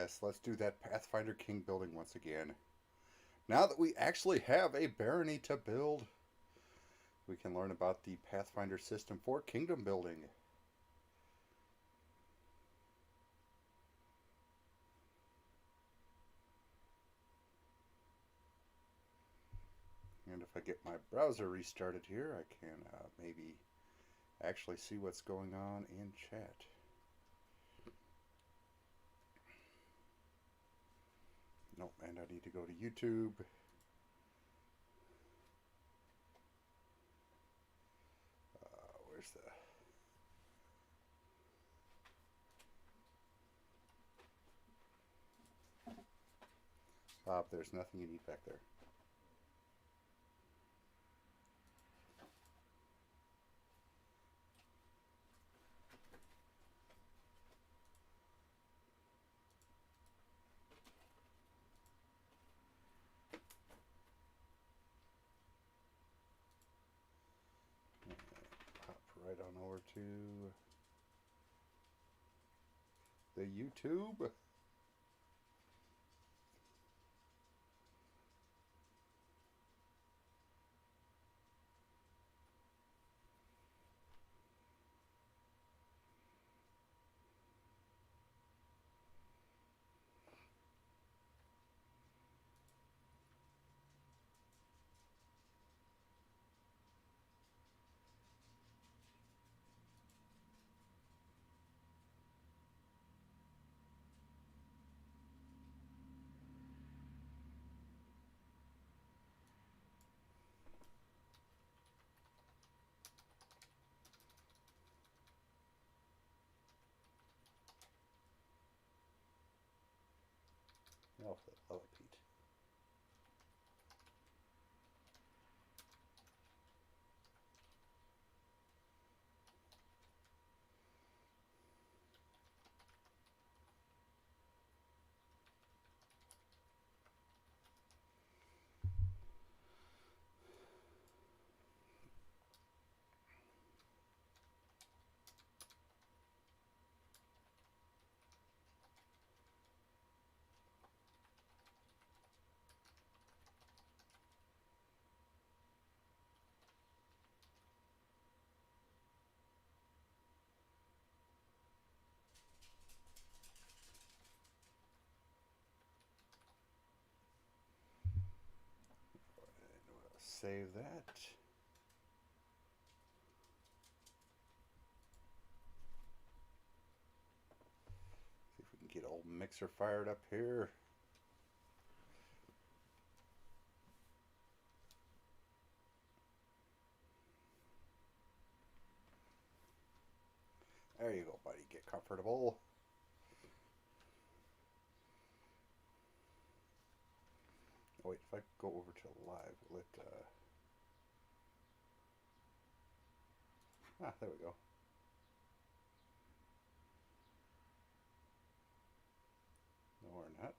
yes, let's do that Pathfinder King building once again. Now that we actually have a barony to build, we can learn about the Pathfinder system for kingdom building. And if I get my browser restarted here, I can maybe actually see what's going on in chat. Nope, and I need to go to YouTube. Where's the... Bob, there's nothing you need back there. Hop right on over to the YouTube. Oh, I love it, Pete. Save that. See if we can get old mixer fired up here. There you go, buddy. Get comfortable. Oh, wait, if I go over to live, will it... there we go. No, we're not.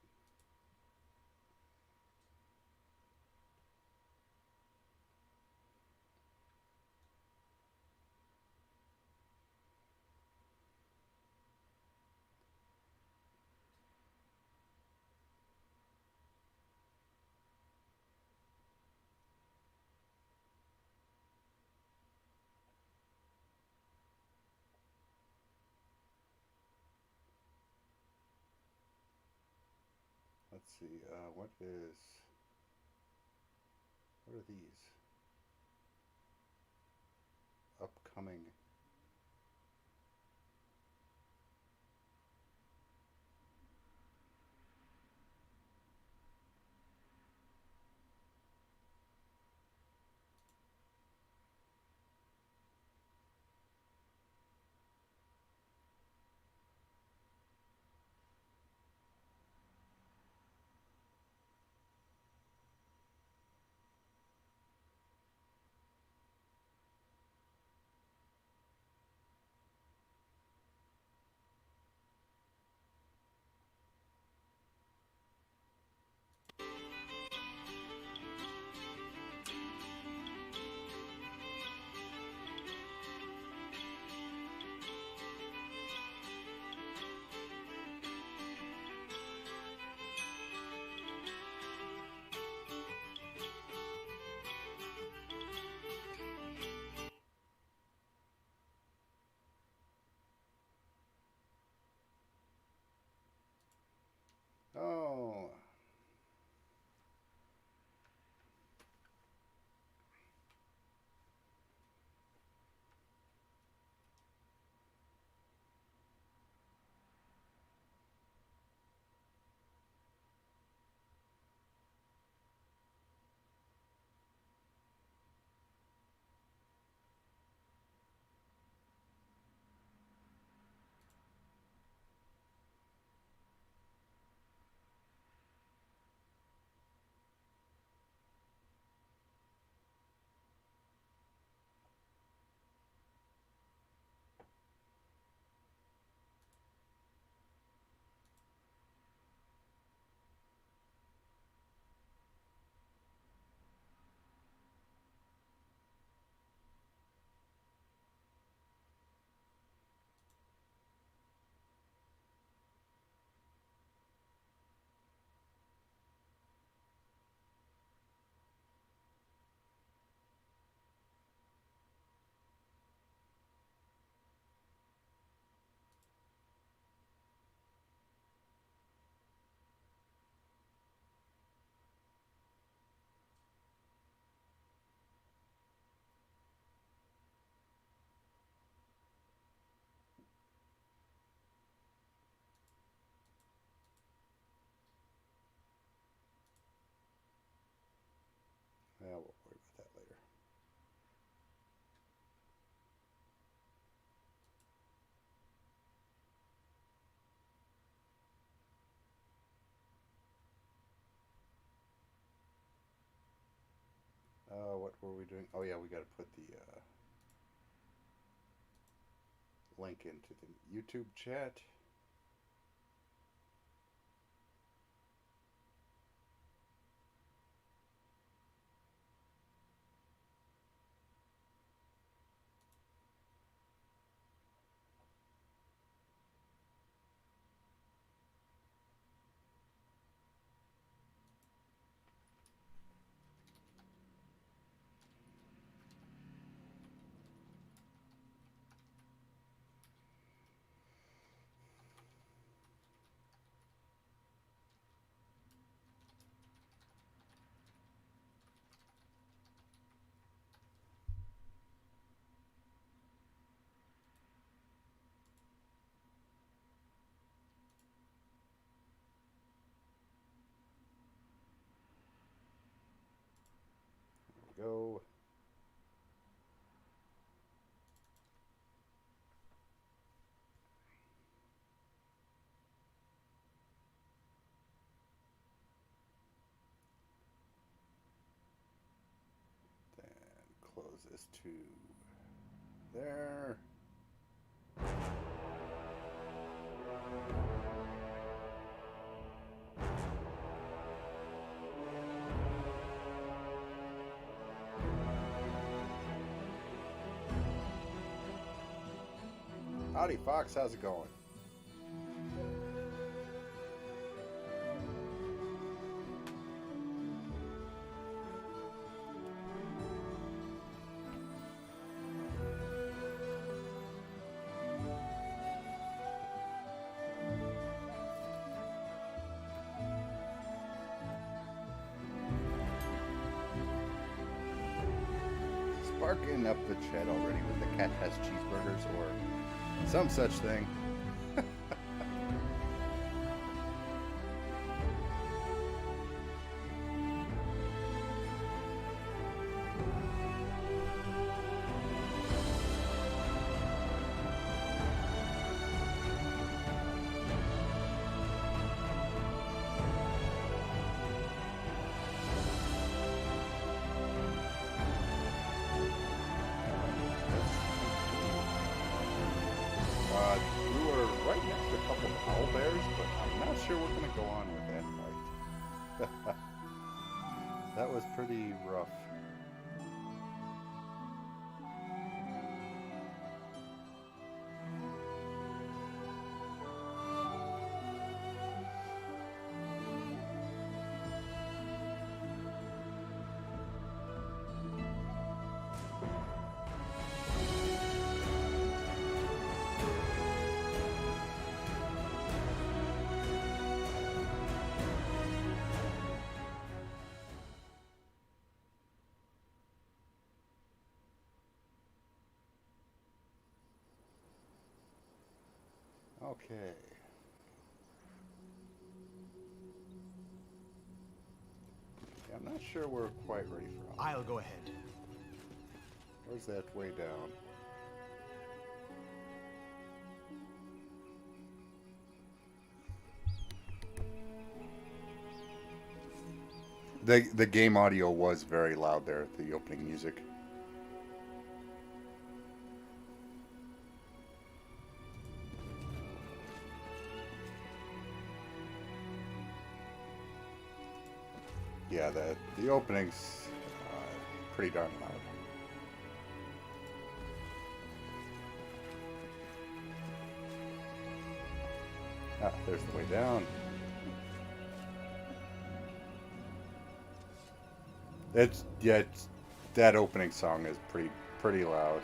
Let's see, what are these? Upcoming. What were we doing? Oh yeah, we got to put the link into the YouTube chat. There we go. Then close this to there. Howdy, Fox. How's it going? Sparking up the chat already with the cat has cheeseburgers or some such thing. We were right next to a couple of owl bears, but I'm not sure we're going to go on with that fight. That was pretty rough. Okay. Yeah, I'm not sure we're quite ready for all. I'll go ahead. Where's that way down? The game audio was very loud there, the opening music. Yeah, the opening's pretty darn loud. Ah, there's the way down. It's that opening song is pretty loud.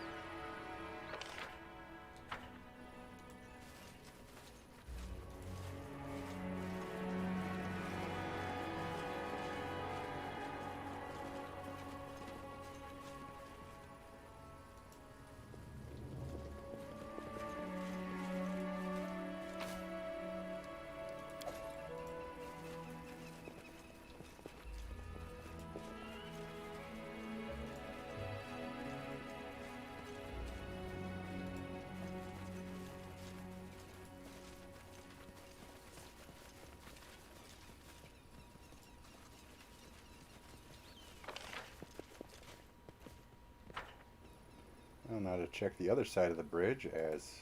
Now to check the other side of the bridge, as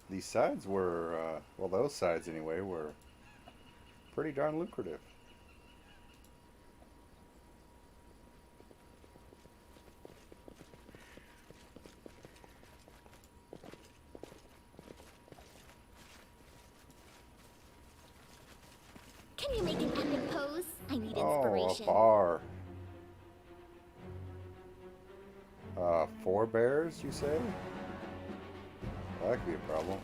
these sides were, well, those sides anyway, were pretty darn lucrative. Can you make an epic pose? I need Oh, inspiration. a bar. 4 bears, you say? Well, that could be a problem.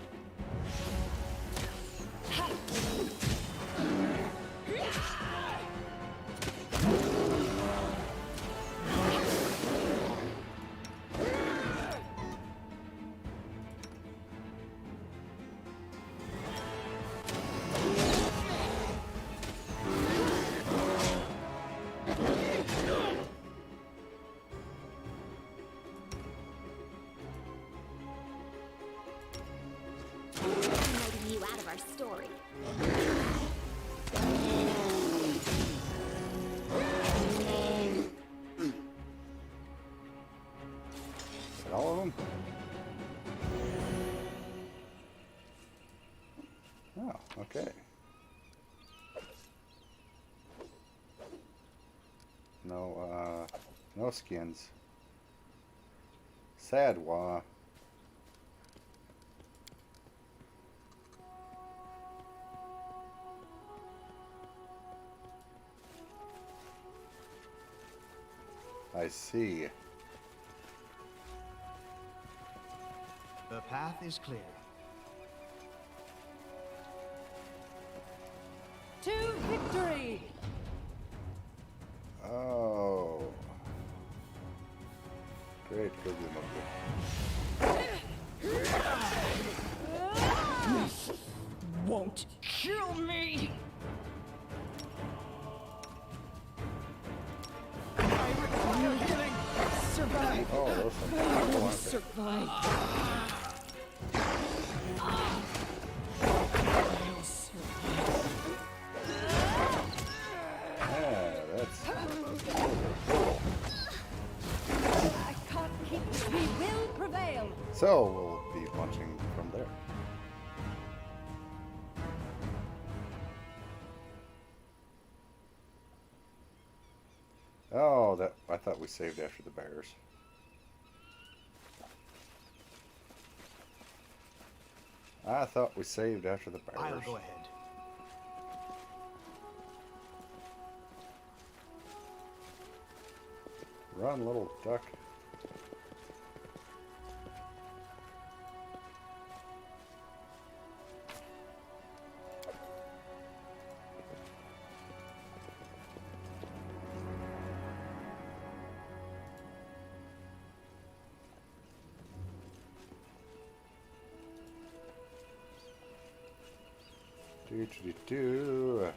Promoting you out of our story. Is that all of them? Oh, okay. No, no skins. Sad wah. I see. The path is clear. To victory! Oh. Great, go get him up Won't kill me! I require healing! Survive! Oh, those things I are will cool, aren't they? survive! Yeah, that's I can't keep this. We will prevail! so we'll be launching from there. Oh, that I thought we saved after the bears. I thought we saved after the bears. I'll go ahead. Run, little duck. Do.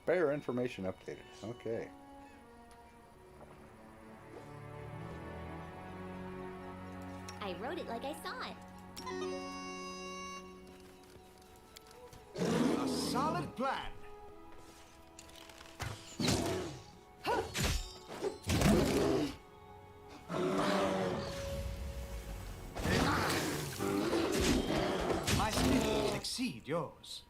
Bear information updated. Okay. I wrote it like I saw it. A solid plan. My skills exceed yours.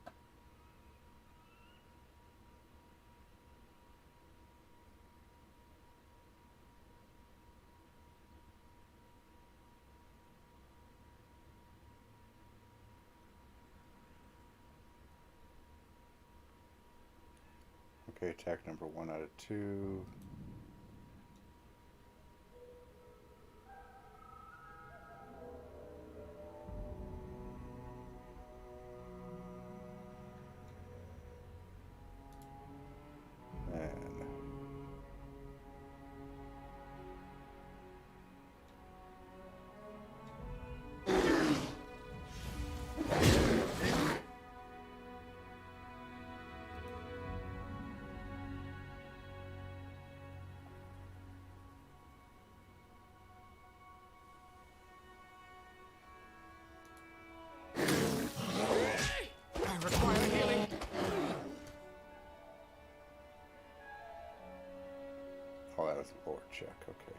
Okay, attack number 1 out of 2. Oh, that was a lower check. Okay.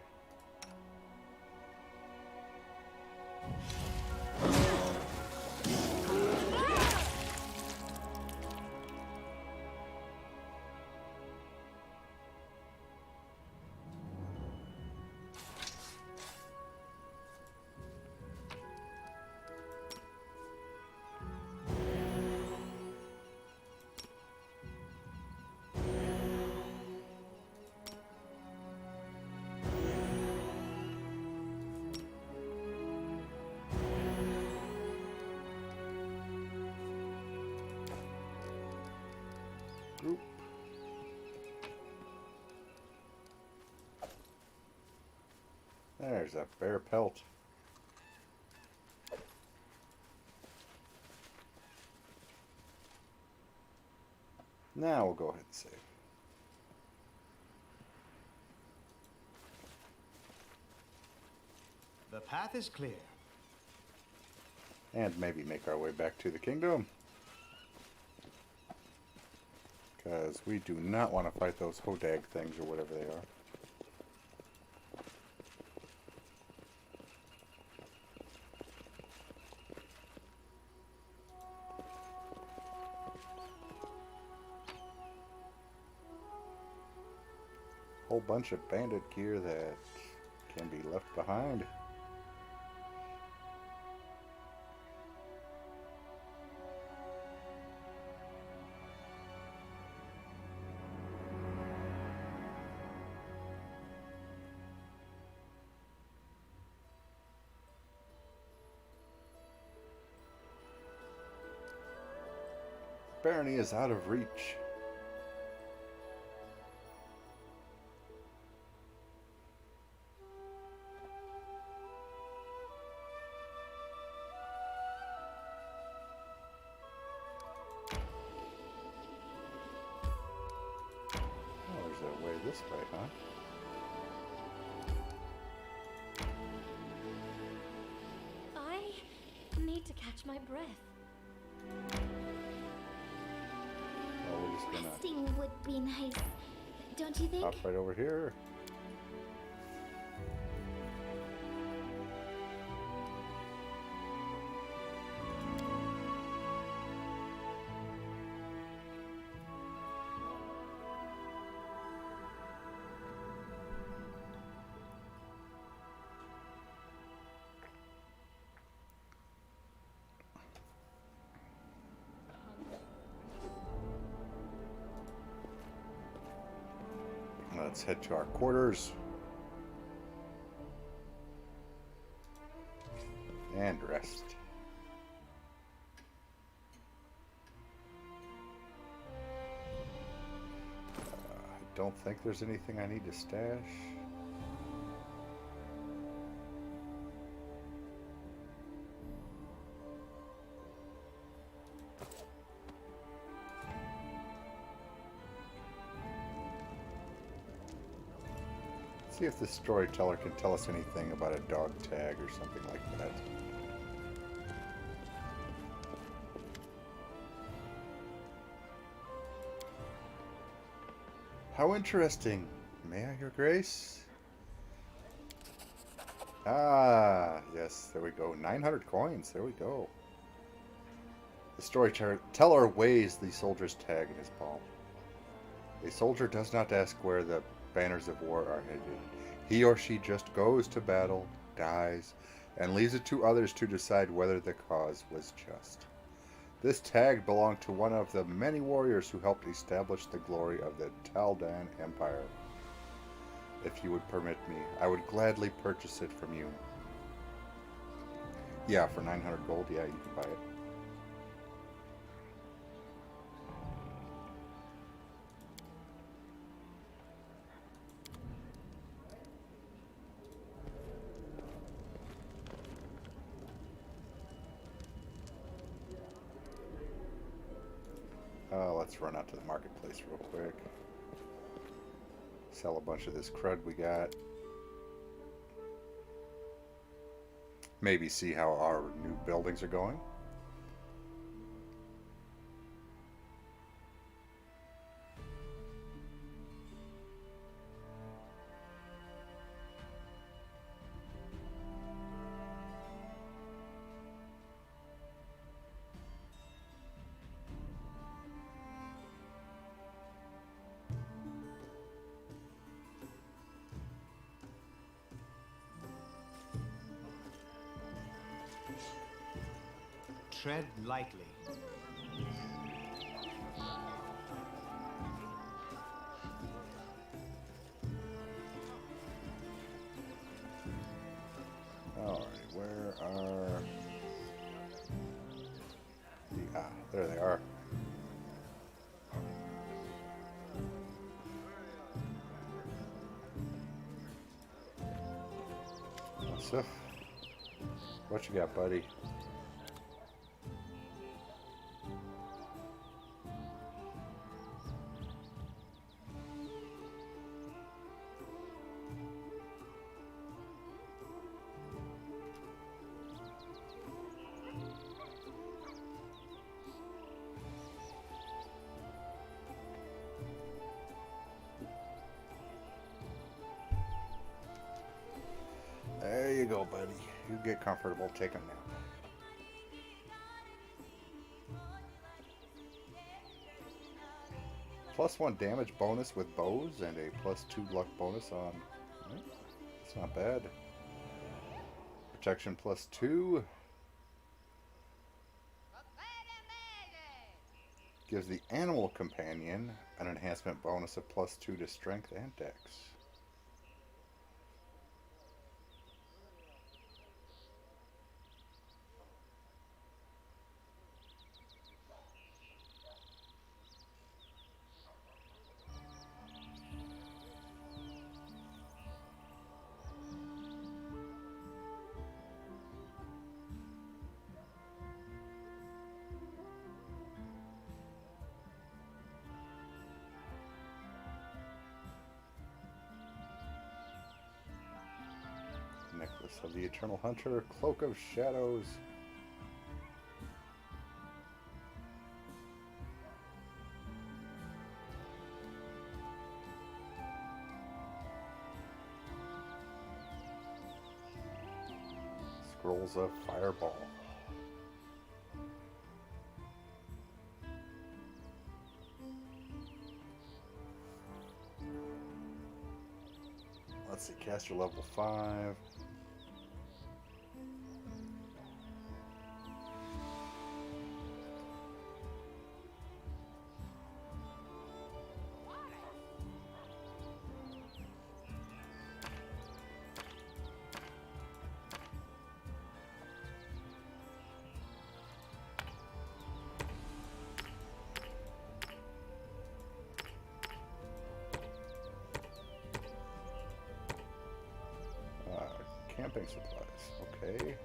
Group. There's a bear pelt. Now we'll go ahead and save. The path is clear. And maybe make our way back to the kingdom. Because we do not want to fight those hodag things or whatever they are. Whole bunch of bandit gear that can be left behind. Barony is out of reach. Oh, there's a way this way, huh? I need to catch my breath. Oh, we're just gonna Resting would be nice, don't you think? hop right over here. Let's head to our quarters. And rest. I don't think there's anything I need to stash. See if the storyteller can tell us anything about a dog tag or something like that. How interesting. May I, Your Grace? Ah, yes, there we go. 900 coins. There we go. The storyteller weighs the soldier's tag in his palm. A soldier does not ask where the banners of war are headed. He or she just goes to battle, dies, and leaves it to others to decide whether the cause was just. This tag belonged to one of the many warriors who helped establish the glory of the Taldan Empire. If you would permit me, I would gladly purchase it from you. Yeah, for 900 gold, yeah, you can buy it. Let's run out to the marketplace real quick. Sell a bunch of this crud we got. Maybe see how our new buildings are going. tread lightly. Alright, where are the... Ah, there they are. So, what you got, buddy? There you go, buddy. You get comfortable. Take a nap. +1 damage bonus with bows and a +2 luck bonus on... It's not bad. Protection +2. Gives the animal companion an enhancement bonus of +2 to strength and dex. Necklace of the Eternal Hunter, Cloak of Shadows. Scrolls of Fireball. Let's see, caster level 5. Camping supplies, okay.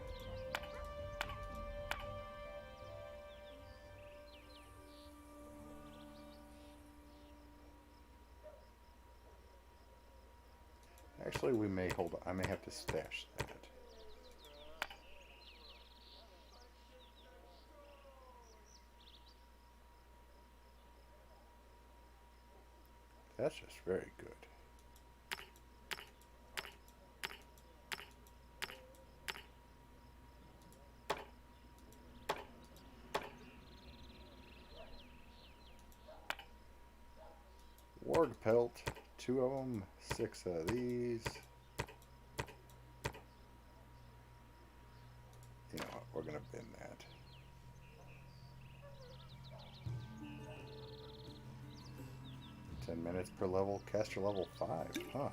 Actually, we may hold on. I may have to stash that. That's just very good. Warg pelt, 2 of them, 6 of these. You know what, we're gonna bin that. $10 per level, caster level 5, huh?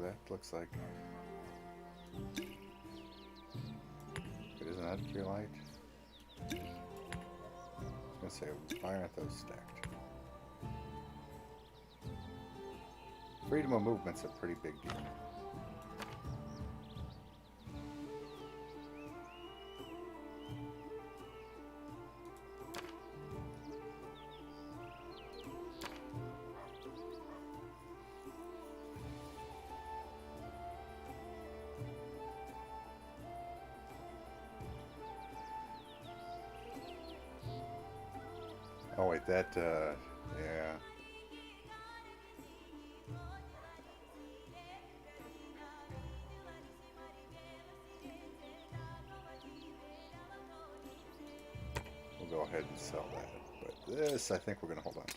That looks like... It isn't that cure light? I was gonna say, why aren't those stacked? Freedom of movement's a pretty big deal. Oh wait, that, yeah. ahead and sell that. But this, I think we're going to hold on to.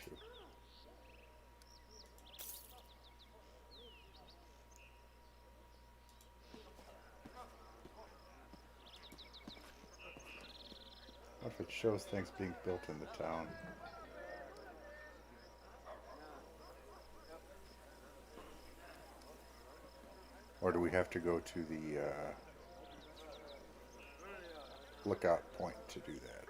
What if it shows things being built in the town? Or do we have to go to the lookout point to do that?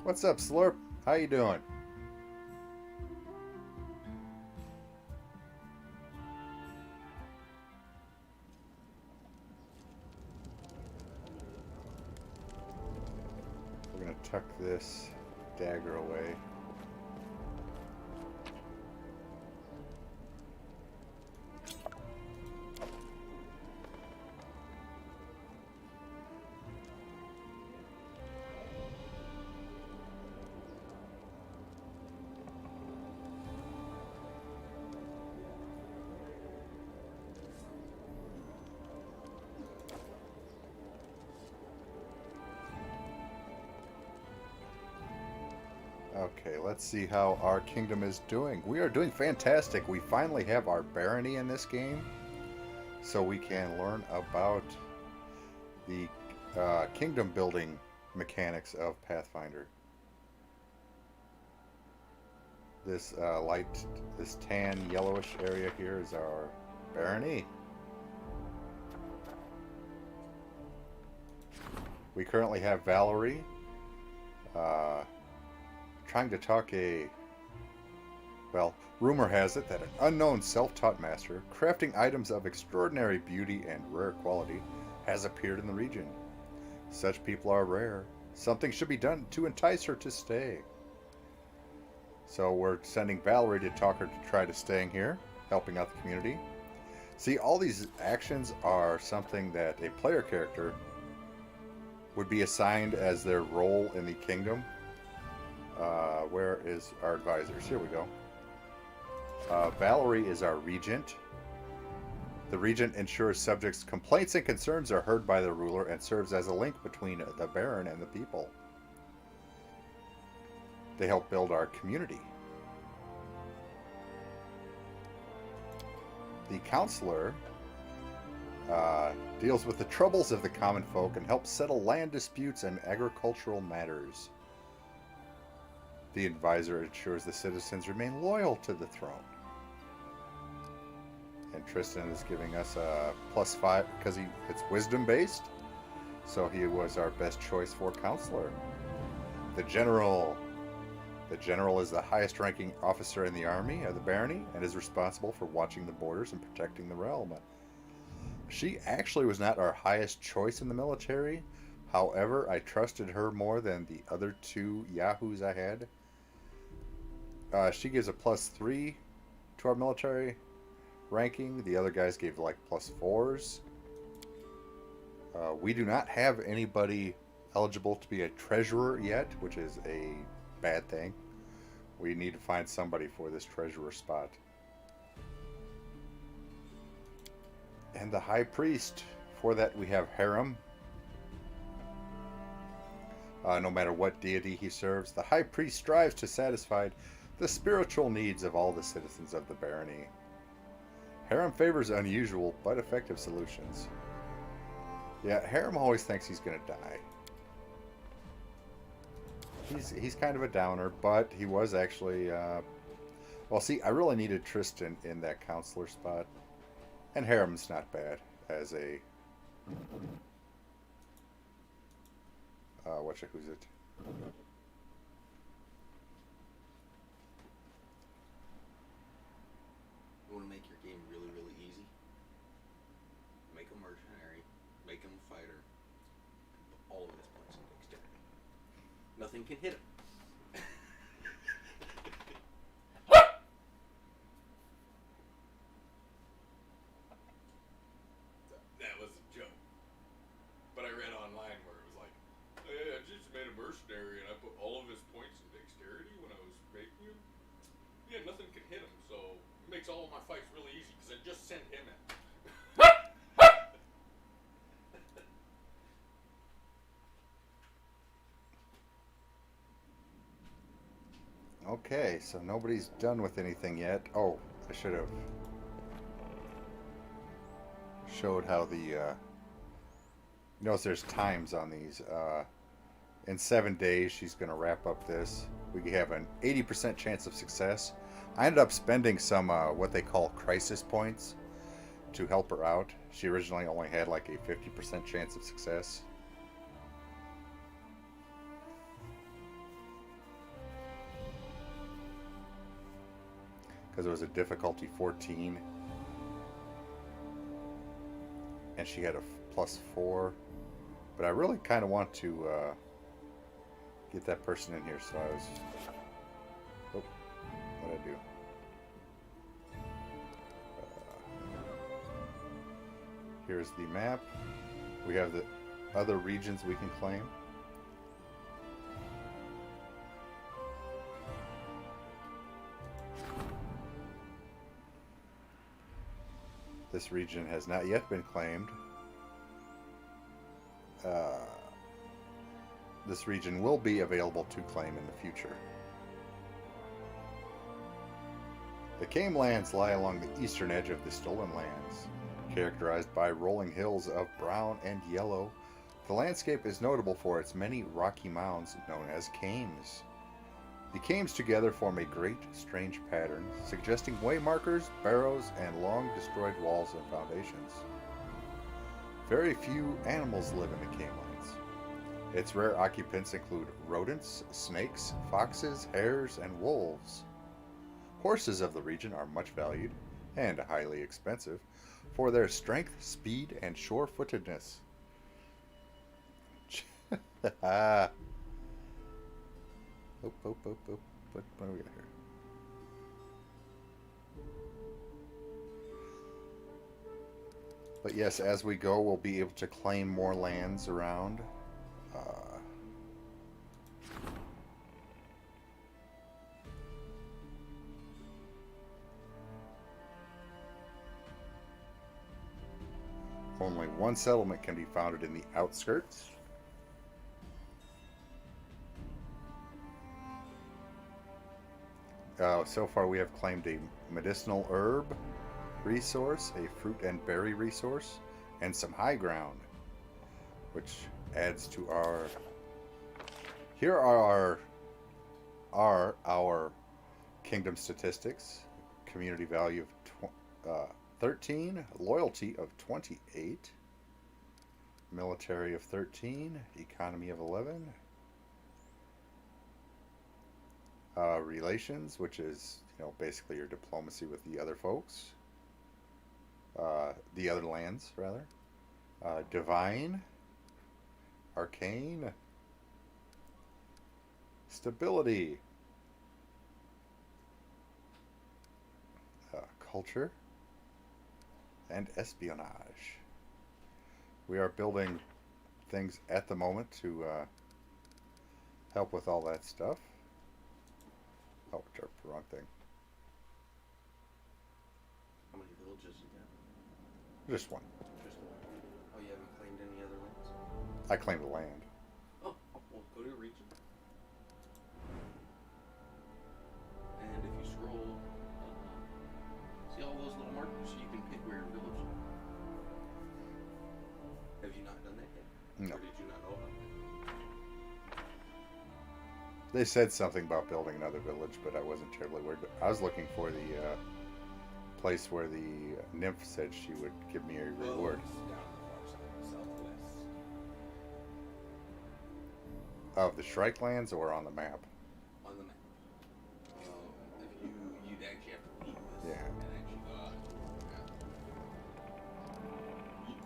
What's up, Slurp? How you doing? We're going to tuck this dagger away. Okay, let's see how our kingdom is doing. We are doing fantastic. We finally have our barony in this game, so we can learn about the kingdom building mechanics of Pathfinder. This this tan yellowish area here is our barony. We currently have Valerie trying to talk well, rumor has it that an unknown self-taught master, crafting items of extraordinary beauty and rare quality, has appeared in the region. Such people are rare. Something should be done to entice her to stay. So we're sending Valerie to talk her to try to staying here, helping out the community. See, all these actions are something that a player character would be assigned as their role in the kingdom. Where is our advisors? Here we go. Valerie is our regent. The regent ensures subjects' complaints and concerns are heard by the ruler and serves as a link between the baron and the people. They help build our community. The counselor deals with the troubles of the common folk and helps settle land disputes and agricultural matters. The advisor ensures the citizens remain loyal to the throne. And Tristan is giving us a +5 because it's wisdom based. So he was our best choice for counselor. The general. The general is the highest ranking officer in the army of the barony and is responsible for watching the borders and protecting the realm. She actually was not our highest choice in the military. However, I trusted her more than the other two yahoos I had. She gives a +3 to our military ranking. The other guys gave like +4s. We do not have anybody eligible to be a treasurer yet, which is a bad thing. We need to find somebody for this treasurer spot. And the high priest. For that we have Harem. No matter what deity he serves, the high priest strives to satisfy the spiritual needs of all the citizens of the barony. Harem favors unusual but effective solutions. Yeah, Harem always thinks he's going to die. He's kind of a downer, but he was actually... well, see, I really needed Tristan in that counselor spot. And Harem's not bad as a... who's it? You want to make your game really, really easy? Make a mercenary, make him a fighter, and put all of his points in dexterity. Nothing can hit him. That was a joke. But I read online where it was like, hey, I just made a mercenary and I put all of his points in dexterity when I was making him. makes all of my fights really easy because I just send him in. Okay, so nobody's done with anything yet. Oh, I should have showed how the notice there's times on these. In 7 days, she's going to wrap up this. We have an 80% chance of success. I ended up spending some what they call crisis points to help her out. She originally only had like a 50% chance of success. Because it was a difficulty 14. And she had a +4. But I really kind of want to get that person in here, so I was... Oh, what did I do? Here's the map. We have the other regions we can claim. This region has not yet been claimed. This region will be available to claim in the future. The Came lands lie along the eastern edge of the Stolen Lands. Characterized by rolling hills of brown and yellow, the landscape is notable for its many rocky mounds known as cames. The cames together form a great, strange pattern, suggesting way markers, barrows, and long destroyed walls and foundations. Very few animals live in the Came lands. Its rare occupants include rodents, snakes, foxes, hares, and wolves. Horses of the region are much valued, and highly expensive, for their strength, speed, and sure-footedness. Ah. What do we got here? But yes, as we go, we'll be able to claim more lands around. Only one settlement can be founded in the outskirts. So far we have claimed a medicinal herb resource, a fruit and berry resource, and some high ground, which adds to our... Here are our kingdom statistics. Community value of 13, loyalty of 28, military of 13, economy of 11, relations, which is, basically your diplomacy with the other folks, the other lands, rather, divine, arcane, stability, culture, and espionage. We are building things at the moment to help with all that stuff. Oh, derp, wrong thing. How many villages you got? Just one. Just one. Oh, you haven't claimed any other lands? I claim the land. Oh, well, go to a region. And if you scroll, see all those little markers? You can pick where your village is. Have you not done that yet? No. Or did you not know about that? They said something about building another village, but I wasn't terribly worried. I was looking for the place where the nymph said she would give me a reward. It's down the far side, southwest. Of the Shrike lands or on the map? On the map. If you'd actually have to leave this Yeah. and actually go out and look at the map.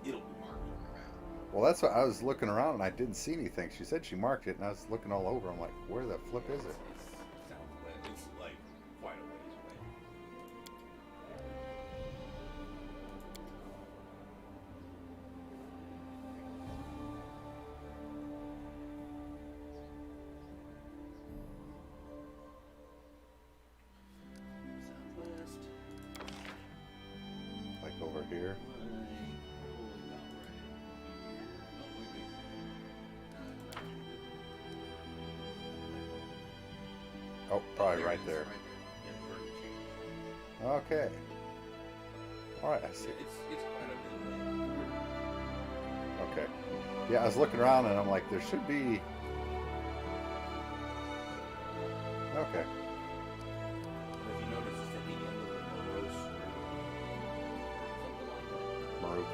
It'll be marked on the map. Well, that's what I was looking around and I didn't see anything. She said she marked it, and I was looking all over. I'm like, where the flip is it? It's southwest. It's like quite a ways away. Southwest. here. Oh, probably right there. Okay. Alright, I see. It's quite a bit. Okay. Yeah, I was looking around and I'm like, there should be... Okay. But if you notice, it's at the end of the morose something like that. Maruk.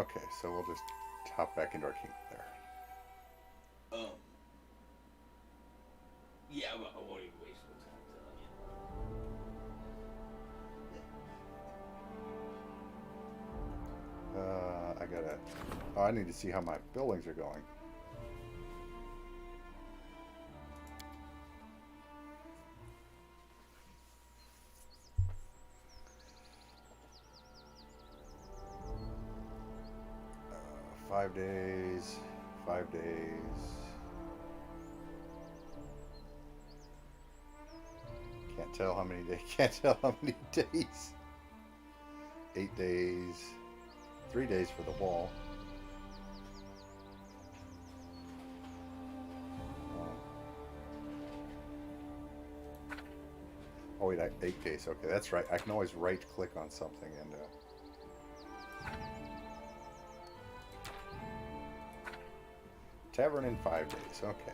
Okay, so we'll just hop back into our kingdom there. Yeah, I won't even waste no time telling you. I gotta... Oh, I need to see how my buildings are going. Uh, 5 days. 5 days. Can't tell how many days. Can't tell how many days. 8 days. 3 days for the wall. Oh wait, 8 days. Okay, that's right. I can always right-click on something and. Tavern in 5 days. Okay.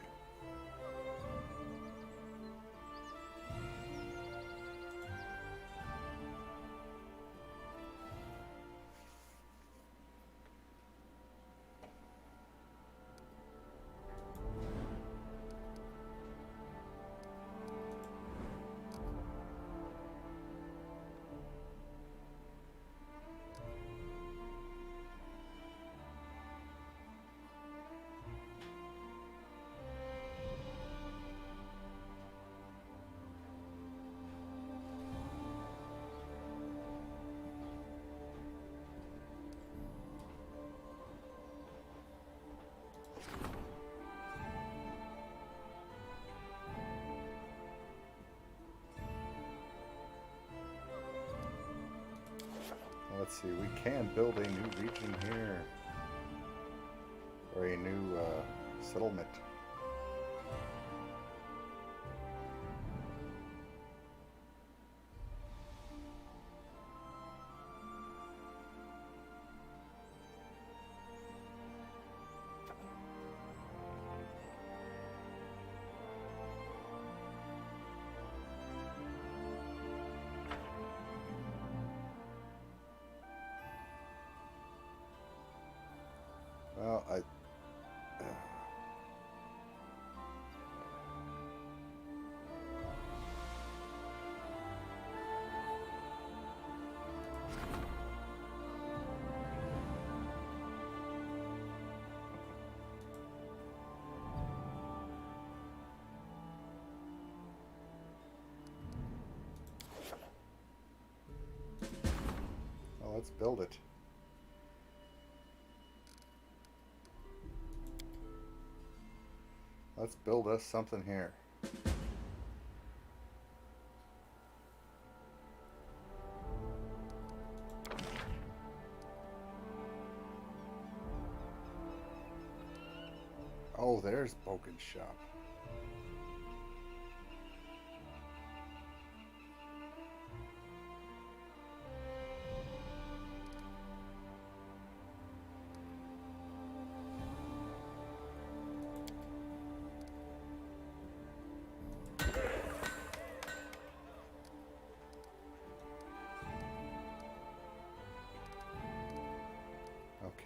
Let's see, we can build a new region here. Or a new settlement. Well, well, let's build it. Let's build us something here. Oh, there's Bogan's shop.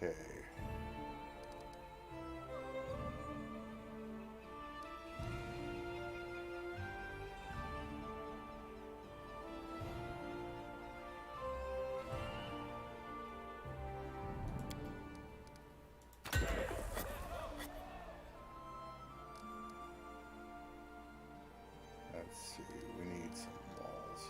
Okay. Let's see, we need some walls.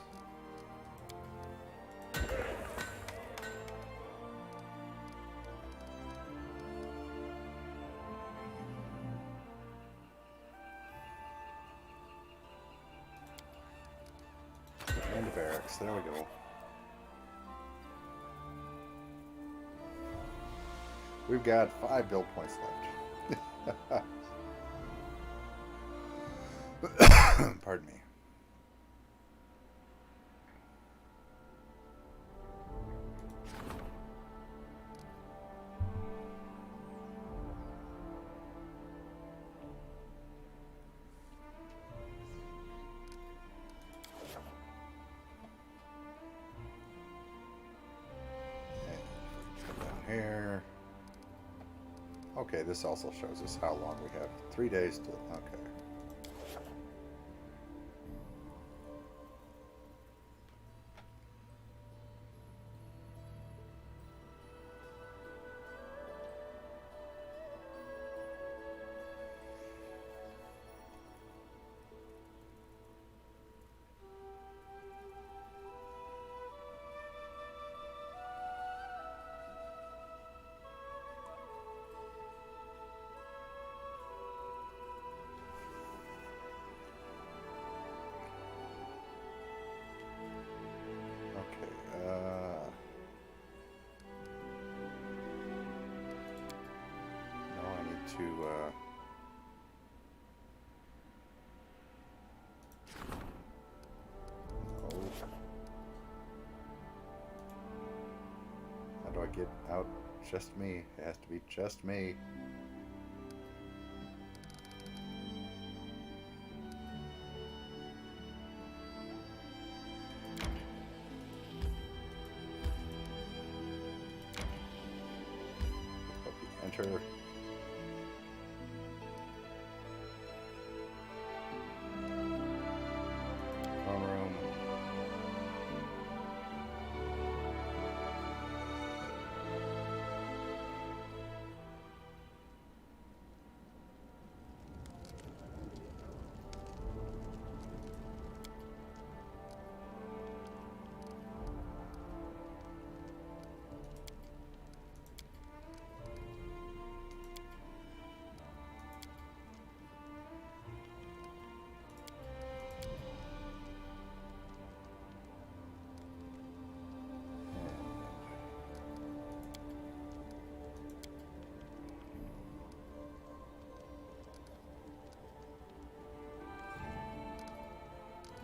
barracks. There we go. We've got 5 build points left. Pardon me. Come down here. Okay, this also shows us how long we have. 3 days to... Okay. No, I need to, oh. How do I get out? Just me. It has to be just me. Enter. Throne room.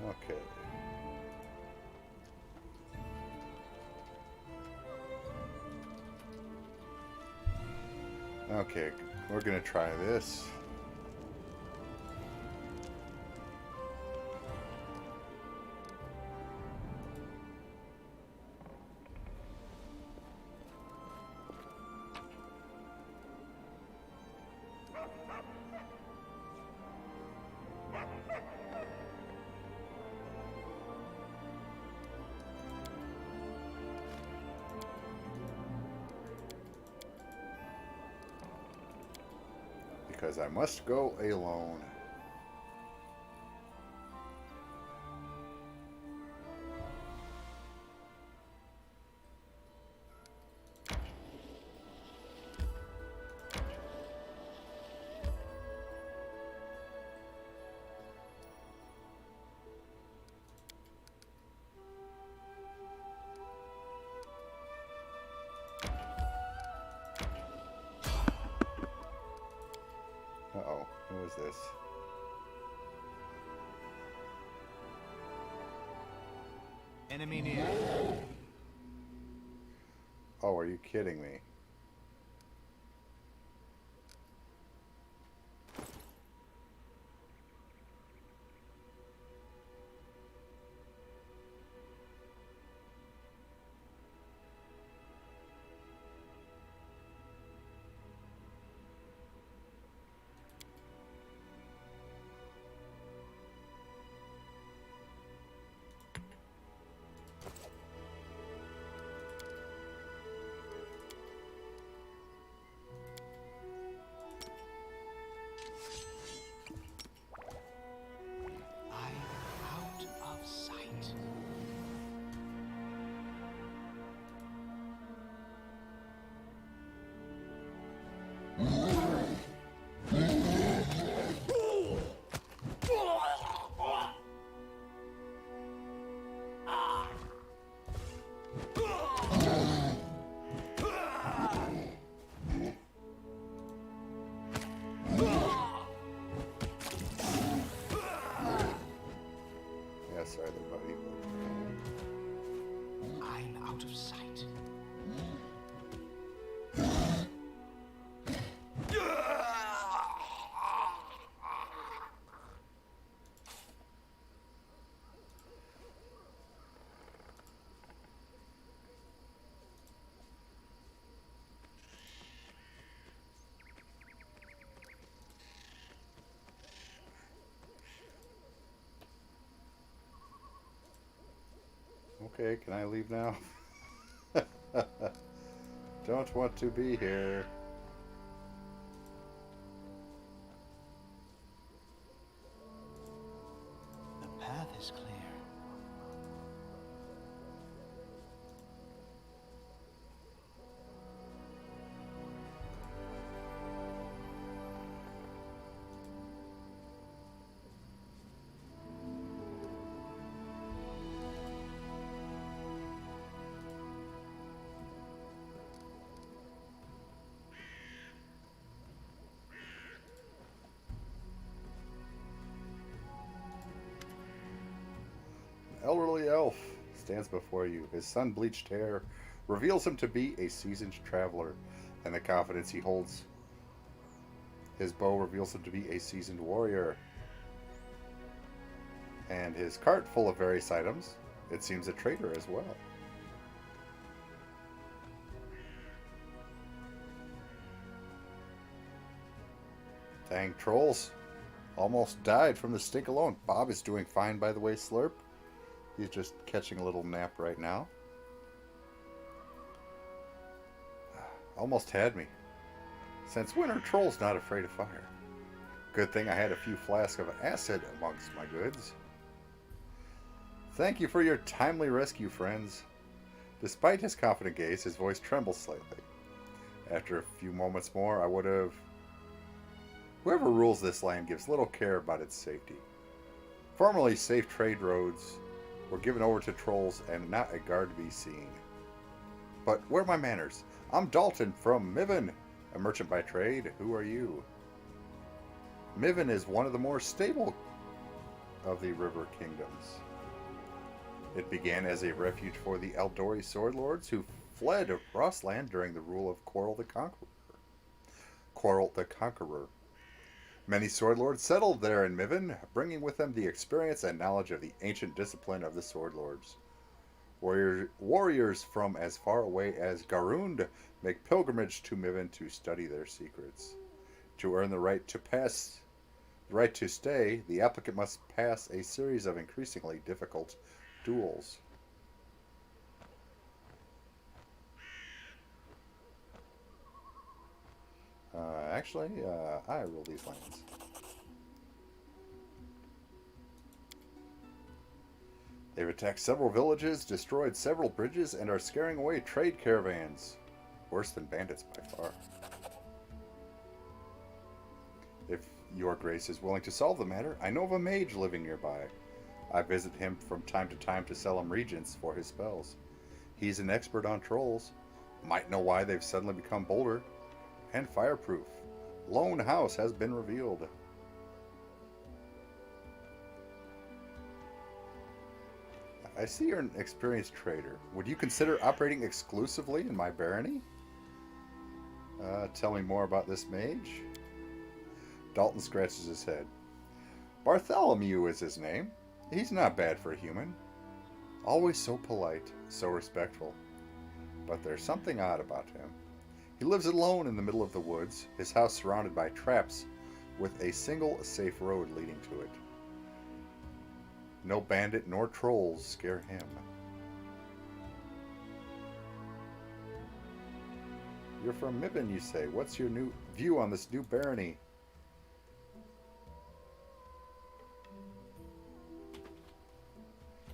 Okay. Okay, we're gonna try this. Because I must go alone. Uh-oh, who is this? Enemy near. Oh, are you kidding me? of sight. Okay, can I leave now? Don't want to be here. The path is clear. Elderly elf stands before you. His sun-bleached hair reveals him to be a seasoned traveler, and the confidence he holds his bow reveals him to be a seasoned warrior. And his cart full of various items, it seems a trader as well. Dang trolls. Almost died from the stink alone. Bob is doing fine, by the way, Slurp. He's just catching a little nap right now. Almost had me. Since when are trolls not afraid of fire? Good thing I had a few flasks of acid amongst my goods. Thank you for your timely rescue, friends. Despite his confident gaze, his voice trembles slightly. After a few moments more, I would have... Whoever rules this land gives little care about its safety. Formerly safe trade roads were given over to trolls and not a guard to be seen. But where are my manners? I'm Dalton from Miven, a merchant by trade. Who are you? Miven is one of the more stable of the river kingdoms. It began as a refuge for the Eldori sword lords who fled across land during the rule of Quarrel the Conqueror. Quarrel the Conqueror. Many sword lords settled there in Miven, bringing with them the experience and knowledge of the ancient discipline of the sword lords. Warriors from as far away as Garund make pilgrimage to Miven to study their secrets. To earn the right to stay, the applicant must pass a series of increasingly difficult duels. I rule these lands. They've attacked several villages, destroyed several bridges, and are scaring away trade caravans. Worse than bandits by far. If your grace is willing to solve the matter, I know of a mage living nearby. I visit him from time to time to sell him regents for his spells. He's an expert on trolls. Might know why they've suddenly become bolder. And fireproof. Lone house has been revealed. I see you're an experienced trader. Would you consider operating exclusively in my barony? Tell me more about this mage. Dalton scratches his head. Bartholomew is his name. He's not bad for a human. Always so polite, so respectful. But there's something odd about him. He lives alone in the middle of the woods, his house surrounded by traps with a single safe road leading to it. No bandit nor trolls scare him. You're from Miven, you say. What's your new view on this new barony?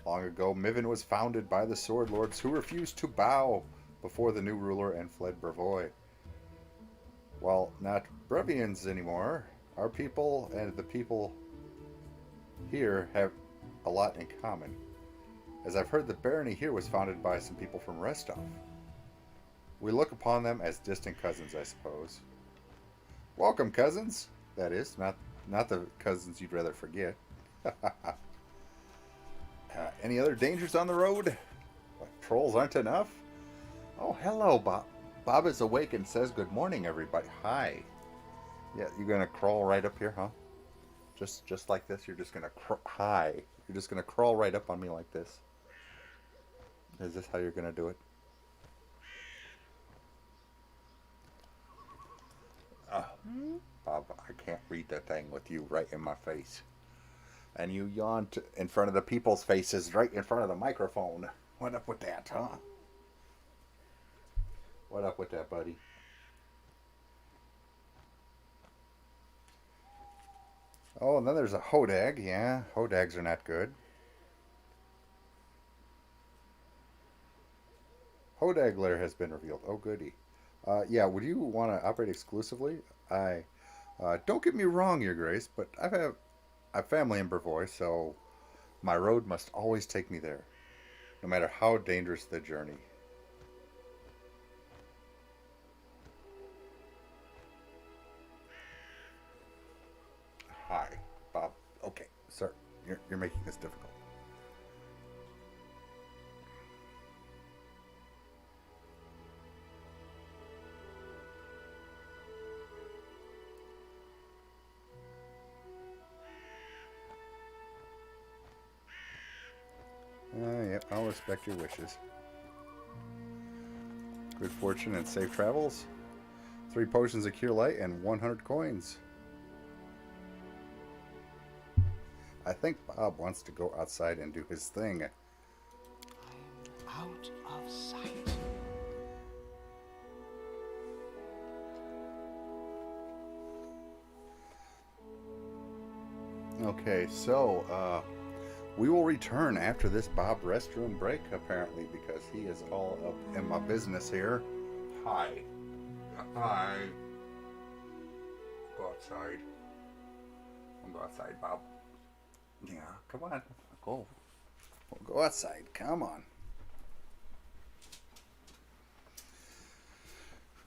Long ago, Miven was founded by the sword lords who refused to bow before the new ruler and fled Brevoy. While not Brevians anymore, our people and the people here have a lot in common. As I've heard, the barony here was founded by some people from Restov. We look upon them as distant cousins, I suppose. Welcome, cousins. That is, not the cousins you'd rather forget. Any other dangers on the road? What, trolls aren't enough? Oh, hello, Bob. Bob is awake and says good morning, everybody. Hi. Yeah, you're gonna crawl right up here, huh? Just like this. You're just gonna hi. You're just gonna crawl right up on me like this. Is this how you're gonna do it? Oh, Bob, I can't read the thing with you right in my face. And you yawn in front of the people's faces, right in front of the microphone. What up with that, huh? What up with that, buddy? Oh, and then there's a hodag. Yeah, hodags are not good. Hodagler has been revealed. Oh, goody. Yeah, would you want to operate exclusively? I don't get me wrong, Your Grace, but I have family in Brevoy, so my road must always take me there, no matter how dangerous the journey. Hi, Bob. Okay, sir, you're making this difficult. Yep, I'll respect your wishes. Good fortune and safe travels. 3 potions of cure light and 100 coins. I think Bob wants to go outside and do his thing. I am out of sight. Okay, so we will return after this Bob restroom break, apparently, because he is all up in my business here. Hi. Hi. Go outside. I'll go outside, Bob. Yeah, come on. Go. We'll go outside. Come on.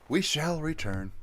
We shall return.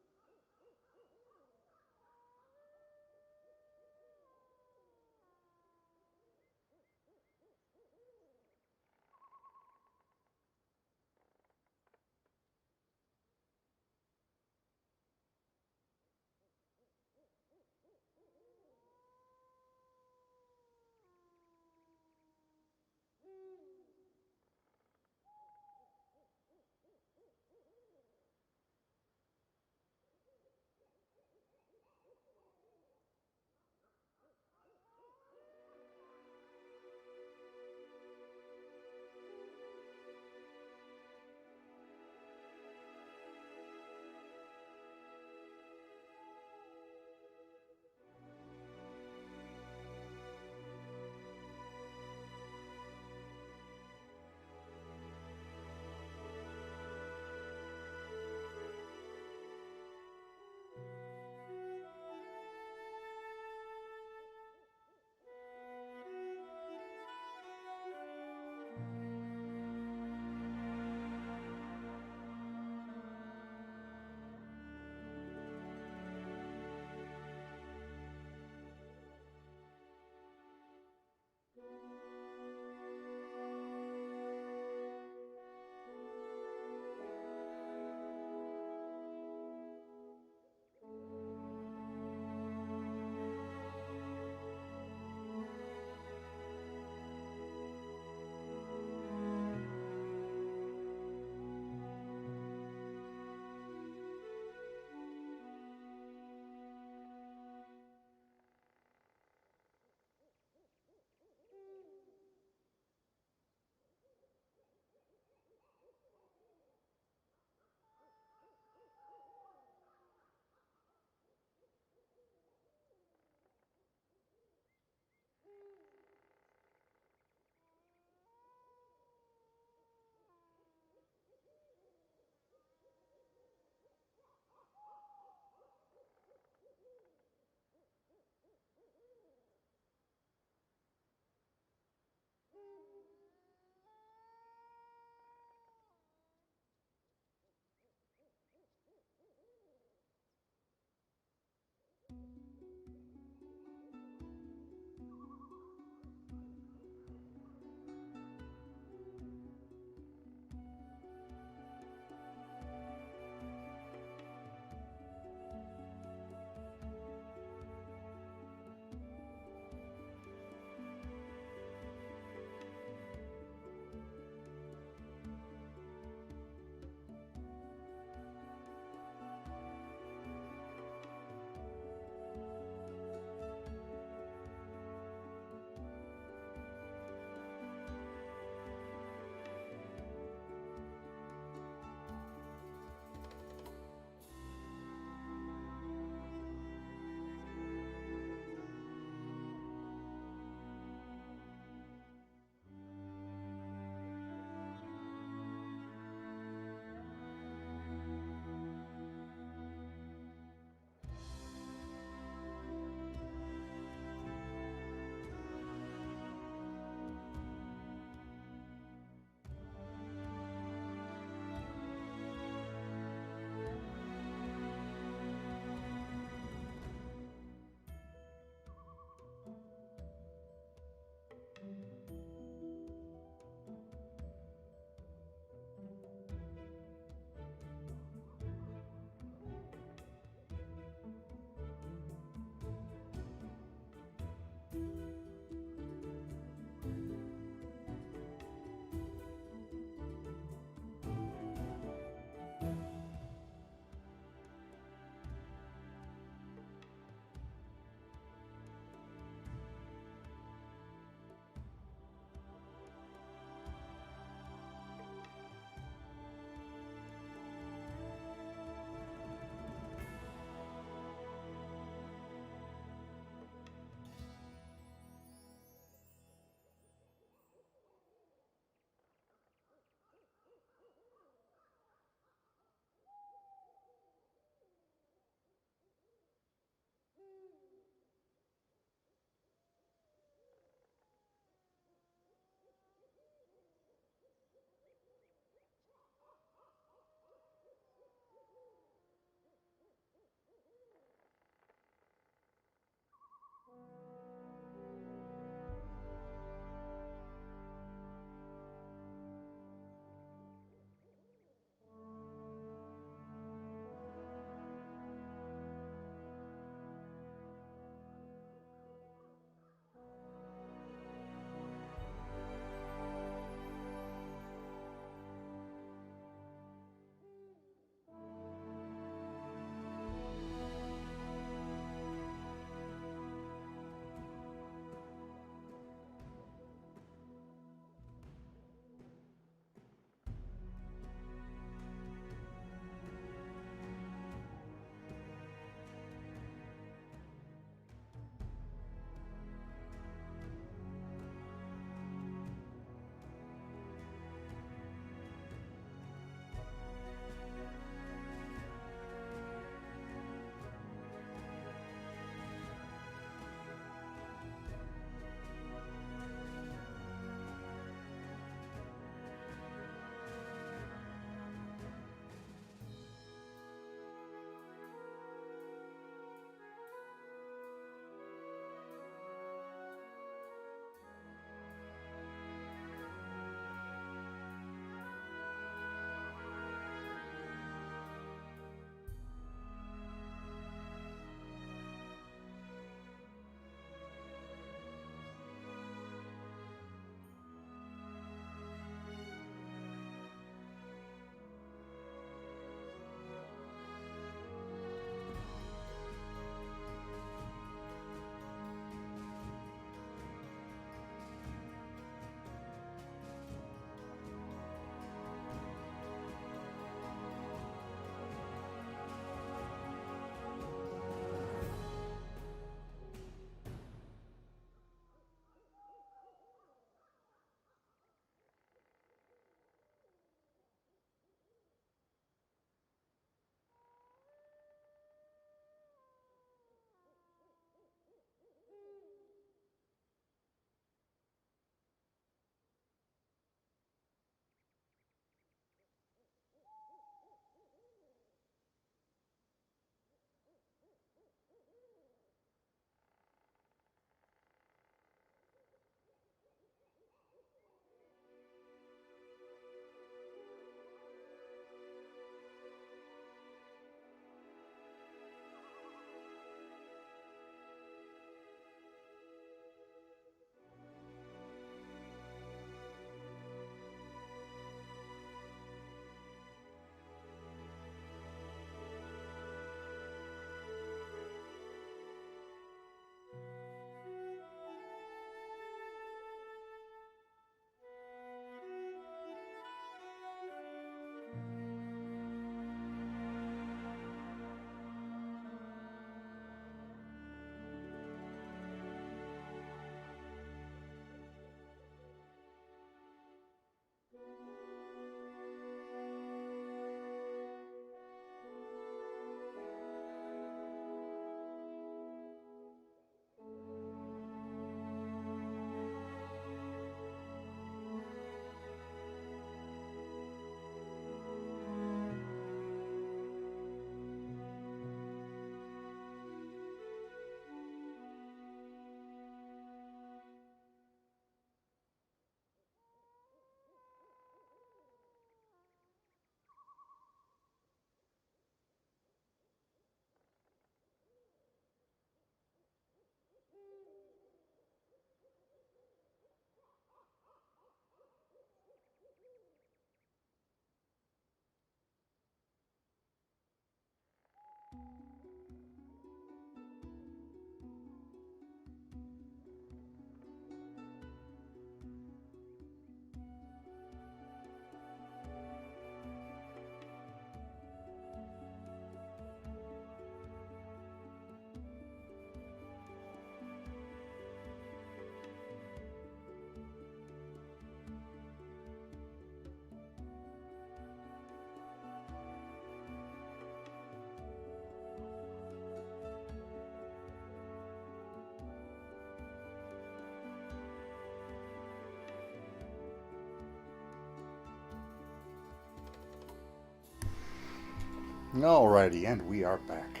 Alrighty, and we are back.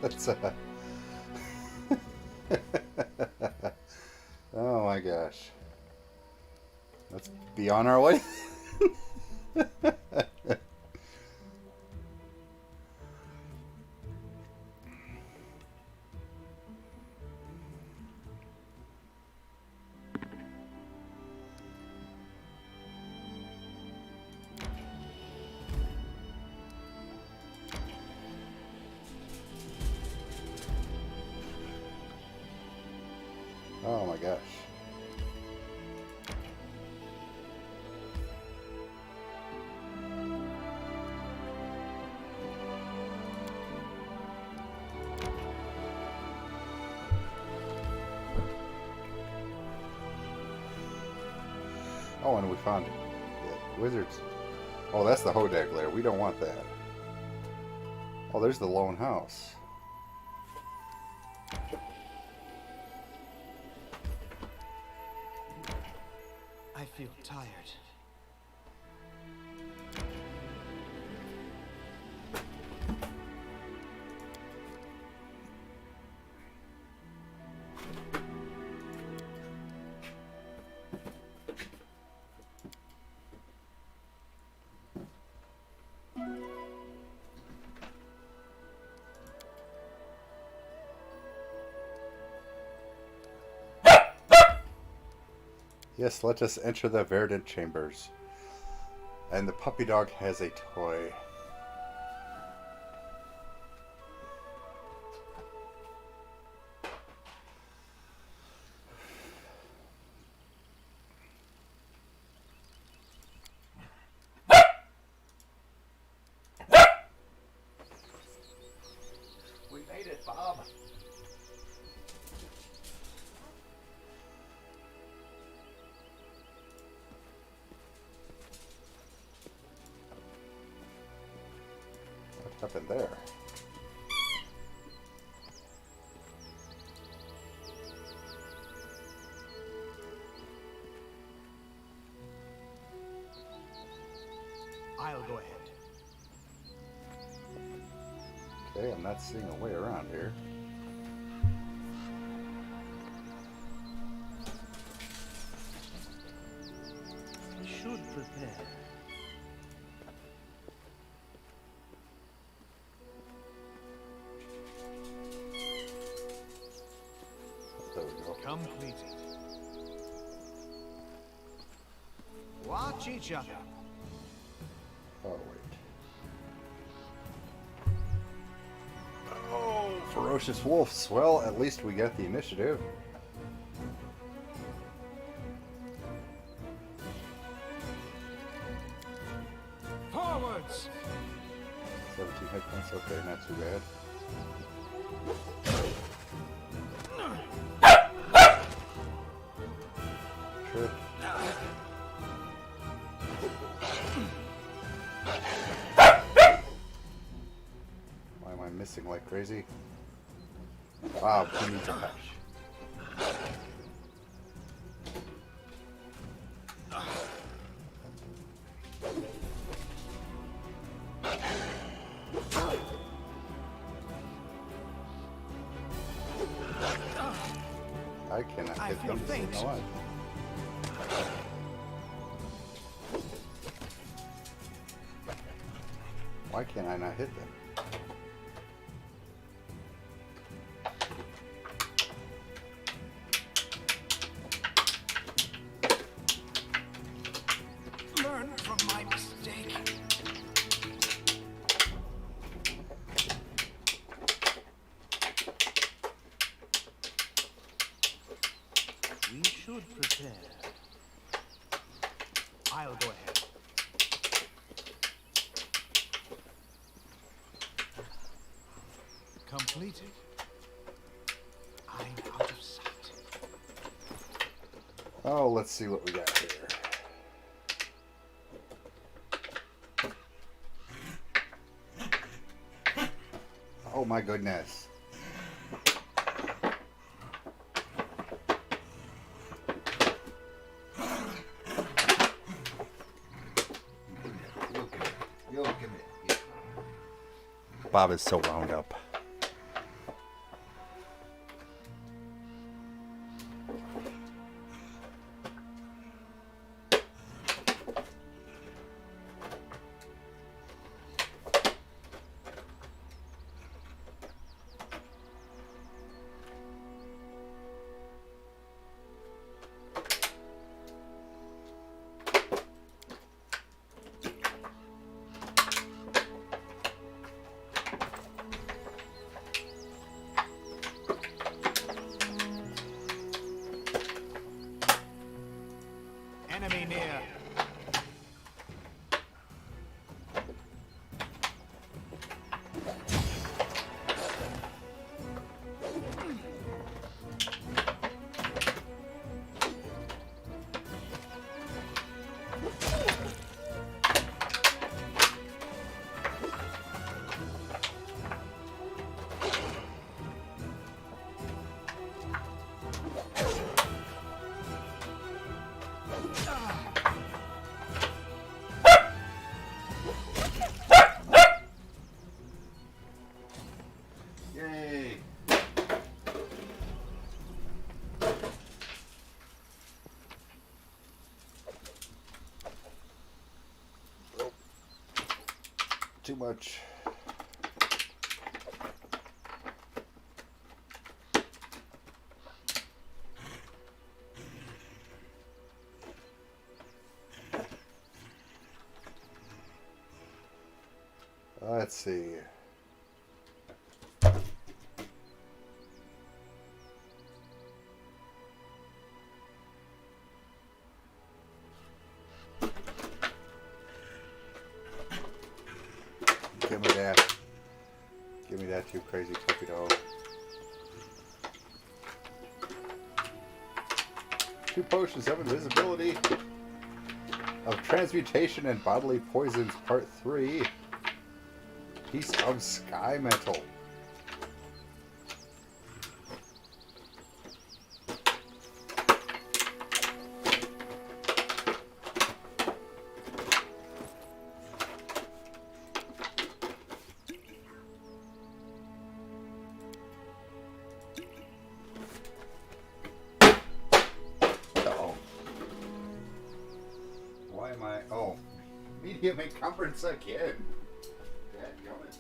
Let's oh my gosh. Let's be on our way. Oh my gosh. Oh, and we found the wizards. Oh, that's the Hodag lair. We don't want that. Oh, there's the lone house. I feel tired. Yes, let us enter the verdant chambers. And the puppy dog has a toy. We made it, Bob. What's up in there? I'll go ahead. Okay, I'm not seeing a way around here. We should prepare. There we go. Completed. Watch each other. Oh, wait. Oh, ferocious wolves. Well, at least we got the initiative. Forwards! 17 hit points. Okay, not too bad. Sure. Why am I missing like crazy? Wow, who needs a patch? I cannot I hit feel them. faint. You know what? Why can't I not hit them? Learn from my mistake. We should prepare. I'll go ahead. Completed. I'm out of sight. Oh, let's see what we got here. Oh my goodness. Bob is so wound up. Enemy near. Yay! Oh. Too much. Let's see. Give me that. Give me that, you crazy puppy dog. 2 potions of invisibility, of transmutation and bodily poisons, part 3. Piece of sky metal. Why am I? Oh, medium encumbrance again. Dadgummit.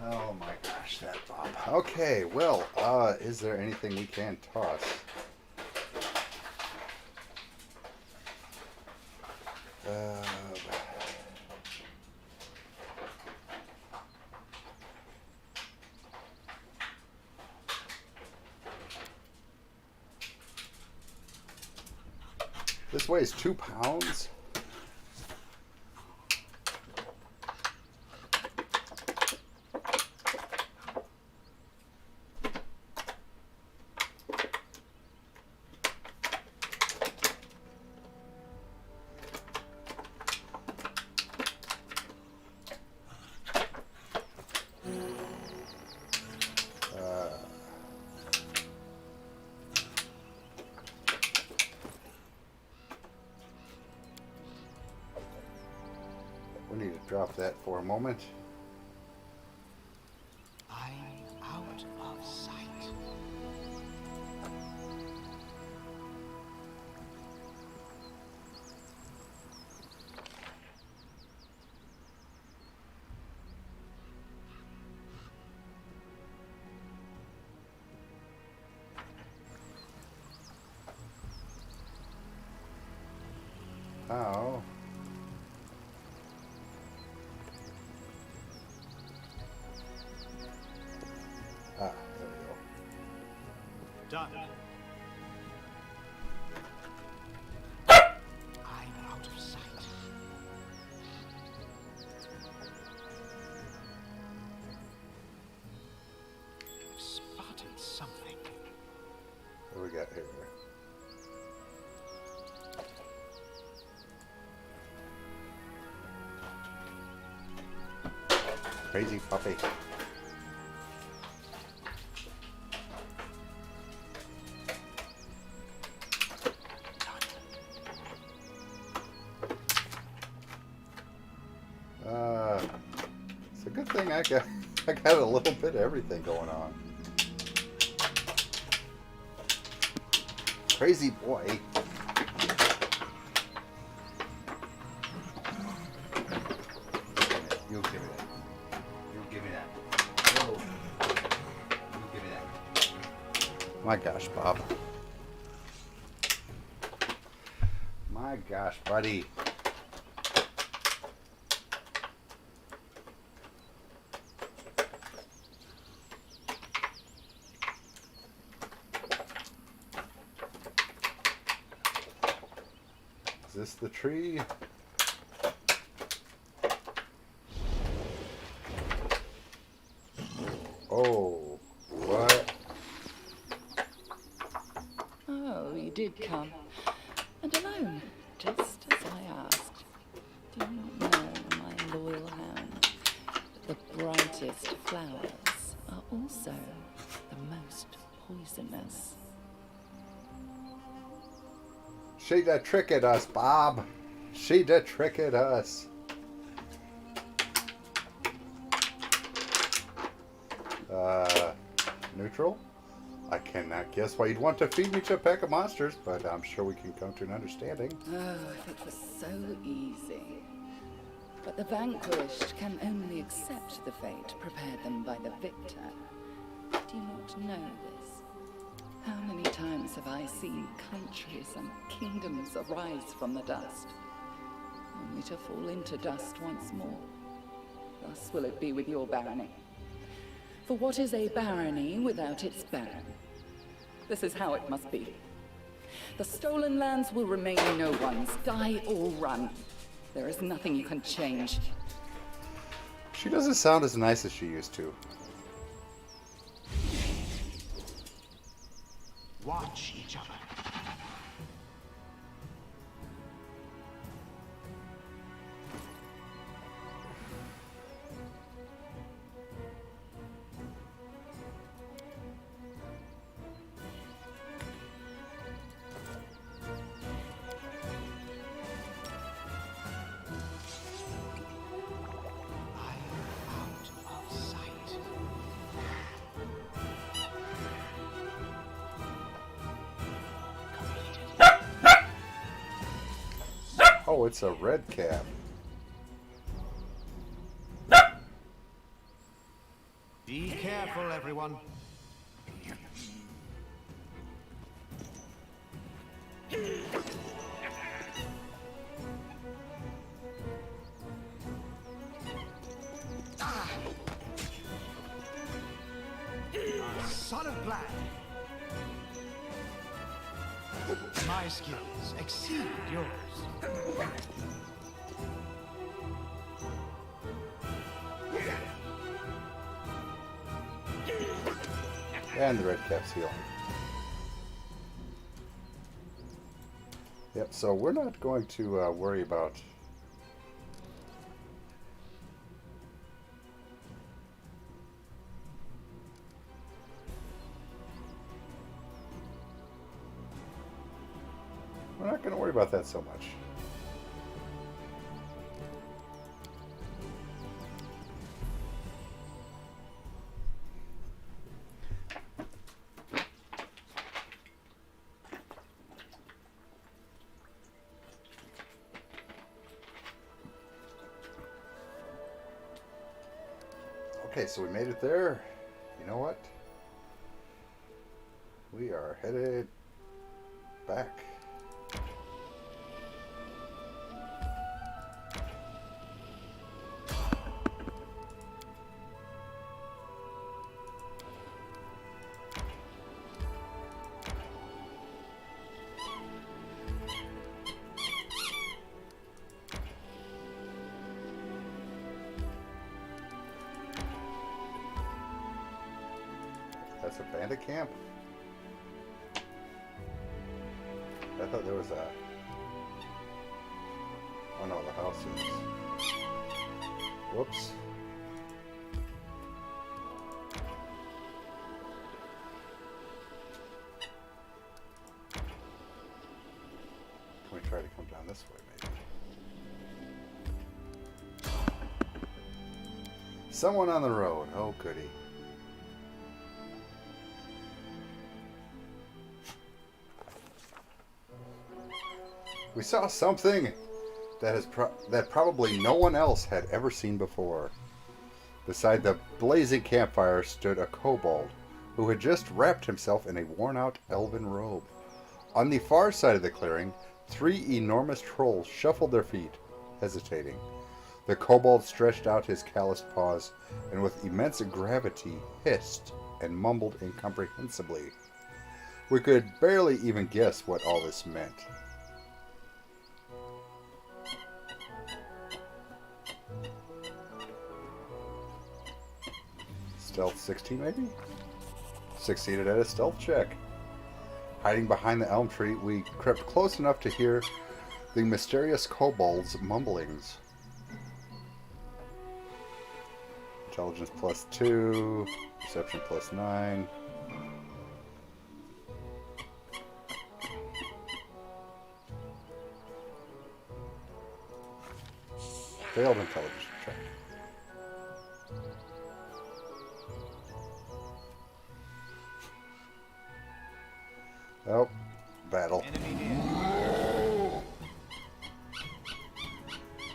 Oh my gosh, that Bob. Okay, well, is there anything we can toss? This weighs 2 pounds. We need to drop that for a moment. I'm out of sight. How? Ah, there we go. Done. I'm out of sight. crazy puppy. It's a good thing I got a little bit of everything going on. Crazy boy. You give me that. You give me that. No. You give me that. My gosh, Bob. My gosh, buddy. Is this the tree? Oh, what? Oh, you did come. And alone, just as I asked. Do you not know, my loyal hound, that the brightest flowers are also the most poisonous? She da tricked us, Bob. She da tricked us. Neutral? I cannot guess why you'd want to feed me to a pack of monsters, but I'm sure we can come to an understanding. Oh, if it was so easy. But the vanquished can only accept the fate prepared them by the victor. Do you not know this? How many times have I seen countries and kingdoms arise from the dust, only to fall into dust once more? Thus will it be with your barony. For what is a barony without its baron? This is how it must be. The stolen lands will remain no one's, die or run. There is nothing you can change. She doesn't sound as nice as she used to. Watch each other. Oh, it's a red cap. Be careful, everyone. A son of black. My skills exceed yours. And the red cap's healing. Yep, so we're not going to worry about that so much. Okay, so we made it there. You know what? We are headed back. That's a bandit camp? I thought there was a... Oh no, the house is... Whoops. Someone on the road. Oh, goody. We saw something that probably no one else had ever seen before. Beside the blazing campfire stood a kobold who had just wrapped himself in a worn-out elven robe. On the far side of the clearing, 3 enormous trolls shuffled their feet, hesitating. The kobold stretched out his calloused paws and with immense gravity hissed and mumbled incomprehensibly. We could barely even guess what all this meant. Stealth 16 maybe? Succeeded at a stealth check. Hiding behind the elm tree, we crept close enough to hear the mysterious kobold's mumblings. Intelligence +2, perception +9. Failed intelligence check. Oh, battle.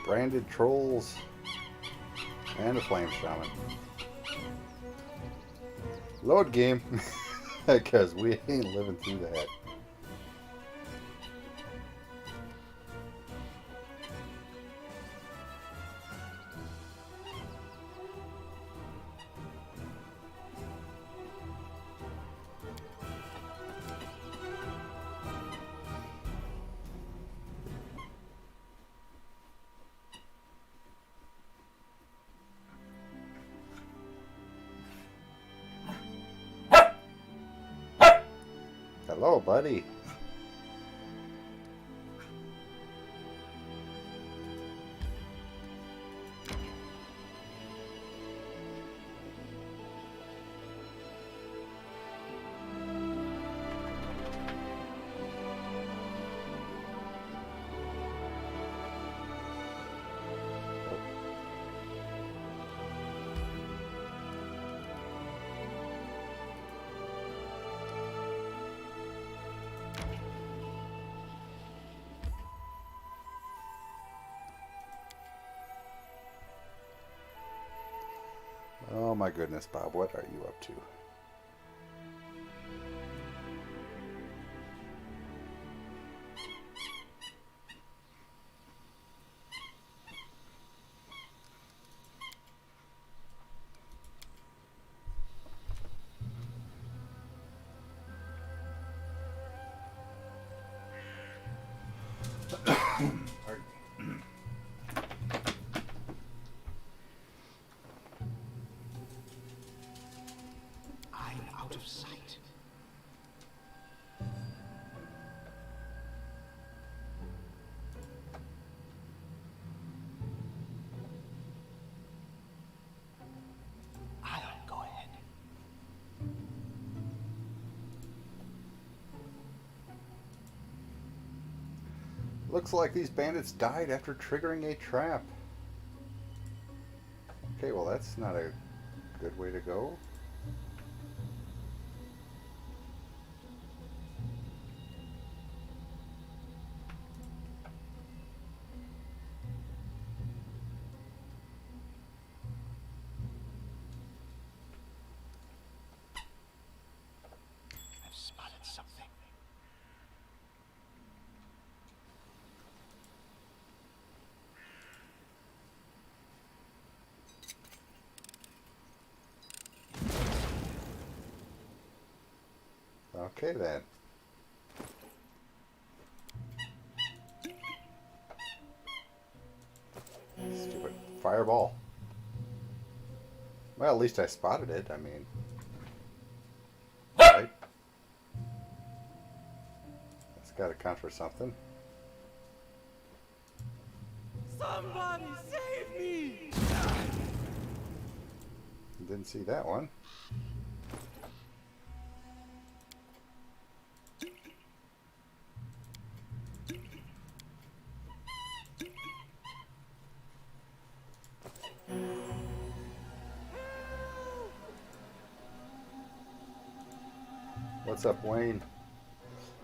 Branded trolls and a flame shaman. Load game, because we ain't living through that. Hello, buddy. Oh my goodness, Bob, what are you up to? I'm out of sight. I'll go ahead. Looks like these bandits died after triggering a trap. Okay, well that's not a good way to go. I've spotted something. Okay then. Stupid fireball. Well, at least I spotted it, I mean. Right? That's gotta count for something. Somebody save me! Didn't see that one. What's up, Wayne?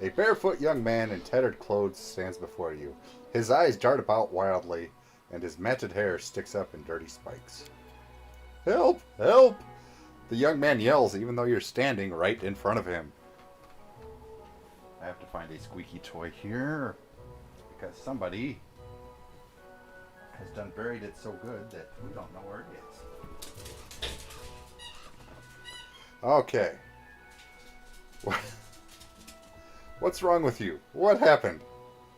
A barefoot young man in tattered clothes stands before you. His eyes dart about wildly, and his matted hair sticks up in dirty spikes. Help! Help! The young man yells even though you're standing right in front of him. I have to find a squeaky toy here, because somebody has done buried it so good that we don't know where it is. Okay. What's wrong with you? What happened?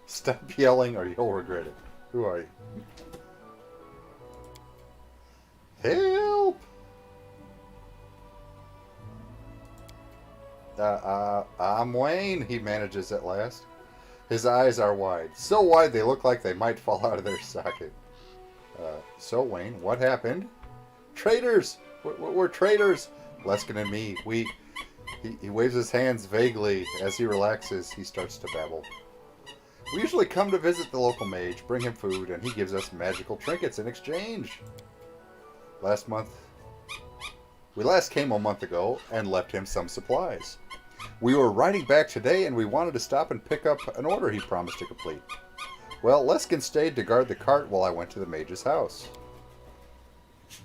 Stop yelling or you'll regret it. Who are you? Help! I'm Wayne, he manages at last. His eyes are wide. So wide they look like they might fall out of their socket. So Wayne, what happened? Traitors! We're traitors! Leskin and me, He waves his hands vaguely. As he relaxes, he starts to babble. We usually come to visit the local mage, bring him food, and he gives us magical trinkets in exchange. We last came a month ago and left him some supplies. We were riding back today and we wanted to stop and pick up an order he promised to complete. Well, Leskin stayed to guard the cart while I went to the mage's house.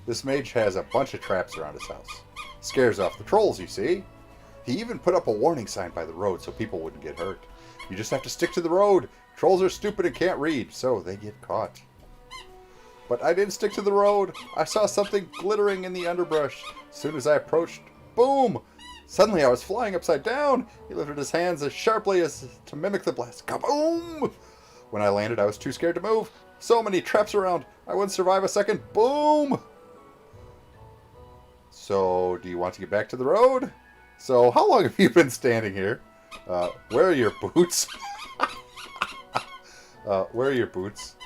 This mage has a bunch of traps around his house. Scares off the trolls, you see. He even put up a warning sign by the road so people wouldn't get hurt. You just have to stick to the road. Trolls are stupid and can't read, so they get caught. But I didn't stick to the road. I saw something glittering in the underbrush. As soon as I approached, boom! Suddenly I was flying upside down. He lifted his hands as sharply as to mimic the blast. Kaboom! When I landed, I was too scared to move. So many traps around. I wouldn't survive a second. Boom! So, do you want to get back to the road? So, how long have you been standing here? Where are your boots? Where are your boots?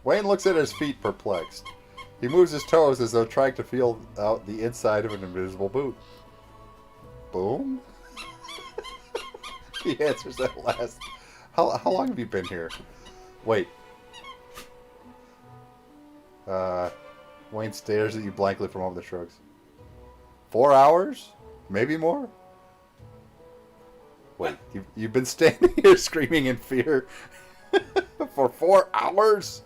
Wayne looks at his feet perplexed. He moves his toes as though trying to feel out the inside of an invisible boot. Boom? He answers at last. How long have you been here? Wait. Wayne stares at you blankly from over the shrugs. 4 hours? Maybe more? Wait, you've been standing here screaming in fear for 4 hours?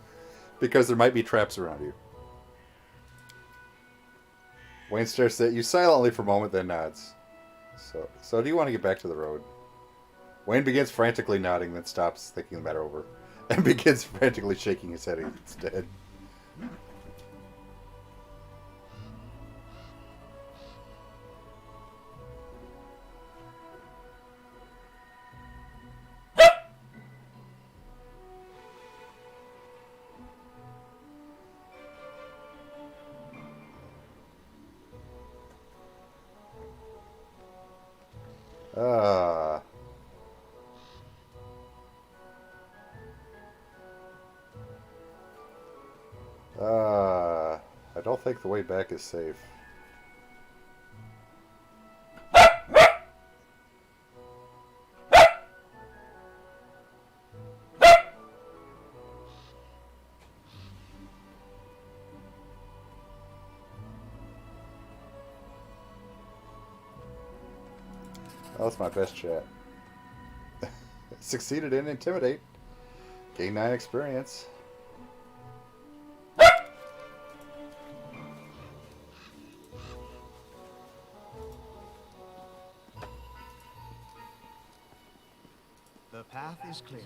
Because there might be traps around you. Wayne stares at you silently for a moment, then nods. So do you want to get back to the road? Wayne begins frantically nodding, then stops, thinking the matter over, and begins frantically shaking his head instead. I don't think the way back is safe. Oh, that's my best chat. Succeeded in Intimidate. Gain 9 experience. The path is clear.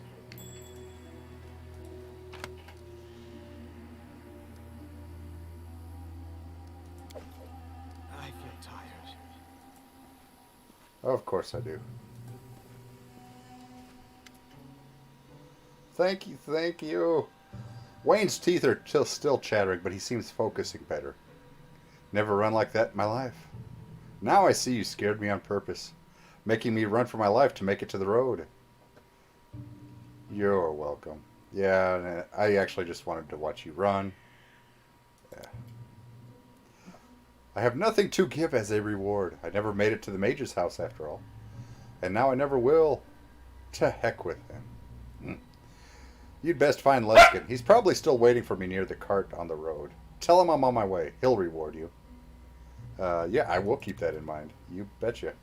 I feel tired. Of course I do. Thank you, thank you. Wayne's teeth are still chattering, but he seems focusing better. Never run like that in my life. Now I see you scared me on purpose, making me run for my life to make it to the road. You're welcome. Yeah, I actually just wanted to watch you run. Yeah. I have nothing to give as a reward. I never made it to the mage's house after all. And now I never will. To heck with him. You'd best find Leskin. He's probably still waiting for me near the cart on the road. Tell him I'm on my way. He'll reward you. Yeah, I will keep that in mind. You betcha.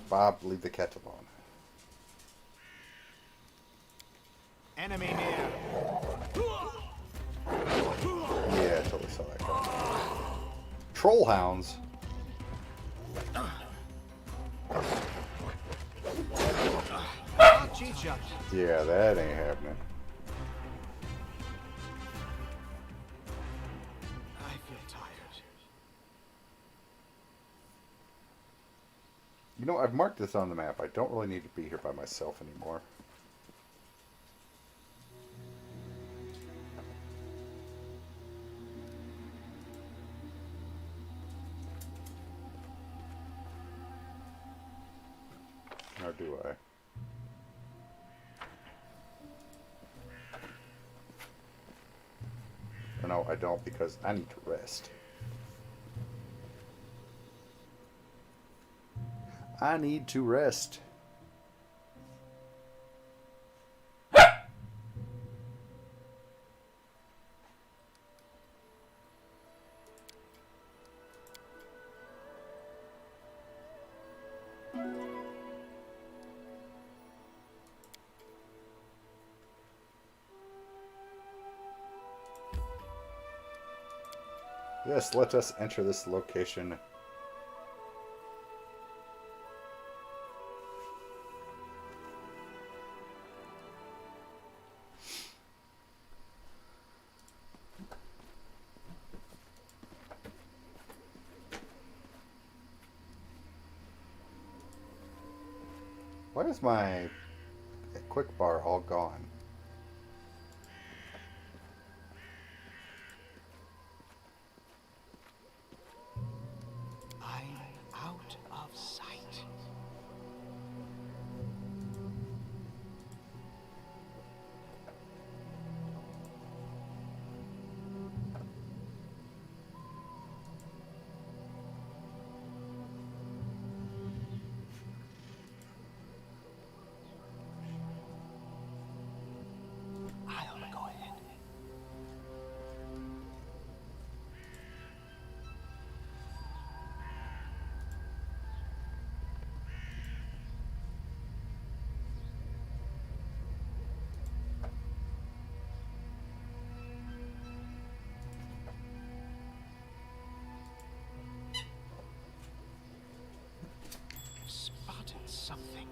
Bob, leave the cat alone. Enemy near. Yeah, I totally saw that coming. Troll hounds. I'll cheat you. Yeah, that ain't happening. I feel tired. You know, I've marked this on the map. I don't really need to be here by myself anymore. Or do I? Or no, I don't, because I need to rest. I need to rest. Yes, let us enter this location. Why is my quick bar all gone? I'm out of sight. I'll go ahead. Spotted something.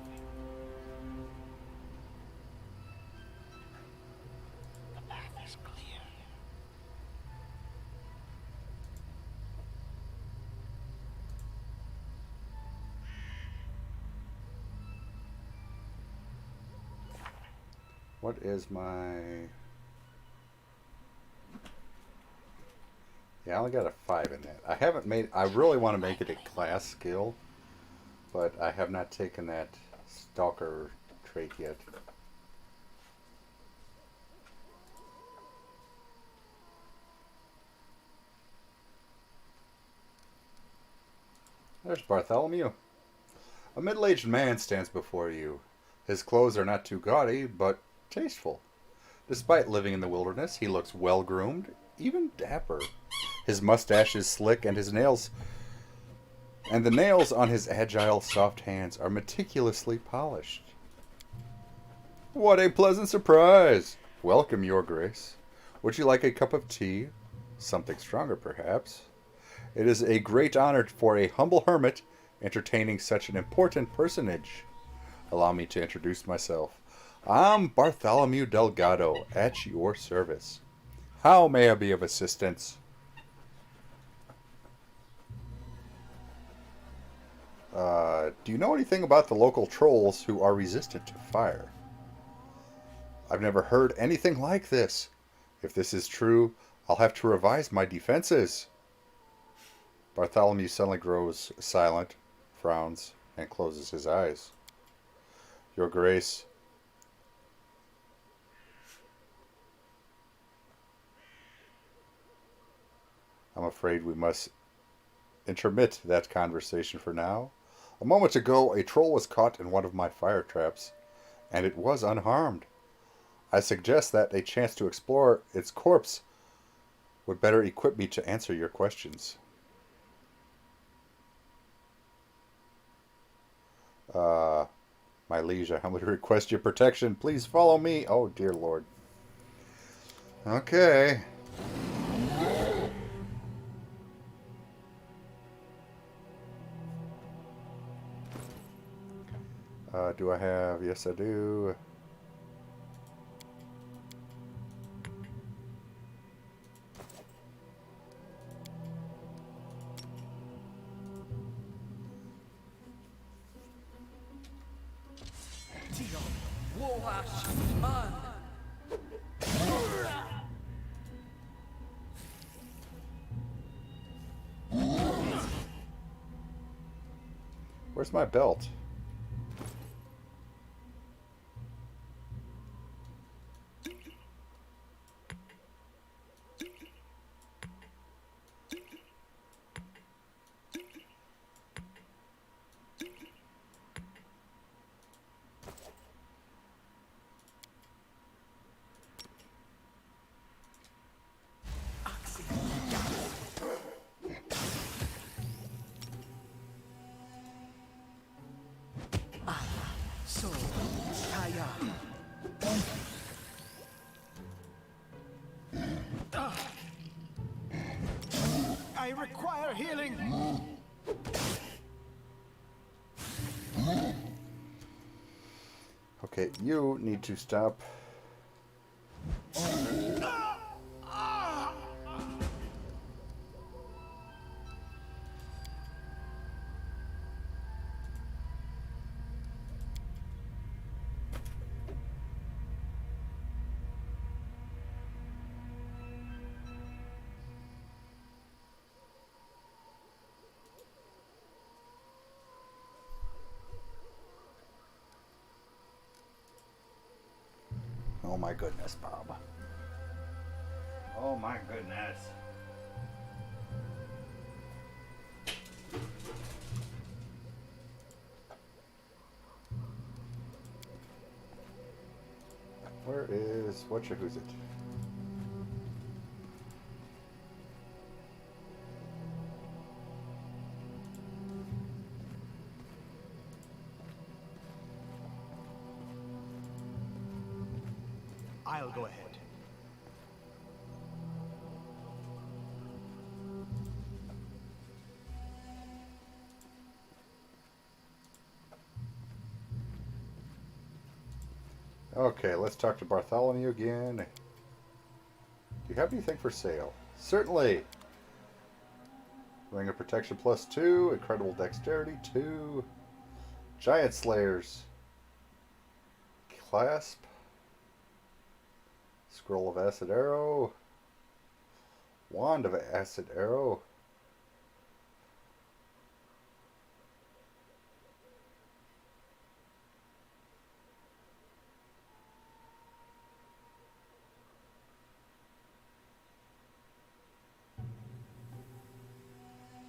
The path is clear. What is my... Yeah, I only got a 5 in that. I haven't made... I really want to make it a class skill, but I have not taken that stalker trait yet. There's Bartholomew. A middle-aged man stands before you. His clothes are not too gaudy, but tasteful. Despite living in the wilderness, he looks well-groomed, even dapper. His mustache is slick, and the nails on his agile, soft hands are meticulously polished. What a pleasant surprise! Welcome, Your Grace. Would you like a cup of tea? Something stronger, perhaps. It is a great honor for a humble hermit entertaining such an important personage. Allow me to introduce myself. I'm Bartholomew Delgado, at your service. How may I be of assistance? Do you know anything about the local trolls who are resistant to fire? I've never heard anything like this. If this is true, I'll have to revise my defenses. Bartholomew suddenly grows silent, frowns, and closes his eyes. Your Grace, I'm afraid we must intermit that conversation for now. A moment ago, a troll was caught in one of my fire traps, and it was unharmed. I suggest that a chance to explore its corpse would better equip me to answer your questions. My liege, I humbly request your protection. Please follow me. Oh, dear Lord. Okay. Do I have... Yes, I do. Where's my belt? So, Kaya. I require healing. Okay, you need to stop. Oh my goodness, Bob. Oh my goodness. Where is... who's it? I'll go ahead. Okay, let's talk to Bartholomew again. Do you have anything for sale? Certainly! Ring of Protection +2, Incredible Dexterity 2, Giant Slayers, Clasp, Scroll of Acid Arrow, Wand of Acid Arrow,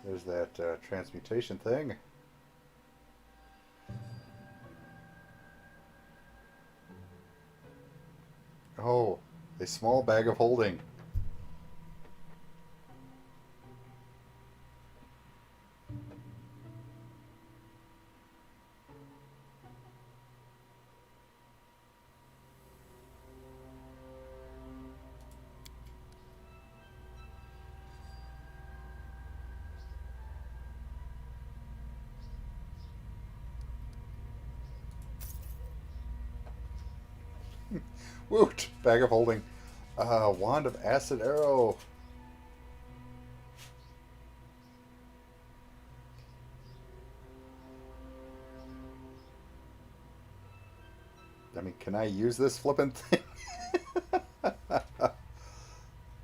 there's that transmutation thing. Oh, a small bag of holding. Woot! Bag of holding. Wand of Acid Arrow. I mean, can I use this flippin' thing?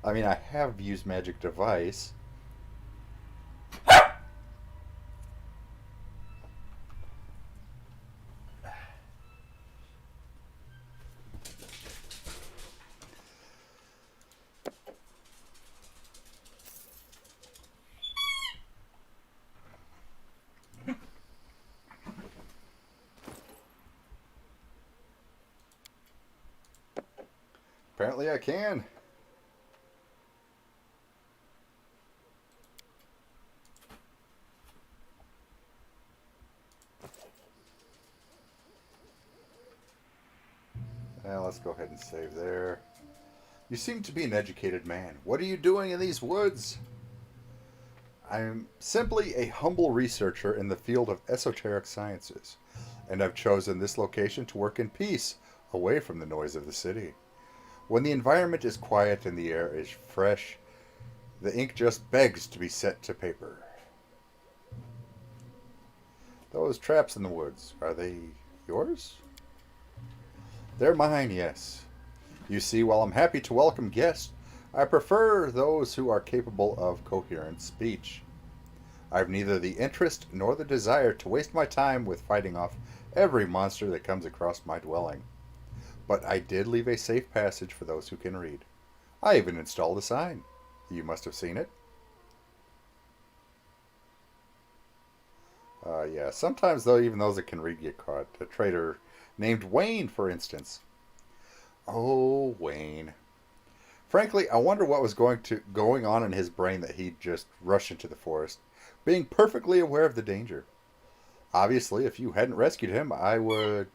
I mean, I have used Magic Device. Apparently I can. Well, let's go ahead and save there. You seem to be an educated man. What are you doing in these woods? I'm simply a humble researcher in the field of esoteric sciences, and I've chosen this location to work in peace, away from the noise of the city. When the environment is quiet and the air is fresh, the ink just begs to be set to paper. Those traps in the woods, are they yours? They're mine, yes. You see, while I'm happy to welcome guests, I prefer those who are capable of coherent speech. I've neither the interest nor the desire to waste my time with fighting off every monster that comes across my dwelling. But I did leave a safe passage for those who can read. I even installed a sign. You must have seen it. Yeah, sometimes though, even those that can read get caught. A traitor named Wayne, for instance. Oh, Wayne. Frankly, I wonder what was going on in his brain that he'd just rush into the forest, being perfectly aware of the danger. Obviously, if you hadn't rescued him, I would...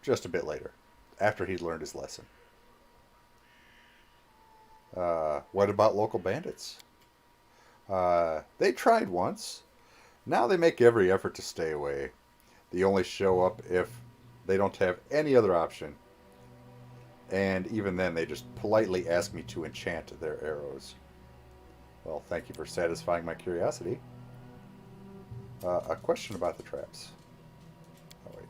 just a bit later, after he'd learned his lesson. What about local bandits? They tried once. Now they make every effort to stay away. They only show up if they don't have any other option. And even then, they just politely ask me to enchant their arrows. Well, thank you for satisfying my curiosity. A question about the traps. Oh, wait.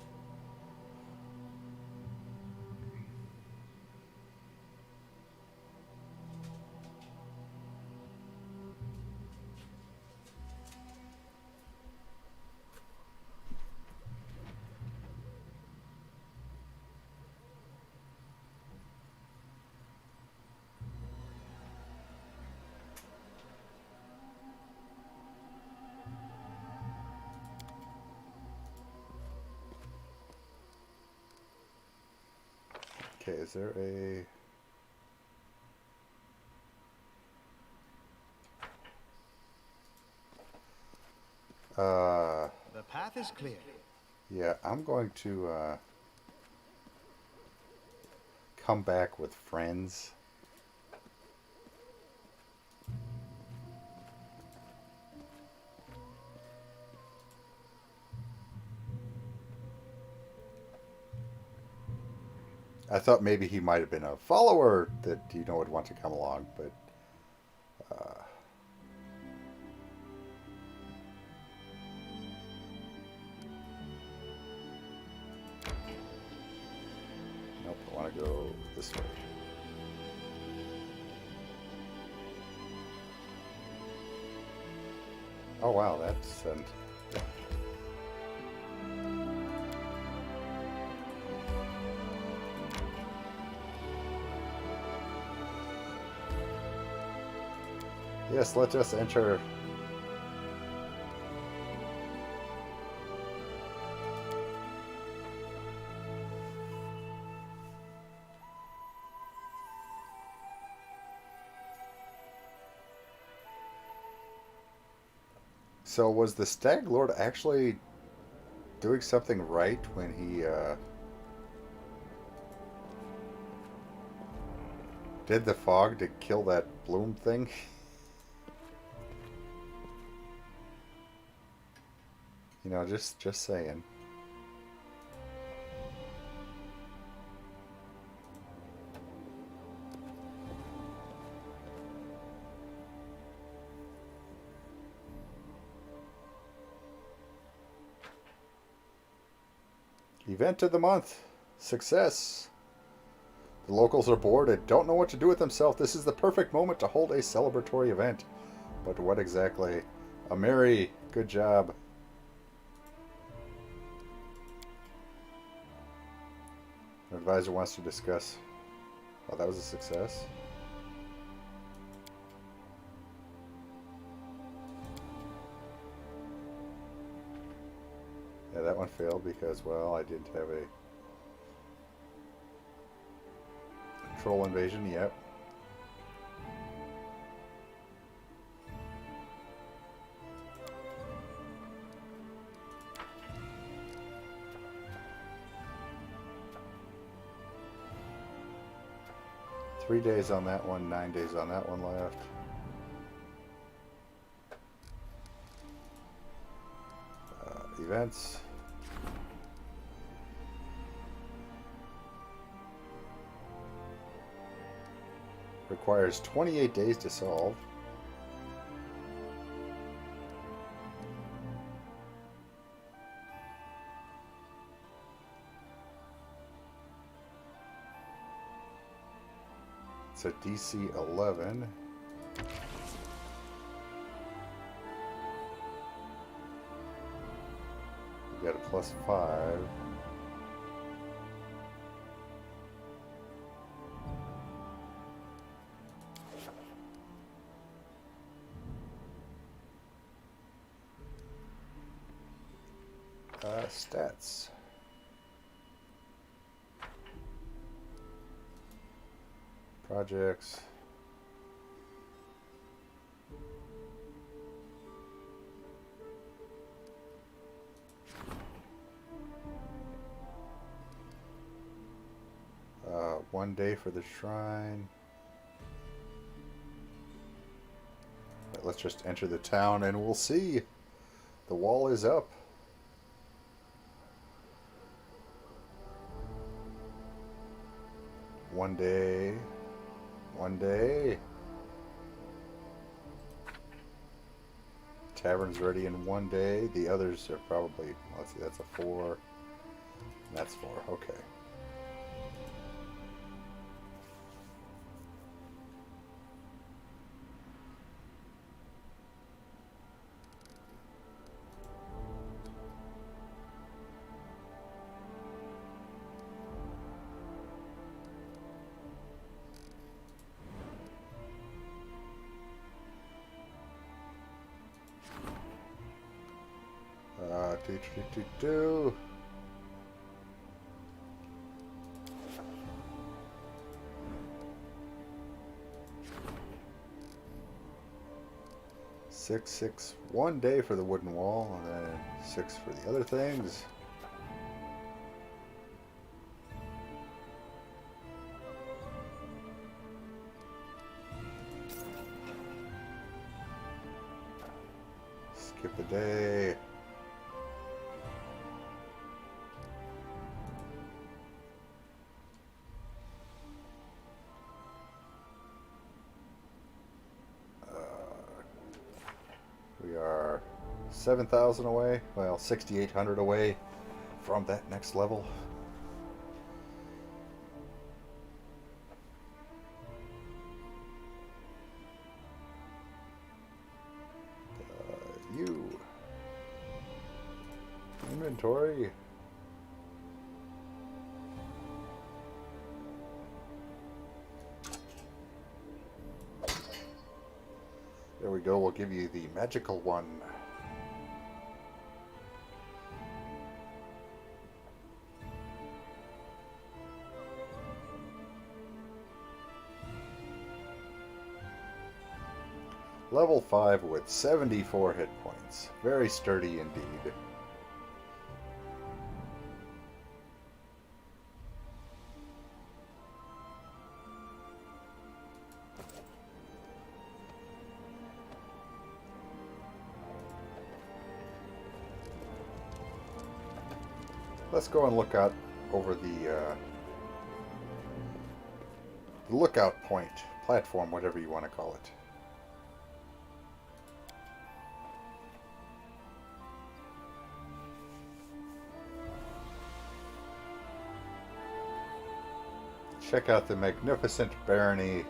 Okay, is there a... The path is clear. Yeah, I'm going to come back with friends. I thought maybe he might have been a follower that, would want to come along, but... nope, I want to go this way. Oh wow, that's... Yes, let us enter. So was the Stag Lord actually doing something right when he did the fog to kill that bloom thing? Just saying. Event of the month. Success. The locals are bored and don't know what to do with themselves. This is the perfect moment to hold a celebratory event. But what exactly? A merry, good job. An advisor wants to discuss. Oh, that was a success. Yeah, that one failed because, well, I didn't have a... Troll invasion, yep. Three days on that one, 9 days on that one left. Events. Requires 28 days to solve. It's a DC 11. We got a +5. Stats. Projects. One day for the shrine. Let's just enter the town and we'll see. The wall is up. One day. One day. Tavern's ready in 1 day. The others are probably, let's see, that's a 4. And that's 4. Okay. Do. Six. 1 day for the wooden wall, and then 6 for the other things. Skip a day. We are 7,000 away, well, 6,800 away from that next level. You. Inventory. There we go, we'll give you the magical one. Level 5 with 74 hit points. Very sturdy indeed. Let's go and look out over the lookout point, platform, whatever you want to call it. Check out the magnificent barony.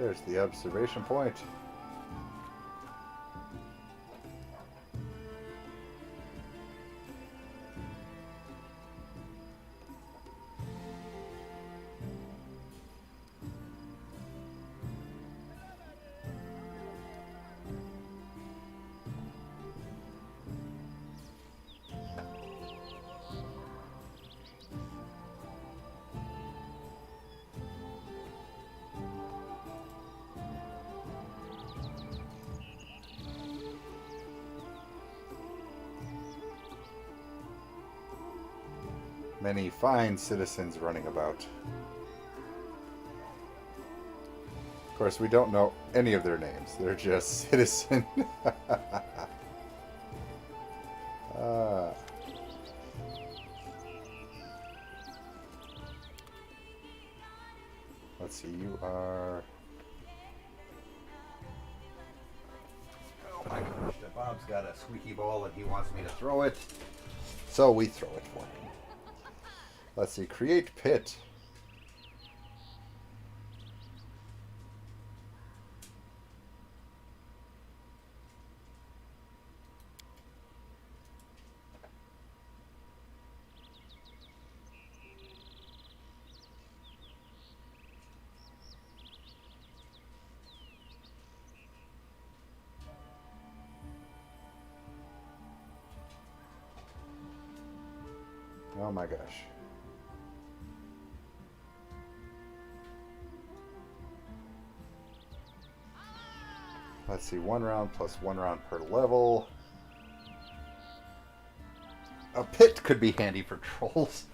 There's the observation point. Many fine citizens running about. Of course, we don't know any of their names. They're just citizen. uh, let's see, you are... Oh my gosh, Bob's got a squeaky ball and he wants me to throw it. So we throw it for him. Let's see, create pit. Oh my gosh. Let's see, 1 round plus 1 round per level. A pit could be handy for trolls.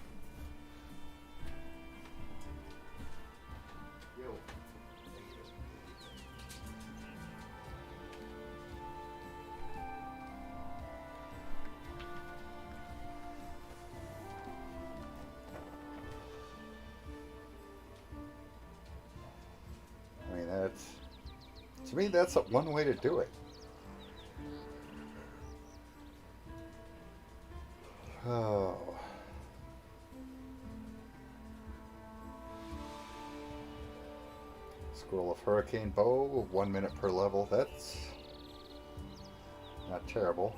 I mean, that's... To me, that's one way to do it. Oh. Scroll of Hurricane Bow, 1 minute per level. That's not terrible.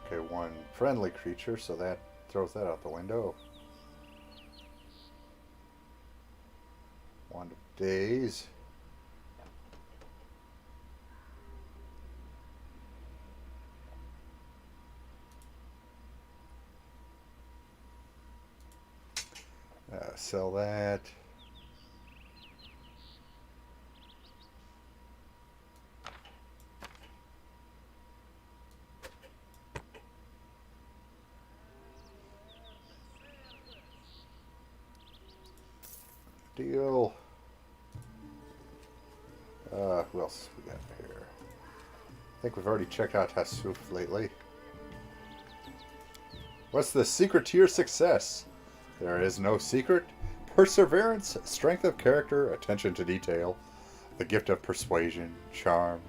Okay, 1 friendly creature, so that throws that out the window. Wand of Days. Sell that. Deal. Who else we got here? I think we've already checked out Hasuf lately. What's the secret to your success? There is no secret. Perseverance, strength of character, attention to detail, the gift of persuasion, charm.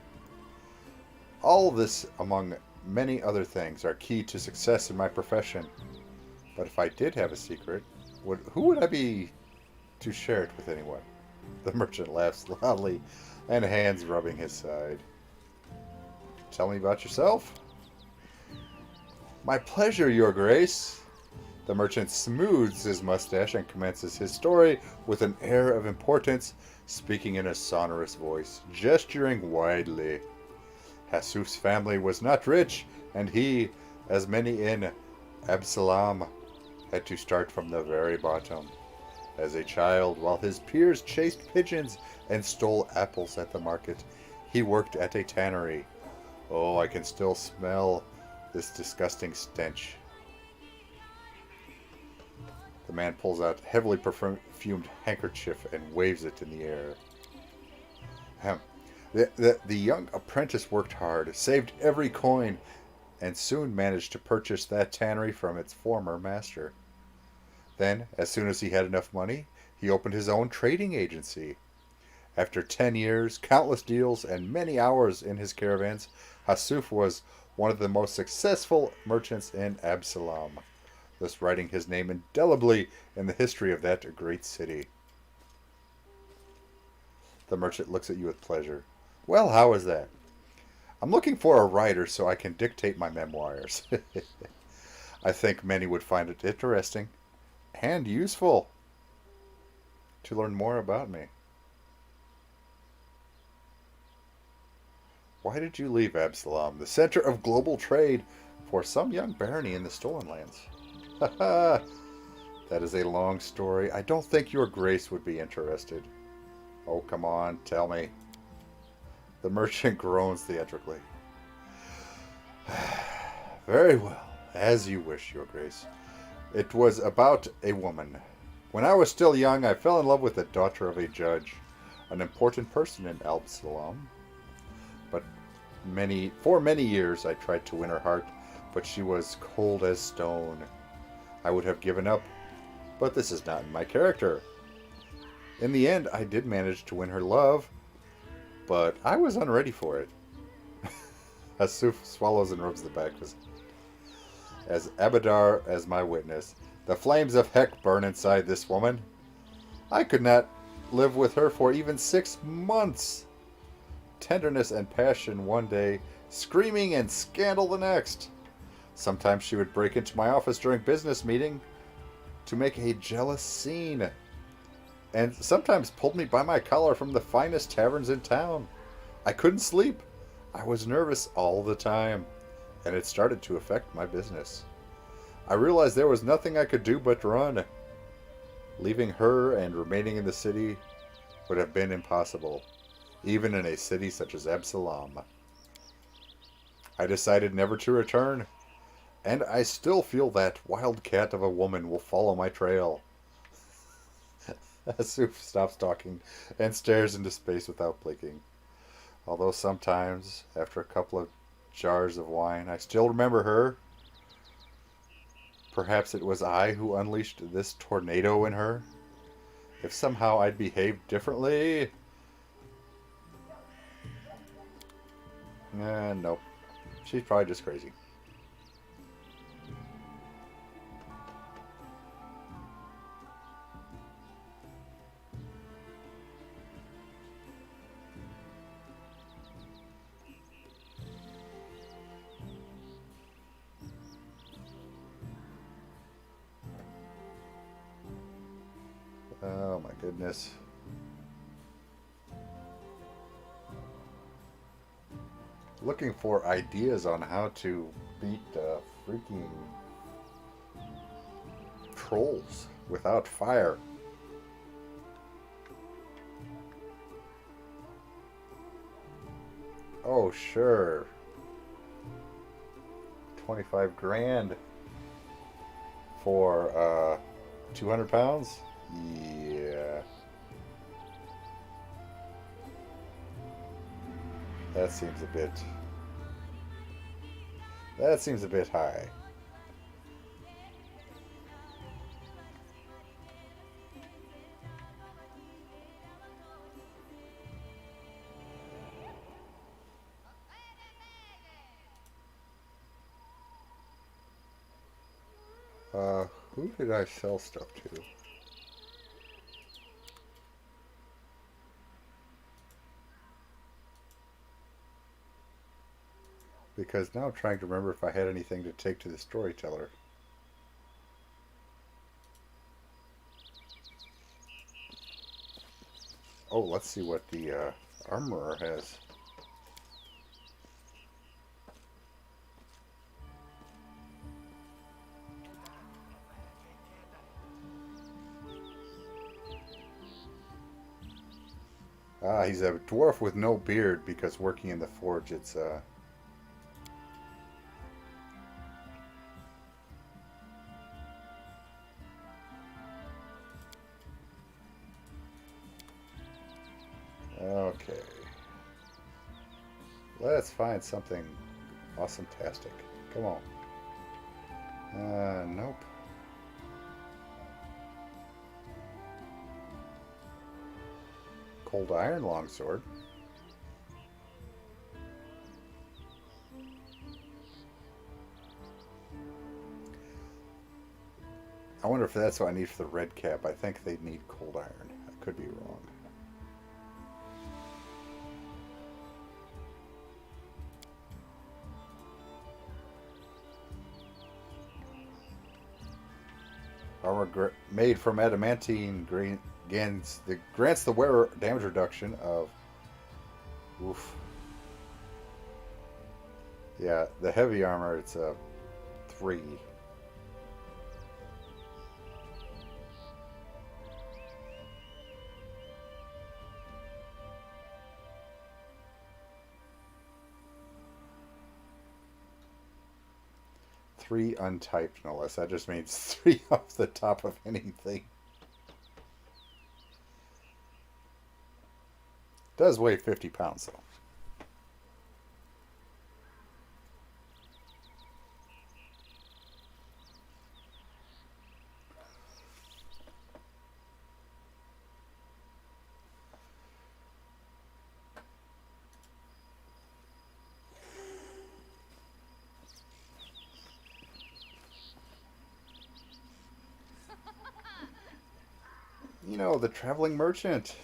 All this, among many other things, are key to success in my profession. But if I did have a secret, who would I be to share it with anyone? The merchant laughs loudly, and hands rubbing his side. Tell me about yourself. My pleasure, your grace. The merchant smooths his mustache and commences his story with an air of importance, speaking in a sonorous voice, gesturing widely. Hasuf's family was not rich, and he, as many in Absalom, had to start from the very bottom. As a child, while his peers chased pigeons and stole apples at the market, he worked at a tannery. Oh, I can still smell this disgusting stench. The man pulls out a heavily perfumed handkerchief and waves it in the air. The young apprentice worked hard, saved every coin, and soon managed to purchase that tannery from its former master. Then, as soon as he had enough money, he opened his own trading agency. After 10 years, countless deals, and many hours in his caravans, Hasuf was one of the most successful merchants in Absalom, thus writing his name indelibly in the history of that great city. The merchant looks at you with pleasure. Well, how is that? I'm looking for a writer so I can dictate my memoirs. I think many would find it interesting and useful to learn more about me. Why did you leave Absalom, the center of global trade, for some young barony in the Stolen Lands? That is a long story. I don't think your grace would be interested. Oh, come on, tell me. The merchant groans theatrically. Very well, as you wish, your grace. It was about a woman. When I was still young, I fell in love with the daughter of a judge, an important person in Absalom. But for many years I tried to win her heart, but she was cold as stone. I would have given up, but this is not in my character. In the end, I did manage to win her love, but I was unready for it. Hasuf swallows and rubs the back of his head. As Abadar as my witness, the flames of heck burn inside this woman. I could not live with her for even 6 months. Tenderness and passion one day, screaming and scandal the next. Sometimes she would break into my office during business meeting to make a jealous scene, and sometimes pulled me by my collar from the finest taverns in town. I couldn't sleep. I was nervous all the time, and it started to affect my business. I realized there was nothing I could do but run. Leaving her and remaining in the city would have been impossible, even in a city such as Absalom. I decided never to return, and I still feel that wildcat of a woman will follow my trail. Asuf stops talking and stares into space without blinking. Although sometimes, after a couple of jars of wine, I still remember her. Perhaps it was I who unleashed this tornado in her. If somehow I'd behaved differently... Nope. She's probably just crazy. Oh my goodness. Looking for ideas on how to beat freaking trolls without fire. Oh, sure. 25 grand for 200 pounds? Yeah. That seems a bit high. Who did I sell stuff to? Because now I'm trying to remember if I had anything to take to the storyteller. Oh, let's see what the armorer has. Ah, he's a dwarf with no beard because working in the forge, it's okay. Let's find something awesome-tastic. Come on. Nope. cold iron longsword. I wonder if that's what I need for the red cap. I think they need cold iron. I could be wrong. Armor made from adamantine grants the wearer damage reduction of. Oof. Yeah, the heavy armor, it's a 3. Three untyped, no less. That just means 3 off the top of anything. Does weigh 50 pounds, though. You know, the traveling merchant.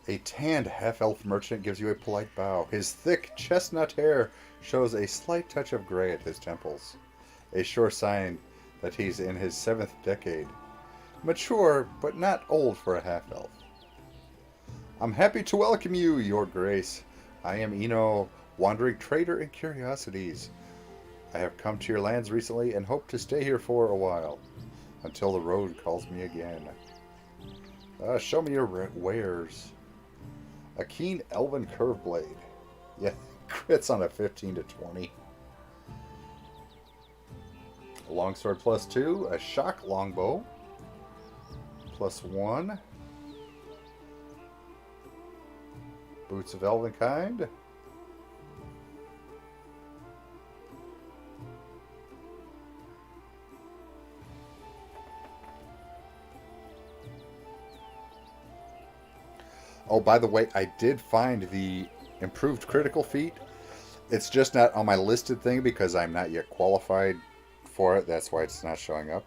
A tanned half-elf merchant gives you a polite bow. His thick chestnut hair shows a slight touch of gray at his temples, a sure sign that he's in his 7th decade. Mature, but not old for a half-elf. I'm happy to welcome you, your grace. I am Eno, wandering trader in curiosities. I have come to your lands recently and hope to stay here for a while, until the road calls me again. Show me your wares. A keen elven curve blade. Yeah, crits on a 15 to 20. A longsword +2. A shock longbow +1. Boots of elven kind. Oh, by the way, I did find the improved critical feat. It's just not on my listed thing because I'm not yet qualified for it. That's why it's not showing up.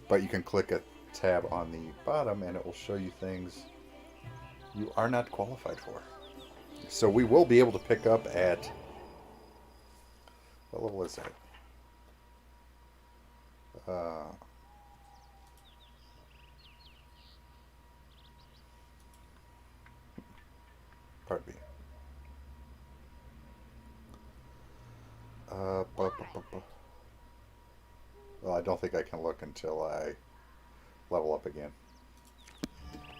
But you can click a tab on the bottom and it will show you things you are not qualified for. So we will be able to pick up at... What level is that? Pardon me. Well, I don't think I can look until I level up again.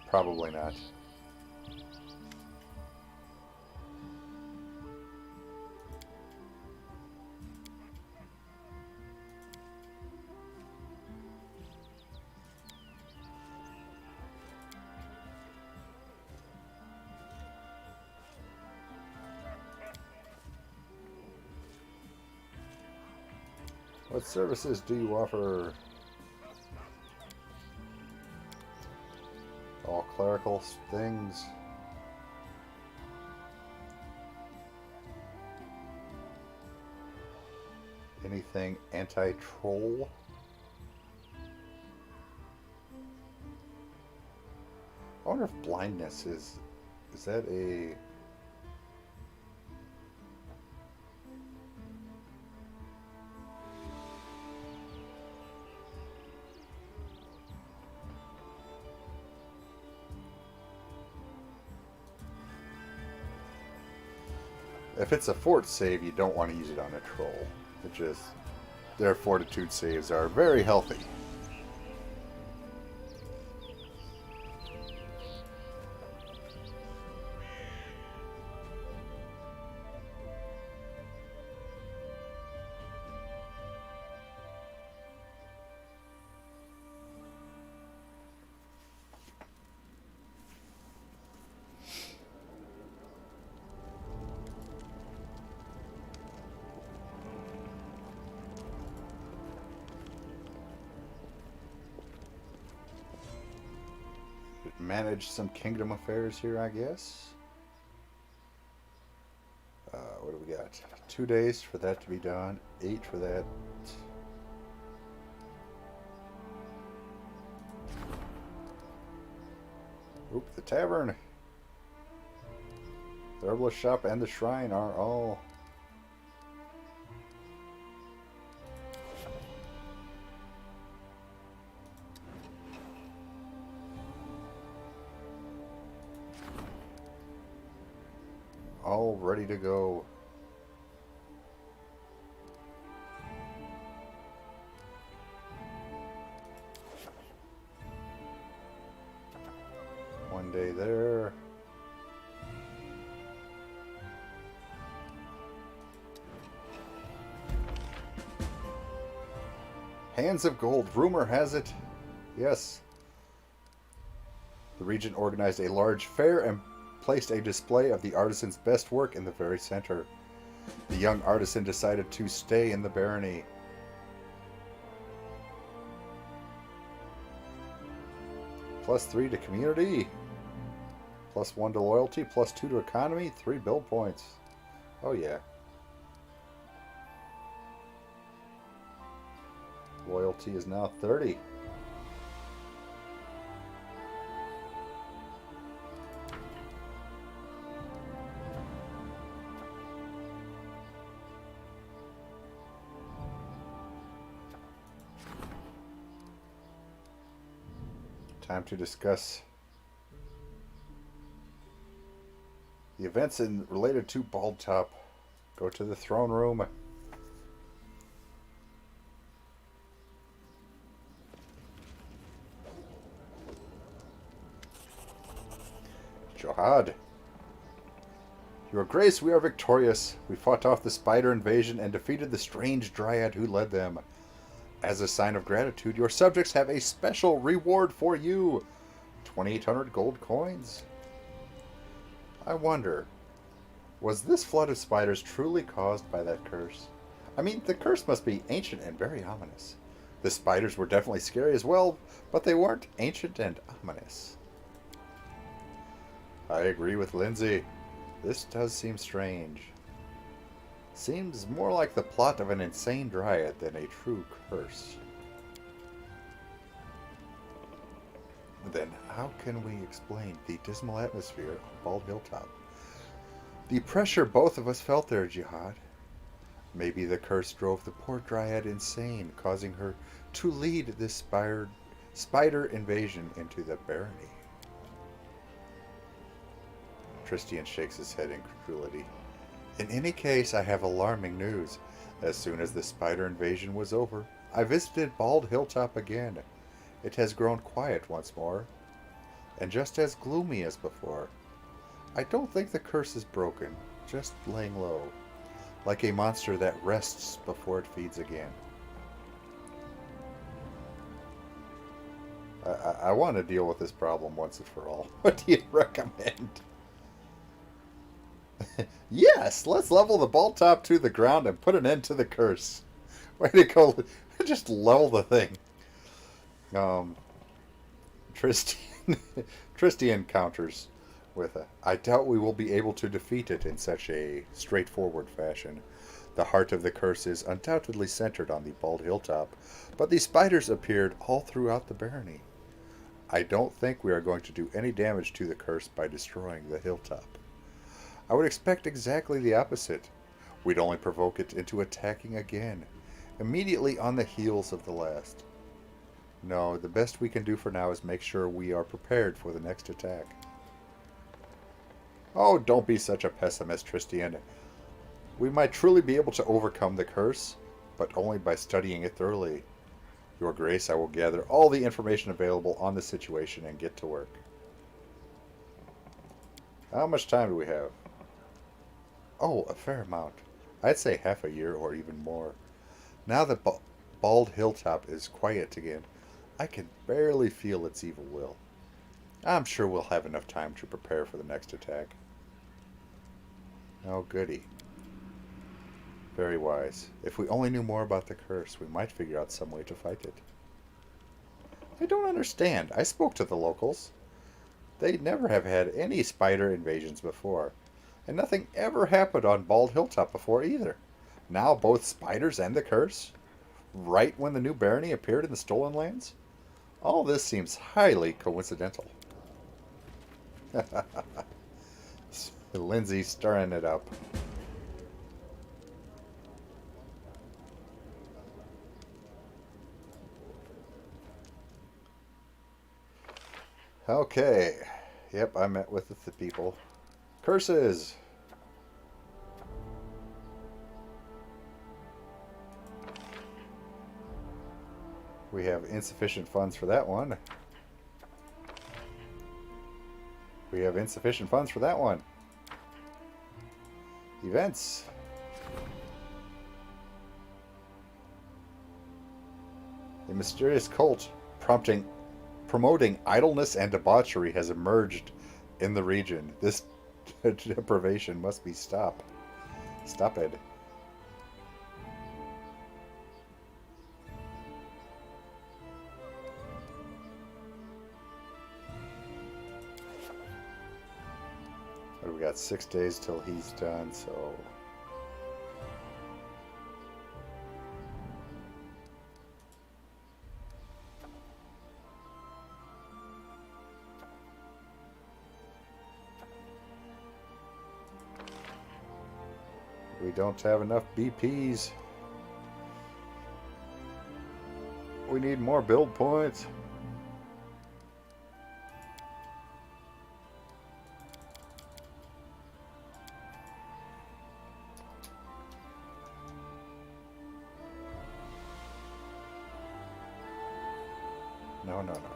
Probably not. What services do you offer? All clerical things. Anything anti-troll? I wonder if blindness is that a... If it's a fort save, you don't want to use it on a troll. It just... Their fortitude saves are very healthy. manage some kingdom affairs here, I guess. What do we got? 2 days for that to be done. 8 for that. Oop, the tavern. The herbalist shop and the shrine are all... all ready to go. One day there. Hands of gold. Rumor has it. Yes. The regent organized a large fair and placed a display of the artisan's best work in the very center. The young artisan decided to stay in the barony. +3 to community. +1 to loyalty. +2 to economy. 3 build points. Oh yeah. Loyalty is now 30. Time to discuss the events related to Bald Top. Go to the throne room. Jihad. Your Grace, we are victorious. We fought off the spider invasion and defeated the strange dryad who led them. As a sign of gratitude, your subjects have a special reward for you. 2,800 gold coins. I wonder, was this flood of spiders truly caused by that curse? I mean, the curse must be ancient and very ominous. The spiders were definitely scary as well, but they weren't ancient and ominous. I agree with Lindsay. This does seem strange. Seems more like the plot of an insane dryad than a true curse. Then how can we explain the dismal atmosphere of Bald Hilltop? The pressure both of us felt there, Jihad. Maybe the curse drove the poor dryad insane, causing her to lead this spider invasion into the barony. Tristian shakes his head in credulity. In any case, I have alarming news. As soon as the spider invasion was over, I visited Bald Hilltop again. It has grown quiet once more, and just as gloomy as before. I don't think the curse is broken, just laying low, like a monster that rests before it feeds again. I want to deal with this problem once and for all. What do you recommend? Yes, let's level the Bald Top to the ground and put an end to the curse. Way to go. Just level the thing. Tristian counters with I doubt we will be able to defeat it in such a straightforward fashion. The heart of the curse is undoubtedly centered on the Bald Hilltop, but the spiders appeared all throughout the barony. I don't think we are going to do any damage to the curse by destroying the hilltop. I would expect exactly the opposite. We'd only provoke it into attacking again, immediately on the heels of the last. No, the best we can do for now is make sure we are prepared for the next attack. Oh, don't be such a pessimist, Tristian. We might truly be able to overcome the curse, but only by studying it thoroughly. Your Grace, I will gather all the information available on the situation and get to work. How much time do we have? Oh, a fair amount. I'd say half a year or even more. Now that Bald Hilltop is quiet again, I can barely feel its evil will. I'm sure we'll have enough time to prepare for the next attack. Oh, goody. Very wise. If we only knew more about the curse, we might figure out some way to fight it. I don't understand. I spoke to the locals. They never have had any spider invasions before. And nothing ever happened on Bald Hilltop before either. Now both spiders and the curse? Right when the new barony appeared in the Stolen Lands? All this seems highly coincidental. Lindsay's stirring it up. Okay. Yep, I met with the people. Curses! We have insufficient funds for that one. We have insufficient funds for that one. Events. A mysterious cult promoting idleness and debauchery has emerged in the region. This deprivation must be stopped. Stop it. We got 6 days till he's done, so we don't have enough BPs. We need more build points. No, no, no, no.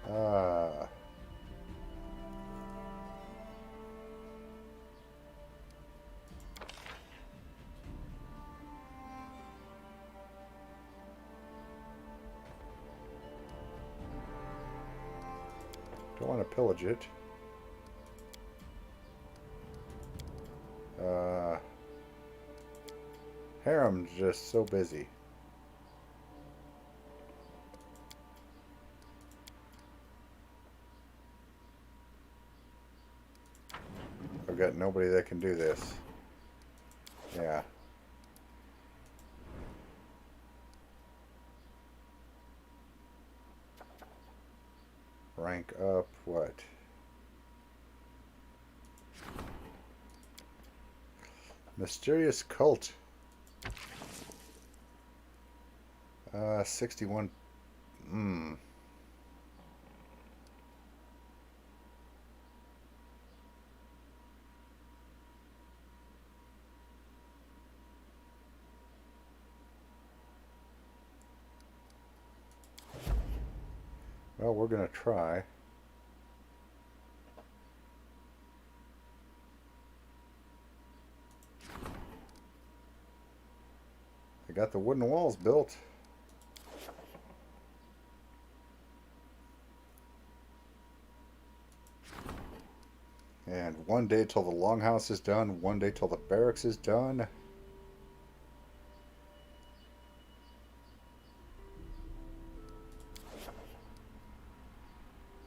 Uh, don't want to pillage it. Harem's just so busy. I've got nobody that can do this. Yeah. Rank up what? Mysterious cult. 61. Well, we're going to try. I got the wooden walls built. And 1 day till the longhouse is done, 1 day till the barracks is done.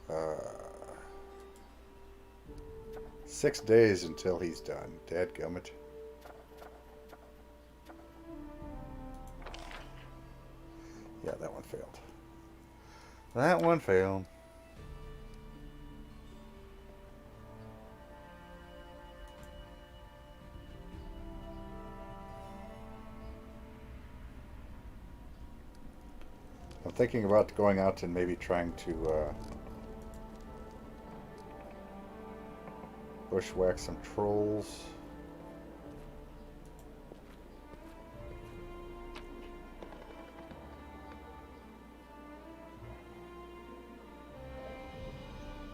Uh, 6 days until he's done. Dadgummit. Yeah, that one failed. That one failed. I'm thinking about going out and maybe trying to Bushwhack some trolls.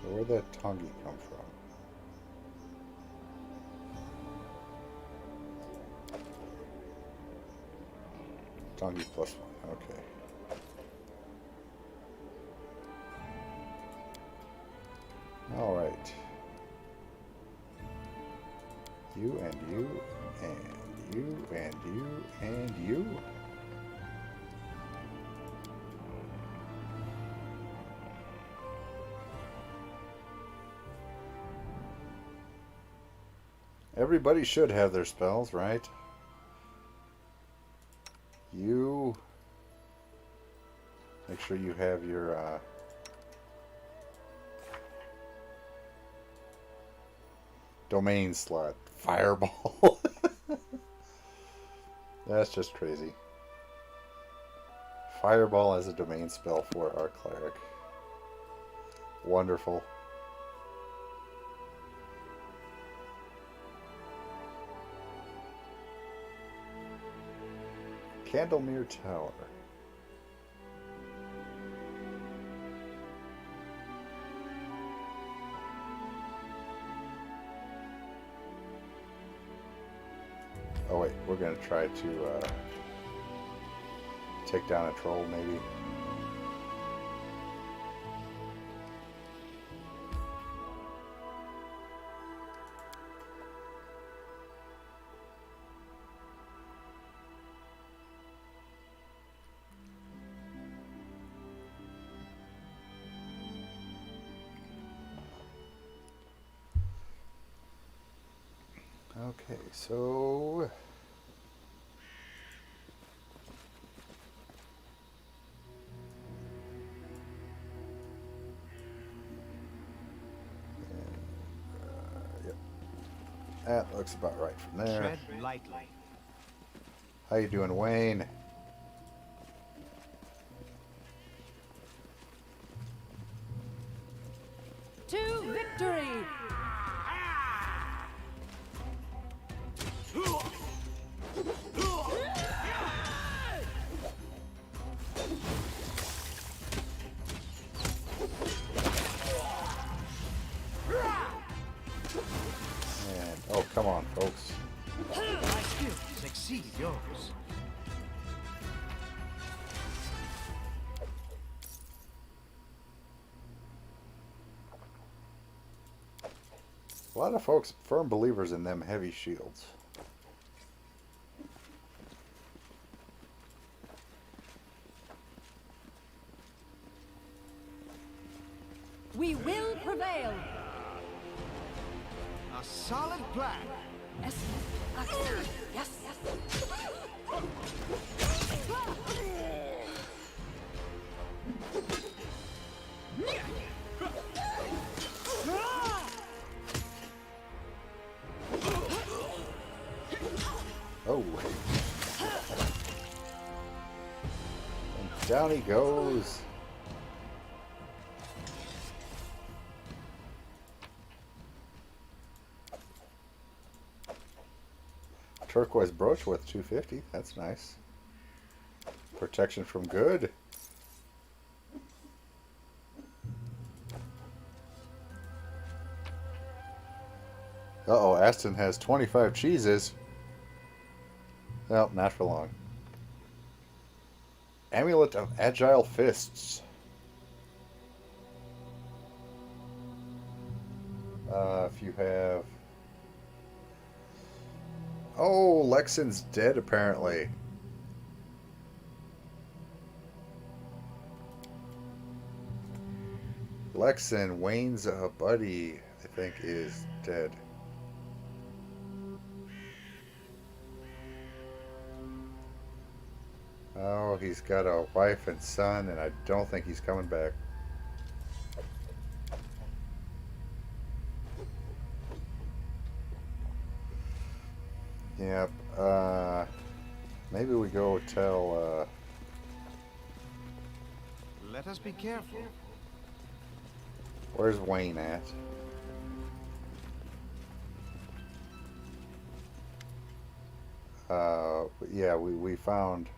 Where'd that Tongi come from? Tongi +1, okay. Alright. You and you and you and you and you. Everybody should have their spells, right? You make sure you have your domain slot. Fireball. That's just crazy. Fireball as a domain spell for our cleric. Wonderful. Candlemere Tower. Oh wait, we're gonna try to take down a troll maybe. Okay, so yep. That looks about right from there. Tread lightly. How you doing, Wayne? To victory! And oh, come on, folks. My skills exceed yours. A lot of folks firm believers in them heavy shields. We will prevail! A solid plan. Yes, yes, yes. Oh. And down he goes. Turquoise brooch worth 250. That's nice. Protection from good. Uh-oh, Aston has 25 cheeses. Well, not for long. Amulet of Agile Fists. If you have... Oh, Lexen's dead apparently. Lexen, Wayne's buddy, I think, is dead. Oh, he's got a wife and son, and I don't think he's coming back. Yep. Maybe we go tell. Let us be careful. Where's Wayne at? Yeah, we found.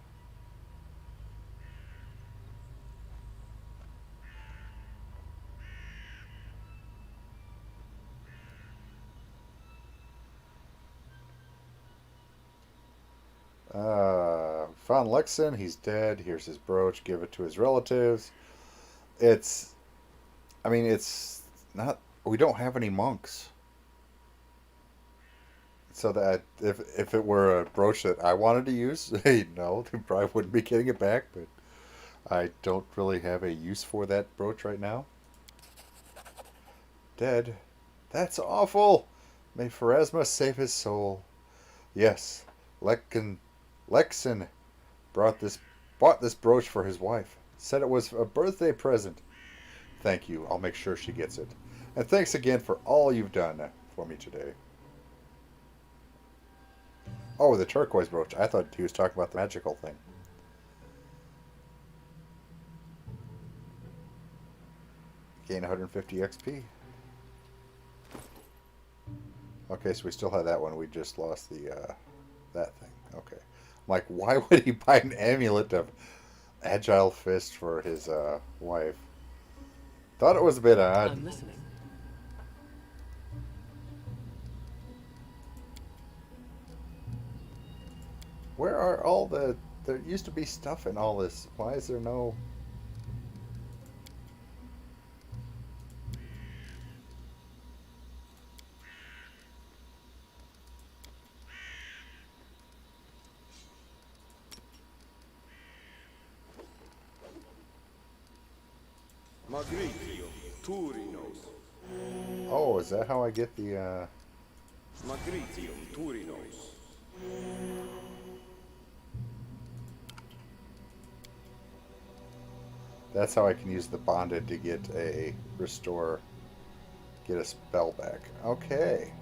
Found Lexon. He's dead. Here's his brooch. Give it to his relatives. It's. I mean, it's not. We don't have any monks. So that if it were a brooch that I wanted to use, no, they probably wouldn't be getting it back. But I don't really have a use for that brooch right now. Dead. That's awful. May Pharasma save his soul. Yes, Lexon bought this brooch for his wife. Said it was a birthday present. Thank you. I'll make sure she gets it. And thanks again for all you've done for me today. Oh, the turquoise brooch. I thought he was talking about the magical thing. Gain 150 XP. Okay, so we still have that one. We just lost the that thing. Okay. I'm like, why would he buy an amulet of Agile Fist for his wife? Thought it was a bit odd. I'm listening. Where are all the... There used to be stuff in all this. Why is there no... Magritio, Turinos. Oh, is that how I get the... Magritium, Turinos. That's how I can use the bonded to get a restore... Get a spell back. Okay.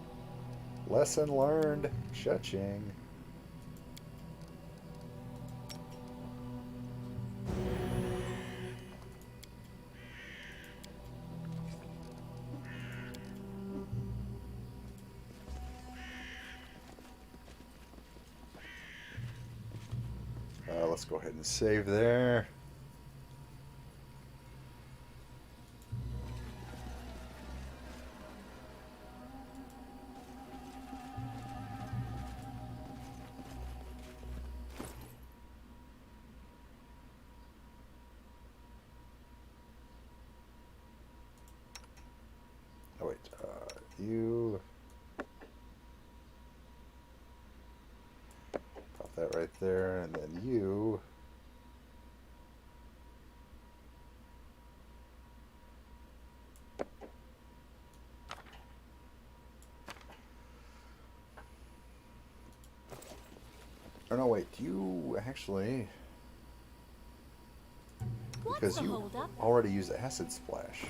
Lesson learned. Cha-ching. Let's go ahead and save there. Oh wait, you pop that right there, and then you. Oh no, wait, you actually, What's because the you holdup? already use Acid Splash.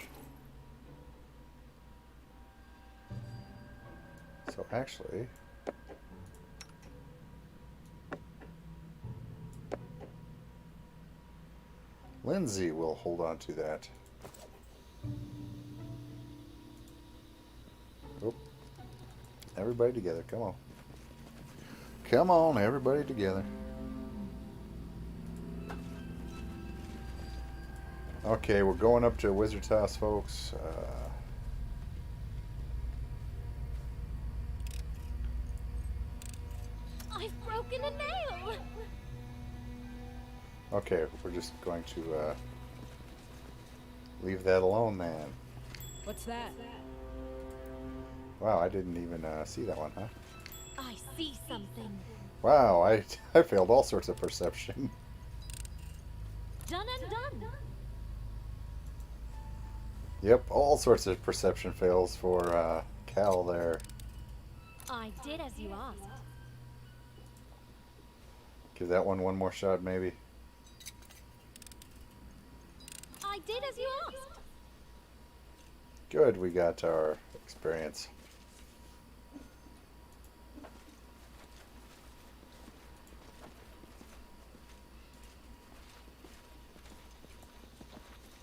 So actually, Lindsay will hold on to that. Oh, everybody together, come on. Come on, everybody together. Okay, we're going up to Wizard's house, folks. I've broken a nail! Okay, we're just going to leave that alone, then. What's that? Wow, I didn't even see that one, huh? I see something. Wow, I failed all sorts of perception. Done and done. Yep, all sorts of perception fails for Cal there. I did as you asked. Give that one more shot, maybe. I did as you asked. Good, we got our experience.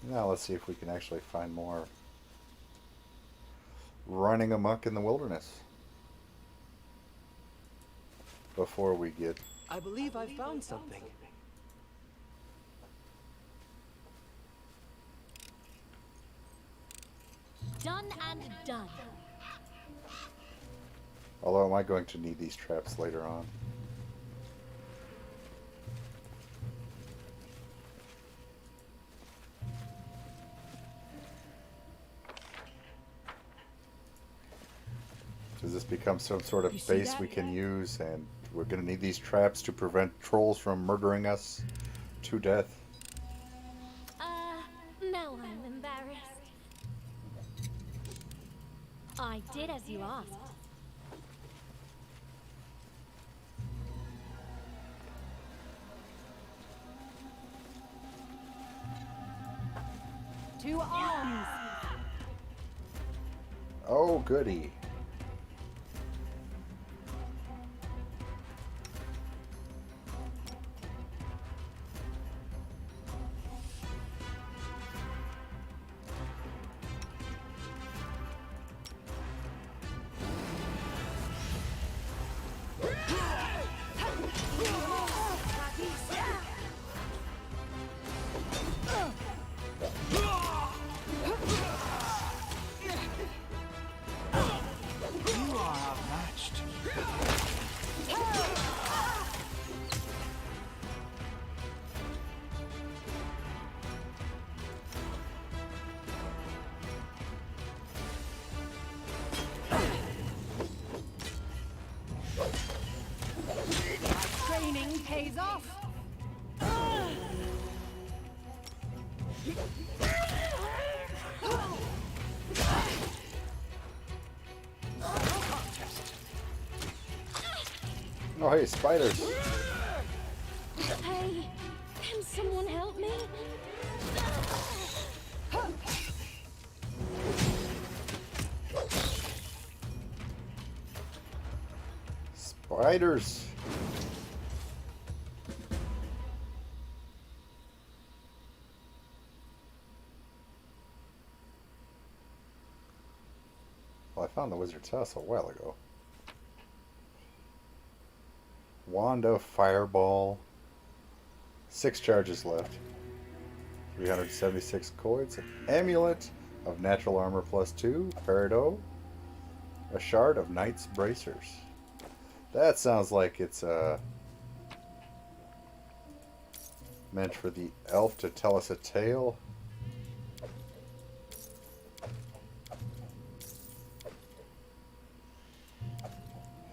Now let's see if we can actually find more running amok in the wilderness. before we get... I believe I found something. Done and done. Although, am I going to need these traps later on? Does this become some sort of You see base that? we can use, and we're going to need these traps to prevent trolls from murdering us to death? Now I'm embarrassed. I did as you asked. To arms! Oh, goody. You are outmatched. Training pays off! Oh, hey, spiders. Hey, can someone help me? Spiders. Well, I found the wizard's house a while ago. Wand of Fireball. 6 charges left. 376 coins. Amulet of Natural Armor +2. Peridot. A Shard of Knight's Bracers. That sounds like it's meant for the elf to tell us a tale.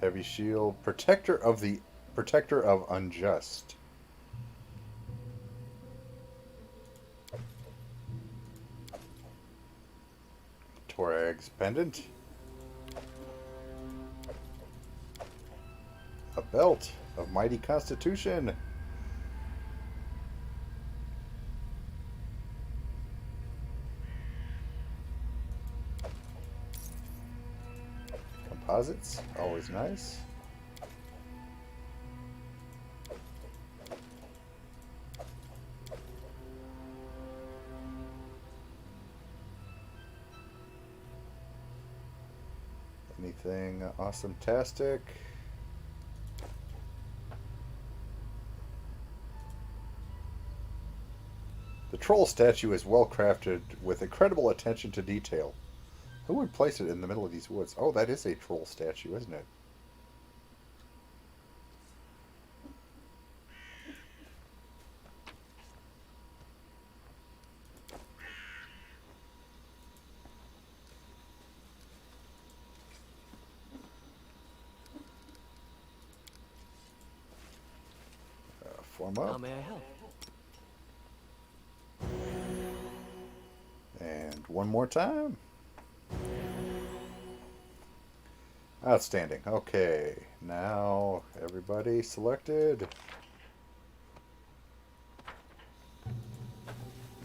Heavy Shield. Protector of Unjust. Torag's Pendant. A Belt of Mighty Constitution. Composites, always nice. Anything awesome-tastic? The troll statue is well crafted with incredible attention to detail. Who would place it in the middle of these woods? Oh, that is a troll statue, isn't it? Form How up. may I help? And one more time. Outstanding. Okay, now everybody selected.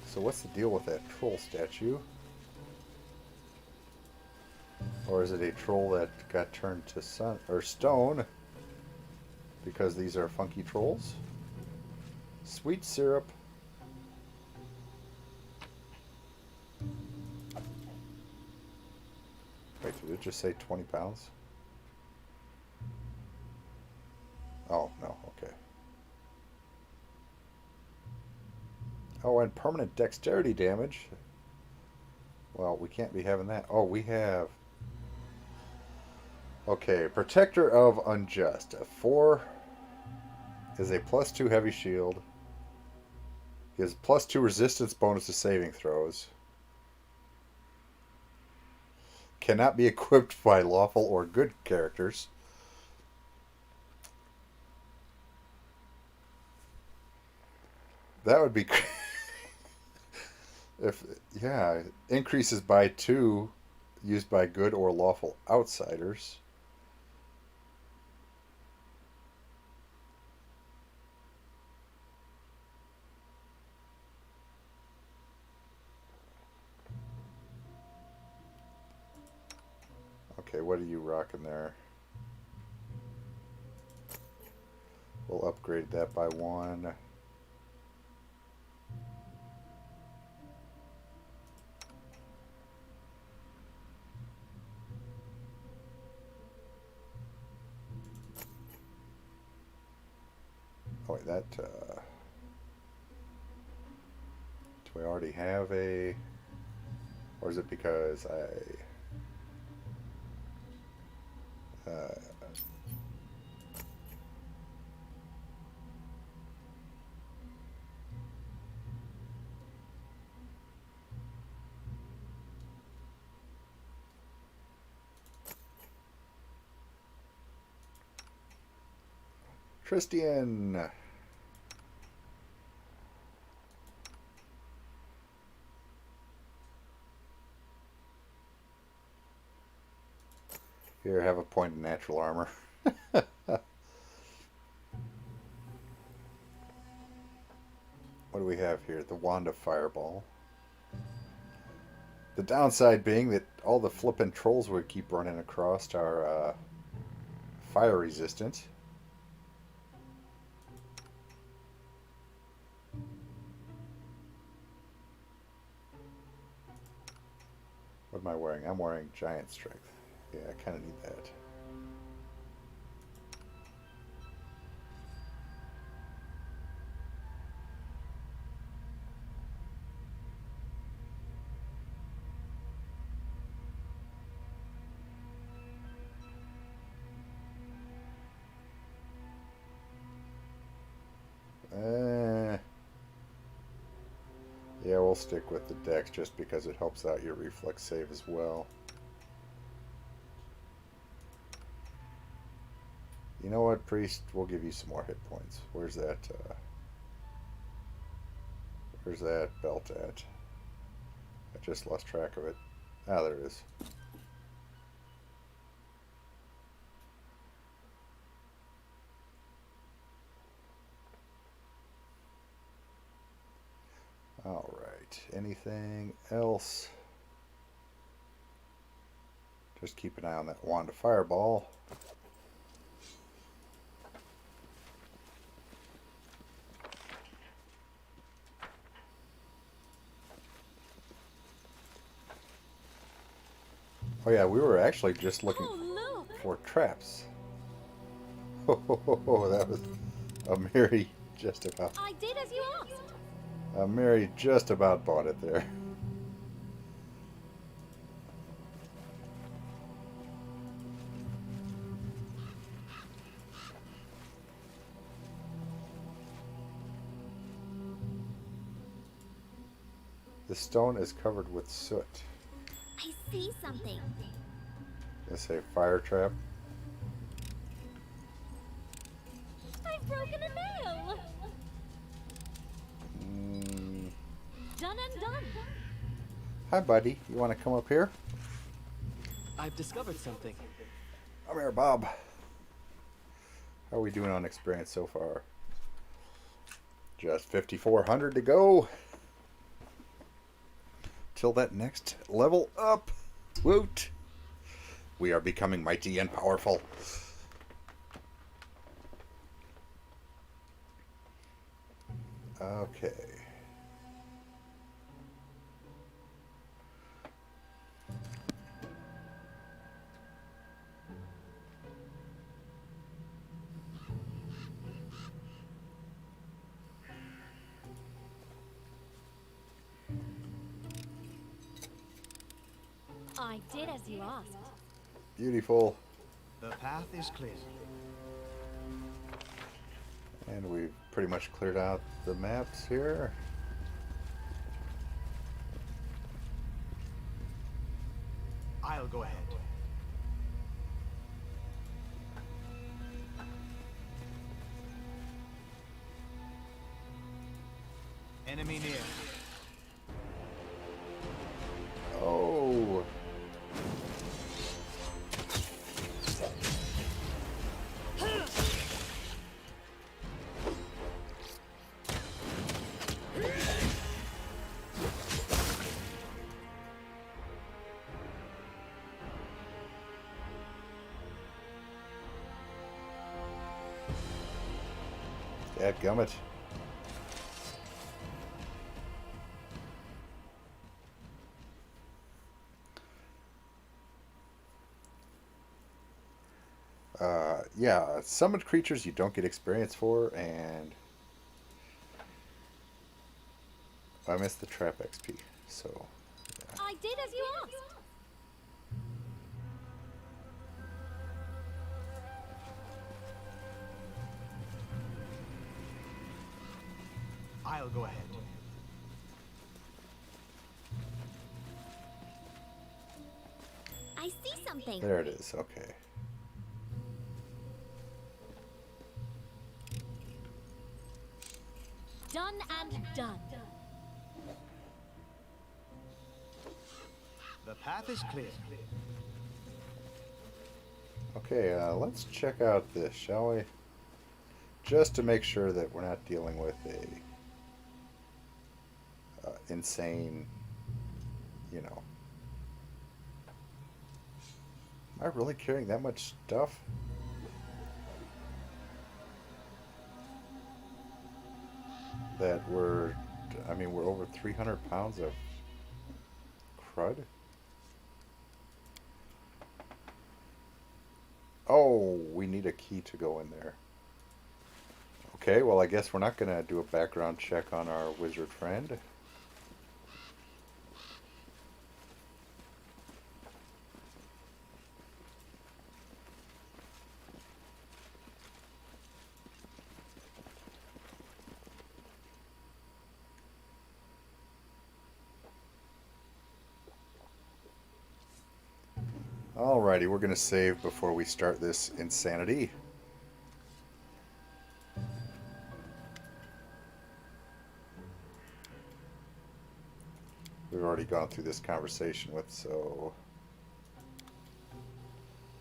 So what's the deal with that troll statue? Or is it a troll that got turned to sun or stone? Because these are funky trolls. Sweet syrup. Wait, did it just say 20 pounds? and permanent dexterity damage. Well, we can't be having that. Oh, we have... Okay, Protector of Unjust. A 4 is a +2 heavy shield. Gives +2 resistance bonus to saving throws. Cannot be equipped by lawful or good characters. That would be... if yeah, increases by 2 used by good or lawful outsiders. Okay, what are you rocking there? We'll upgrade that by 1. Oh wait, that, do we already have a, or is it because Christian. Here, have a point of natural armor. What do we have here? The Wand of Fireball. The downside being that all the flippin' trolls we keep running across are fire resistant. What am I wearing? I'm wearing Giant Strength. Yeah, I kind of need that. Yeah, we'll stick with the dex just because it helps out your reflex save as well. You know what, Priest? We'll give you some more hit points. Where's that belt at? I just lost track of it. Ah, there it is. Alright, anything else? Just keep an eye on that Wand of Fireball. Oh yeah, we were actually just looking Oh, look! for traps. Oh, that was a Mary just about. I did as you asked. Mary just about bought it there. The stone is covered with soot. I see something. Gonna say fire trap. I've broken a nail. Done and done. Hi, buddy. You want to come up here? I've discovered something. Come here, Bob. How are we doing on experience so far? Just 5,400 to go. Till that next level up. Woot. We are becoming mighty and powerful. Okay. I did as you asked. Beautiful. The path is clear. And we've pretty much cleared out the maps here. I'll go ahead. Enemy near. Oh. Dadgummit. Yeah, summoned creatures you don't get experience for, and I missed the trap XP, so I did as you asked. I'll go ahead. I see something. there it is. Okay. Done and done. The path is clear. Okay, let's check out this, shall we? Just to make sure that we're not dealing with a insane, you know. Am I really carrying that much stuff? That we're over 300 pounds of crud. Oh, we need a key to go in there. Okay, well, I guess we're not going to do a background check on our wizard friend. Alrighty, we're going to save before we start this insanity. We've already gone through this conversation with, so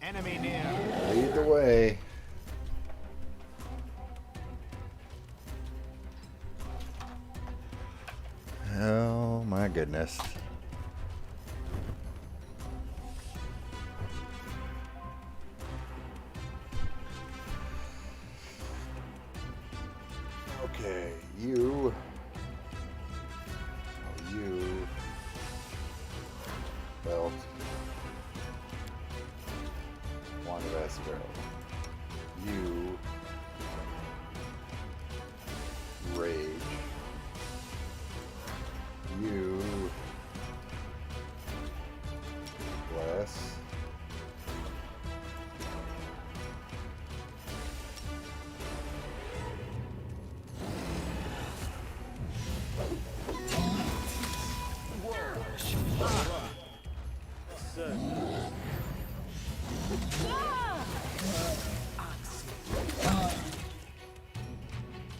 Enemy near. lead the way. Oh my goodness. Okay, you. Oh, you. Belt. Wand of Asperl. You. Rage. You. Bless.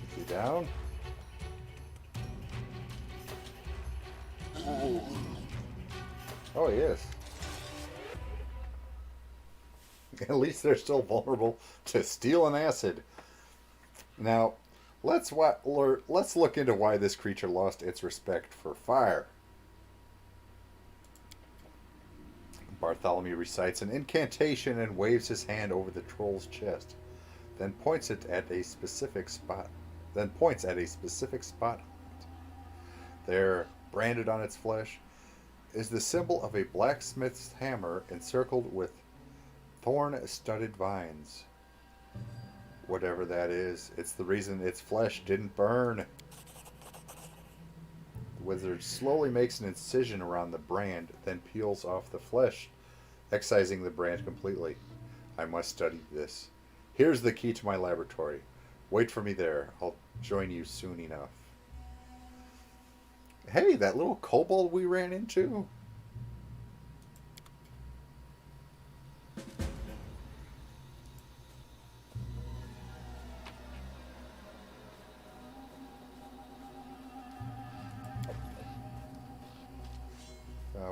Is he down? Oh, he is. At least they're still vulnerable to steel and acid. Now, let's look into why this creature lost its respect for fire. Bartholomew recites an incantation and waves his hand over the troll's chest, then points at a specific spot. There, branded on its flesh, is the symbol of a blacksmith's hammer encircled with thorn-studded vines. Whatever that is, it's the reason its flesh didn't burn. The wizard slowly makes an incision around the brand, then peels off the flesh, excising the brand completely. I must study this. Here's the key to my laboratory. Wait for me there. I'll join you soon enough. Hey, that little kobold we ran into.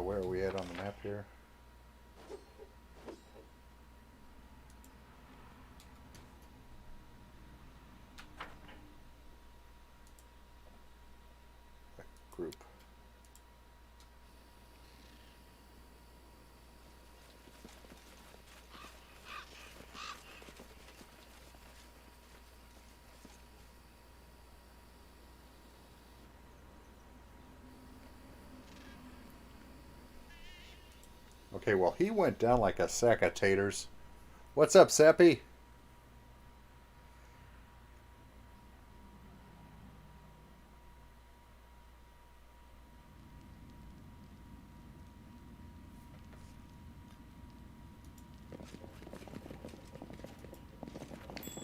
Where are we at on the map here? Group. Okay, well, he went down like a sack of taters. What's up, Sappy?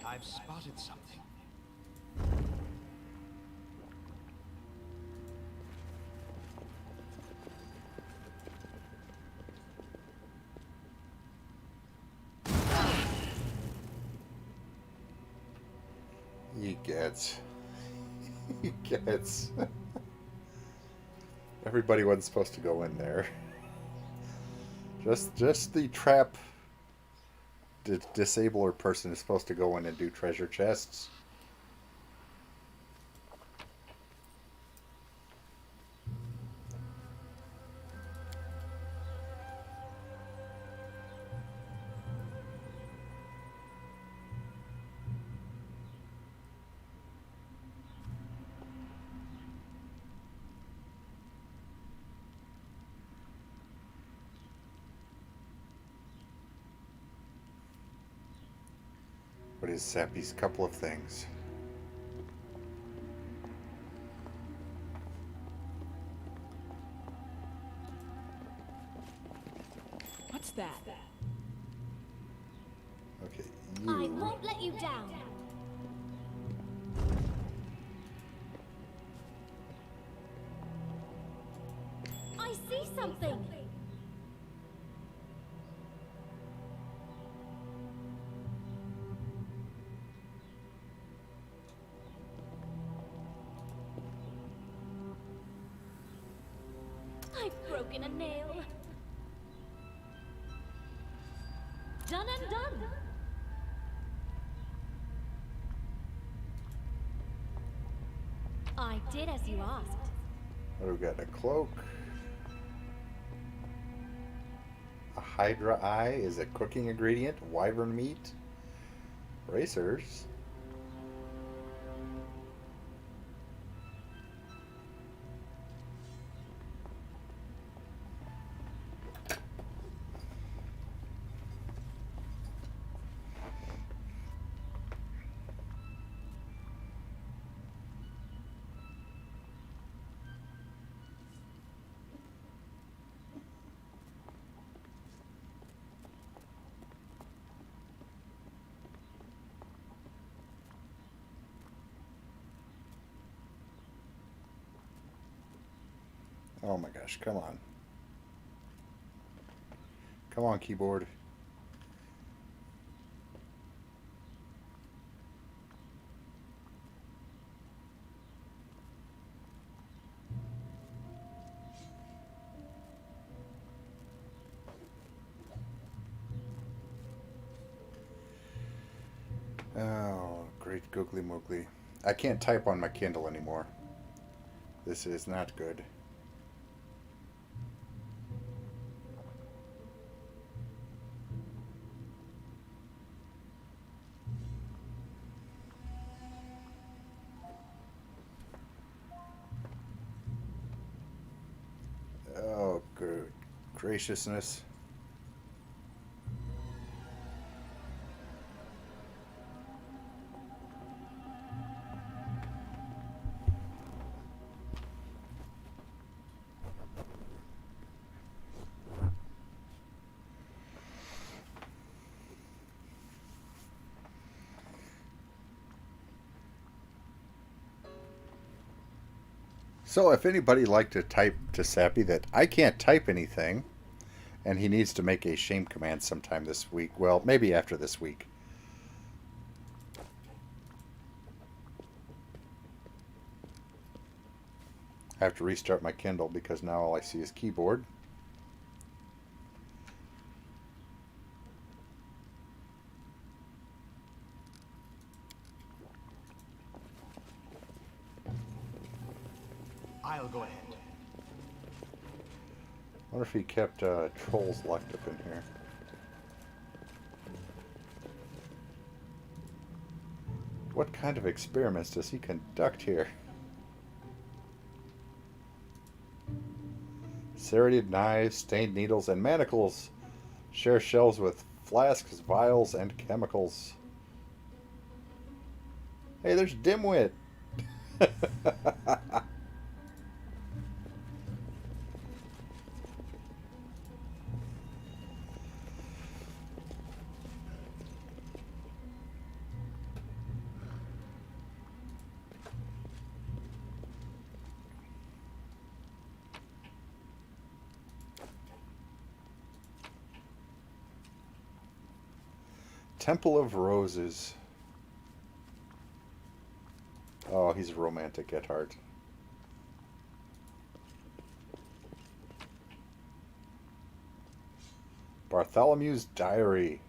I've spotted something. He gets. He gets. Everybody wasn't supposed to go in there. Just the trap disabler person is supposed to go in and do treasure chests. What is Sappy's couple of things? What's that? Okay, I you. won't let you down. I see something. I've broken a nail. Done and done. I did as you asked. What do we got? A cloak. A Hydra eye is a cooking ingredient. Wyvern meat. Bracers. Oh my gosh, come on. Come on, keyboard. Oh, great googly moogly. I can't type on my Kindle anymore. This is not good. Oh, good graciousness. So if anybody like to type to Sappy that I can't type anything, and he needs to make a shame command sometime this week, well, maybe after this week. I have to restart my Kindle because now all I see is keyboard. I'll go ahead. I wonder if he kept trolls locked up in here. What kind of experiments does he conduct here? Serrated knives, stained needles, and manacles share shelves with flasks, vials, and chemicals. Hey, there's Dimwit! Temple of Roses. Oh, he's romantic at heart. Bartholomew's Diary.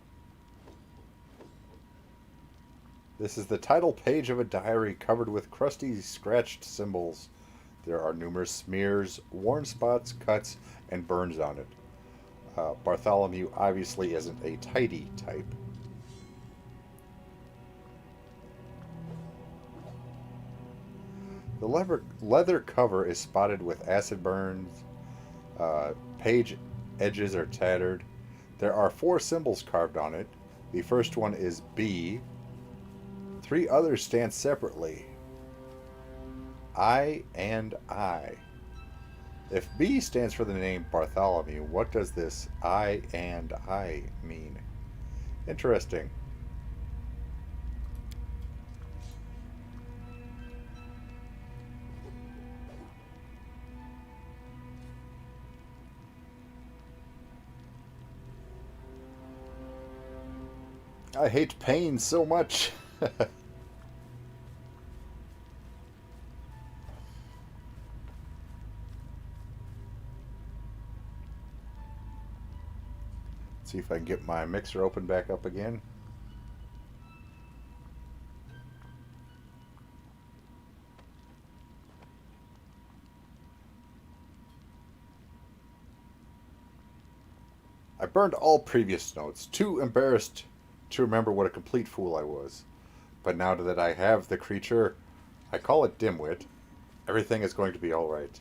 This is the title page of a diary covered with crusty, scratched symbols. There are numerous smears, worn spots, cuts, and burns on it. Bartholomew obviously isn't a tidy type. The leather cover is spotted with acid burns. Page edges are tattered. There are 4 symbols carved on it. The first one is B. 3 others stand separately. I and I. If B stands for the name Bartholomew, what does this I and I mean? Interesting. I hate pain so much. See if I can get my mixer open back up again. I burned all previous notes, too embarrassed to remember what a complete fool I was. But now that I have the creature, I call it Dimwit, everything is going to be alright.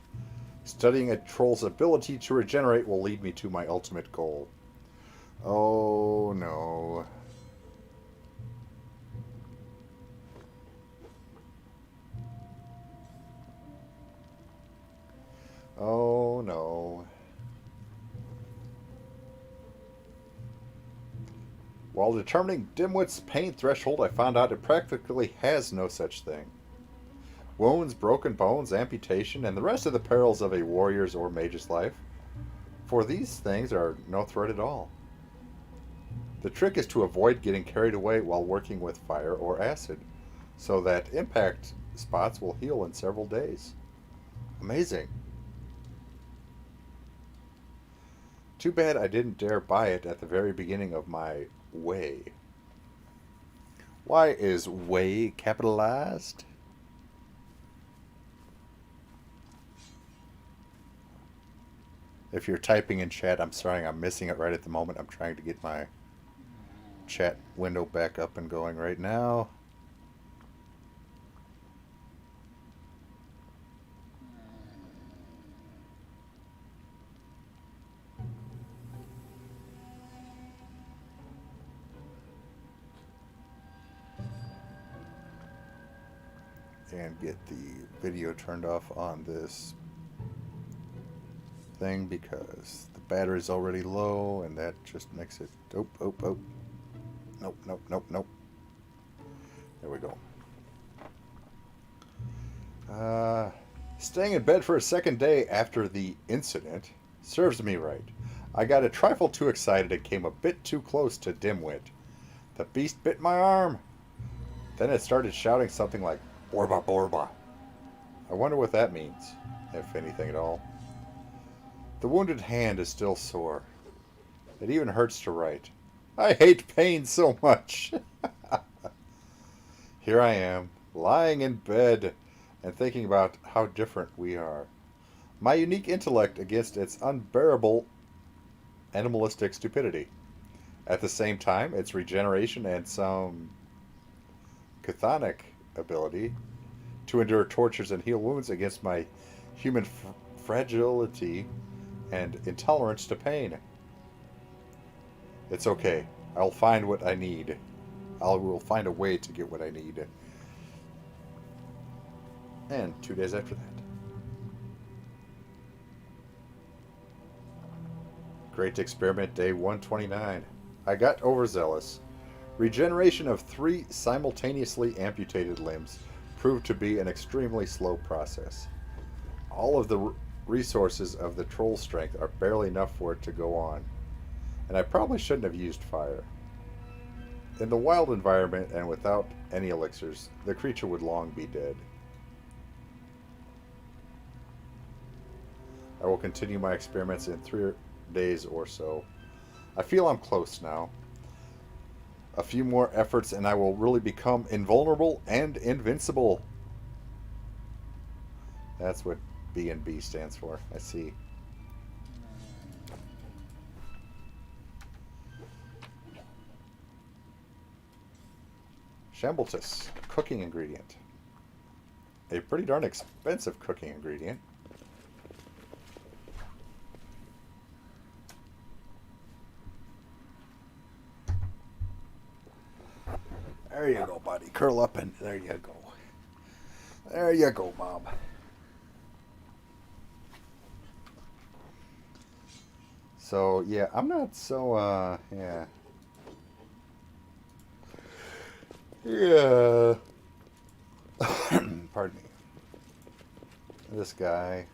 Studying a troll's ability to regenerate will lead me to my ultimate goal. Oh no. Oh no. While determining Dimwit's pain threshold, I found out it practically has no such thing. Wounds, broken bones, amputation, and the rest of the perils of a warrior's or mage's life, for these things are no threat at all. The trick is to avoid getting carried away while working with fire or acid, so that impact spots will heal in several days. Amazing. Too bad I didn't dare buy it at the very beginning of my way. Why is way capitalized? If you're typing in chat, I'm sorry, I'm missing it right at the moment. I'm trying to get my chat window back up and going right now. And get the video turned off on this thing because the battery's already low and that just makes it nope. There we go. Staying in bed for a second day after the incident serves me right. I got a trifle too excited and came a bit too close to Dimwit. The beast bit my arm. Then it started shouting something like, Borba Borba. I wonder what that means, if anything at all. The wounded hand is still sore. It even hurts to write. I hate pain so much. Here I am, lying in bed and thinking about how different we are. My unique intellect against its unbearable animalistic stupidity. At the same time, its regeneration and some chthonic ability to endure tortures and heal wounds against my human fragility and intolerance to pain. It's okay. I'll find what I need. I will find a way to get what I need. And 2 days after that. Great experiment day 129. I got overzealous. Regeneration of 3 simultaneously amputated limbs proved to be an extremely slow process. All of the resources of the troll strength are barely enough for it to go on, and I probably shouldn't have used fire. In the wild environment and without any elixirs, the creature would long be dead. I will continue my experiments in 3 days or so. I feel I'm close now. A few more efforts and I will really become invulnerable and invincible. That's what B&B stands for. I see. Shambletus, cooking ingredient. A pretty darn expensive cooking ingredient. There you go, buddy. Curl up and there you go. There you go, Mom. So, yeah, I'm not so, yeah. Yeah. Pardon me. This guy.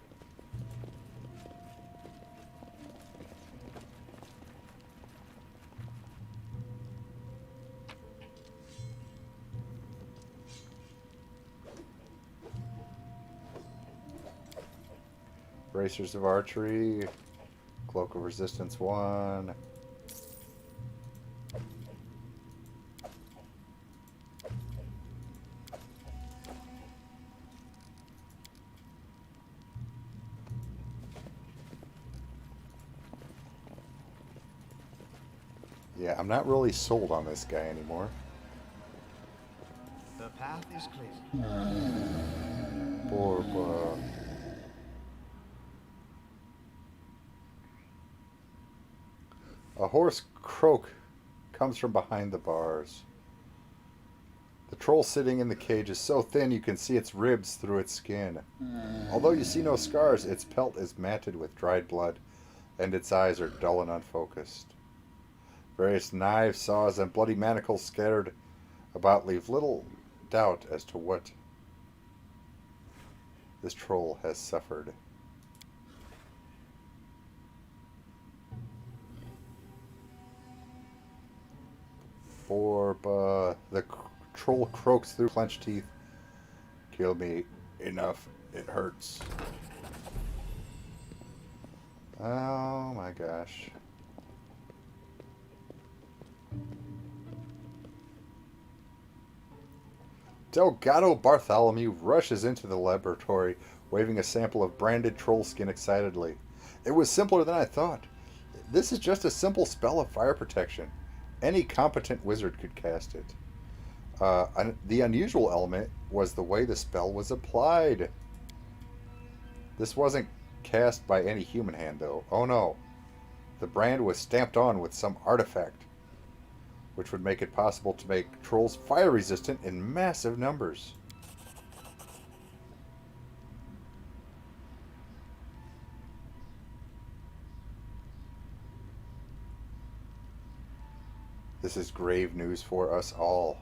Bracers of Archery. Cloak of Resistance 1. Yeah, I'm not really sold on this guy anymore. The path is clear. Borba. A hoarse croak comes from behind the bars. The troll sitting in the cage is so thin you can see its ribs through its skin. Although you see no scars, its pelt is matted with dried blood, and its eyes are dull and unfocused. Various knives, saws, and bloody manacles scattered about leave little doubt as to what this troll has suffered. Borba. The troll croaks through clenched teeth. Kill me. Enough. It hurts. Oh my gosh. Delgado Bartholomew rushes into the laboratory, waving a sample of branded troll skin excitedly. It was simpler than I thought. This is just a simple spell of fire protection. Any competent wizard could cast it. The unusual element was the way the spell was applied. This wasn't cast by any human hand, though. Oh no. The brand was stamped on with some artifact, which would make it possible to make trolls fire resistant in massive numbers. This is grave news for us all.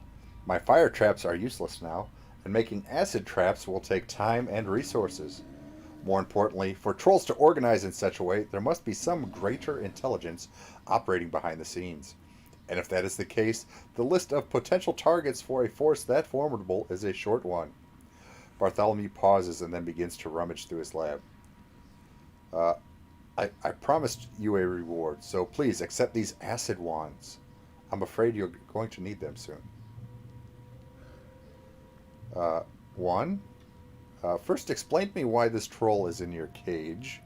My fire traps are useless now, and making acid traps will take time and resources. More importantly, for trolls to organize in such a way, there must be some greater intelligence operating behind the scenes. And if that is the case, the list of potential targets for a force that formidable is a short one. Bartholomew pauses and then begins to rummage through his lab. Uh, I promised you a reward, so please accept these acid wands. I'm afraid you're going to need them soon. One? First, explain to me why this troll is in your cage.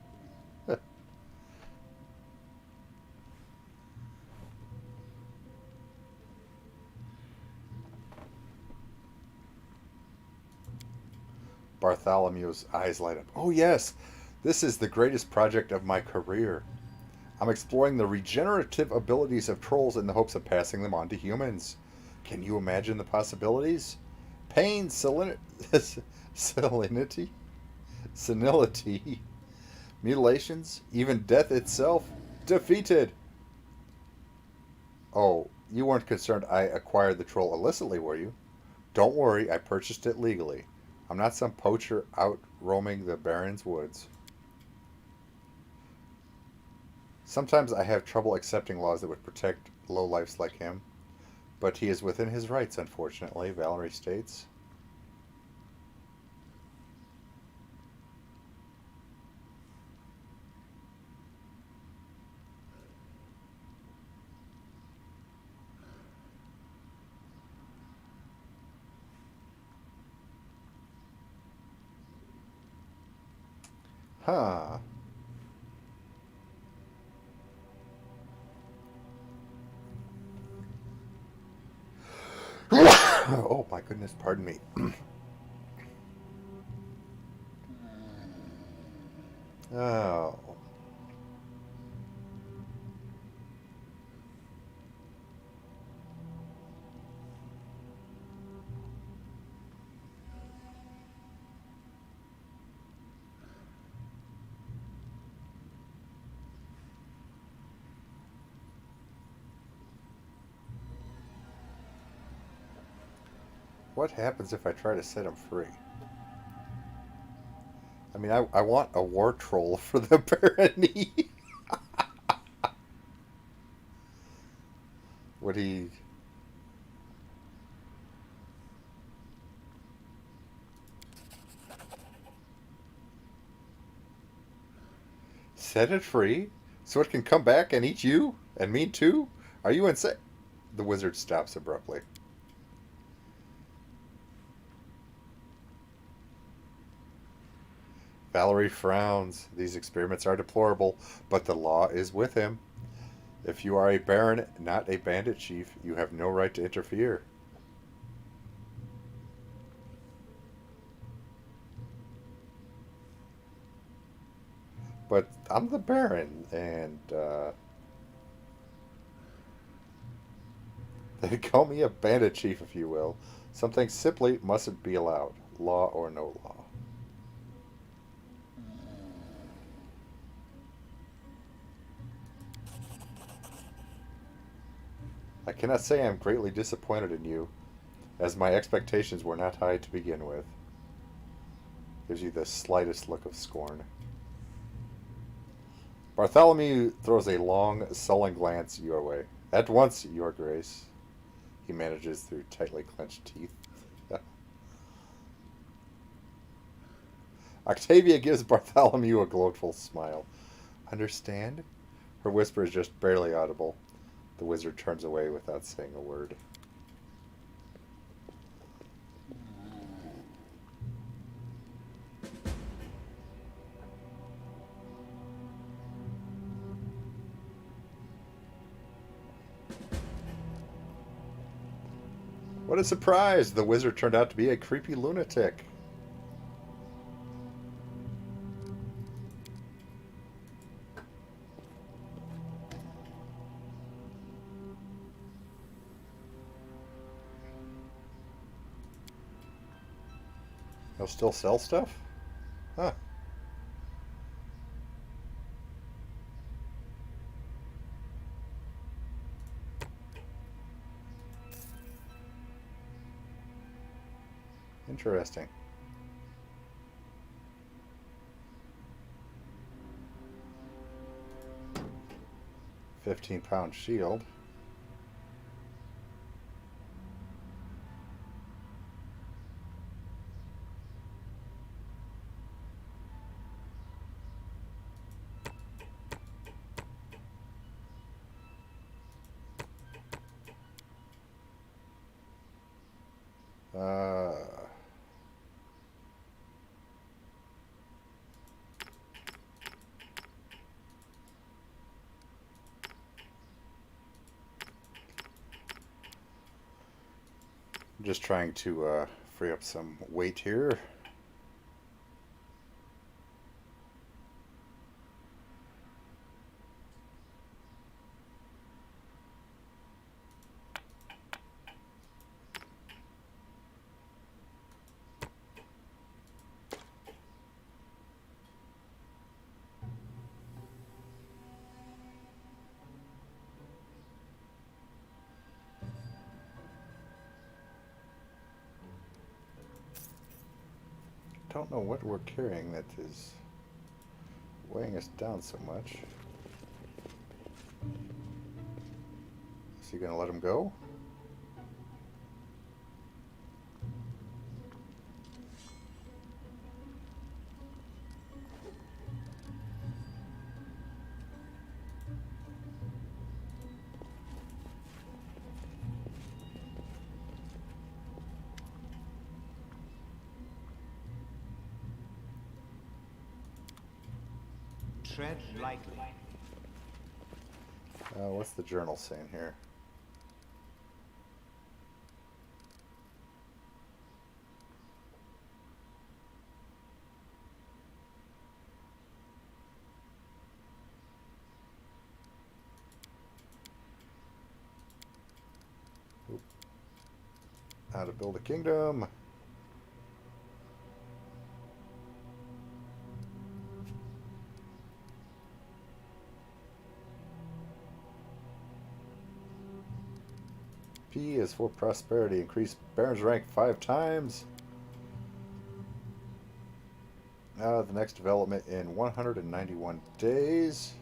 Bartholomew's eyes light up. Oh, yes! This is the greatest project of my career. I'm exploring the regenerative abilities of trolls in the hopes of passing them on to humans. Can you imagine the possibilities? Pain, salinity, senility, mutilations, even death itself, defeated. Oh, you weren't concerned I acquired the troll illicitly, were you? Don't worry, I purchased it legally. I'm not some poacher out roaming the Baron's woods. Sometimes I have trouble accepting laws that would protect lowlifes like him. But he is within his rights, unfortunately, Valerie states. Huh. Oh my goodness, pardon me. Oh. What happens if I try to set him free? I mean, I want a war troll for the barony. Would he... set it free? So it can come back and eat you? And me too? Are you insane? The wizard stops abruptly. Valerie frowns. These experiments are deplorable, but the law is with him. If you are a baron, not a bandit chief, you have no right to interfere. But I'm the baron, and they call me a bandit chief, if you will. Something simply mustn't be allowed, law or no law. I cannot say I'm greatly disappointed in you, as my expectations were not high to begin with. Gives you the slightest look of scorn. Bartholomew throws a long, sullen glance your way. At once, your grace. He manages through tightly clenched teeth. Octavia gives Bartholomew a gloatful smile. Understand? Her whisper is just barely audible. The wizard turns away without saying a word. What a surprise! The wizard turned out to be a creepy lunatic. He'll still sell stuff? Huh. Interesting. 15-pound shield. Uh, I'm just trying to free up some weight here. Don't know what we're carrying that is weighing us down so much. Is he gonna let him go? Tread lightly. What's the journal saying here? Oop. How to build a kingdom. P is for prosperity. Increase Baron's rank 5 times. The next development in 191 days.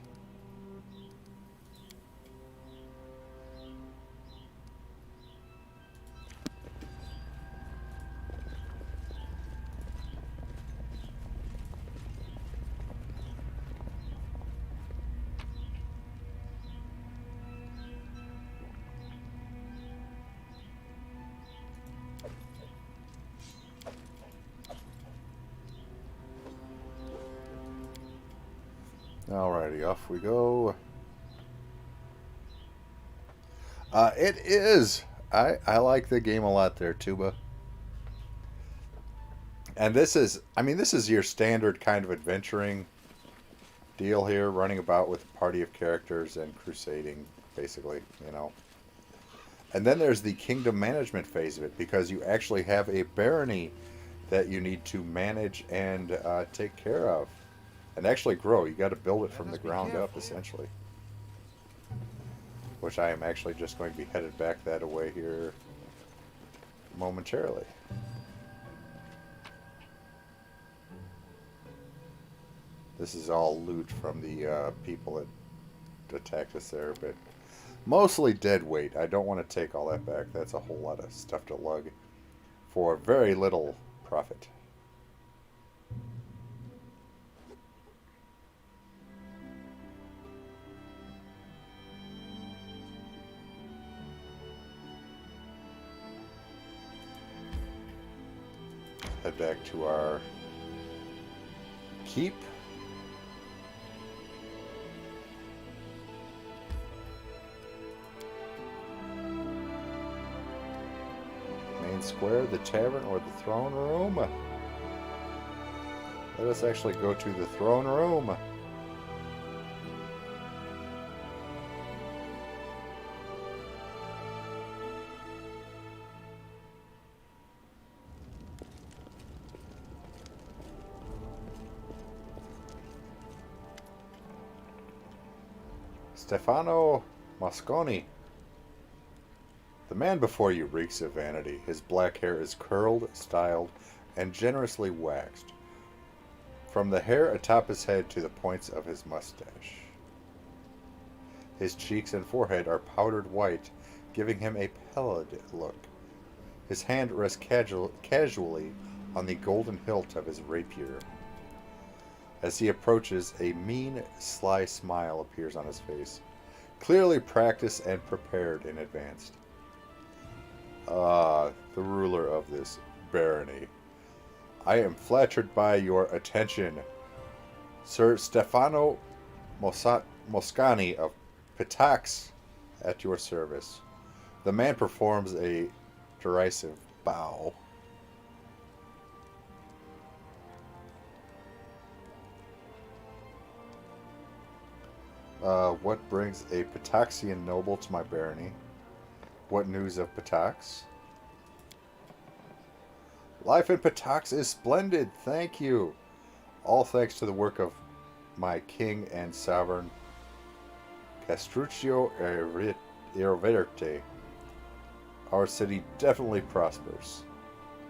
Alrighty, off we go. It is. I like the game a lot there, Tuba. And this is, I mean, this is your standard kind of adventuring deal here, running about with a party of characters and crusading, basically, you know. And then there's the kingdom management phase of it, because you actually have a barony that you need to manage and take care of. And actually grow. You got to build it from the ground up, essentially. Which I am actually just going to be headed back that way here momentarily. This is all loot from the people that attacked us there, but mostly dead weight. I don't want to take all that back. That's a whole lot of stuff to lug for very little profit. Head back to our keep. Main square, the tavern, or the throne room. Let us actually go to the throne room. Stefano Mosconi. The man before you reeks of vanity. His black hair is curled, styled, and generously waxed, from the hair atop his head to the points of his mustache. His cheeks and forehead are powdered white, giving him a pallid look. His hand rests casually on the golden hilt of his rapier. As he approaches, a mean, sly smile appears on his face, clearly practiced and prepared in advance. Ah, the ruler of this barony. I am flattered by your attention. Sir Stefano Moscani of Pitax at your service. The man performs a derisive bow. What brings a Pitaxian noble to my barony? What news of Pitax? Life in Pitax is splendid, thank you. All thanks to the work of my king and sovereign, Castruccio Iroverte. Our city definitely prospers.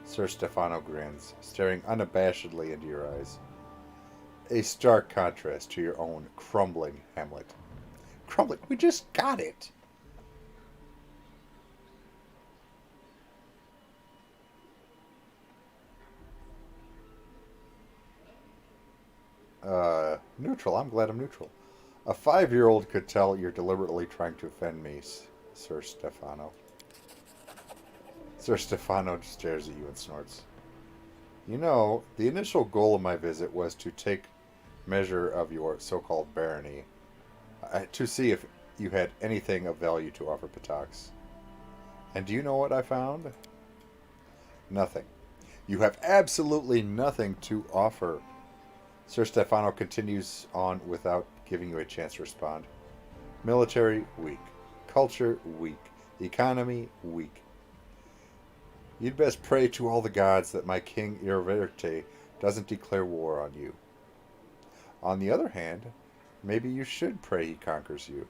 Sir Stefano grins, staring unabashedly into your eyes. A stark contrast to your own crumbling hamlet. Crumbling? We just got it! Neutral. I'm glad I'm neutral. A 5-year-old could tell you're deliberately trying to offend me, Sir Stefano. Sir Stefano stares at you and snorts. You know, the initial goal of my visit was to take measure of your so-called barony, to see if you had anything of value to offer Pitax. And do you know what I found? Nothing. You have absolutely nothing to offer. Sir Stefano continues on without giving you a chance to respond. Military, weak. Culture, weak. Economy, weak. You'd best pray to all the gods that my king Iroverte doesn't declare war on you. On the other hand, maybe you should pray he conquers you.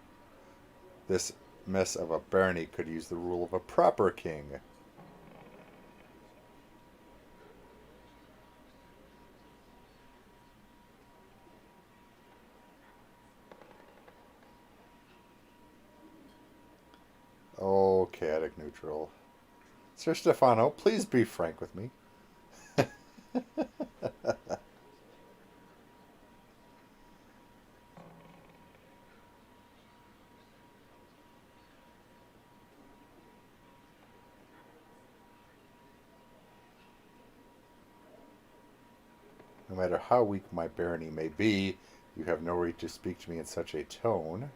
This mess of a barony could use the rule of a proper king. Oh, chaotic neutral. Sir Stefano, please be frank with me. No matter how weak my barony may be, you have no right to speak to me in such a tone.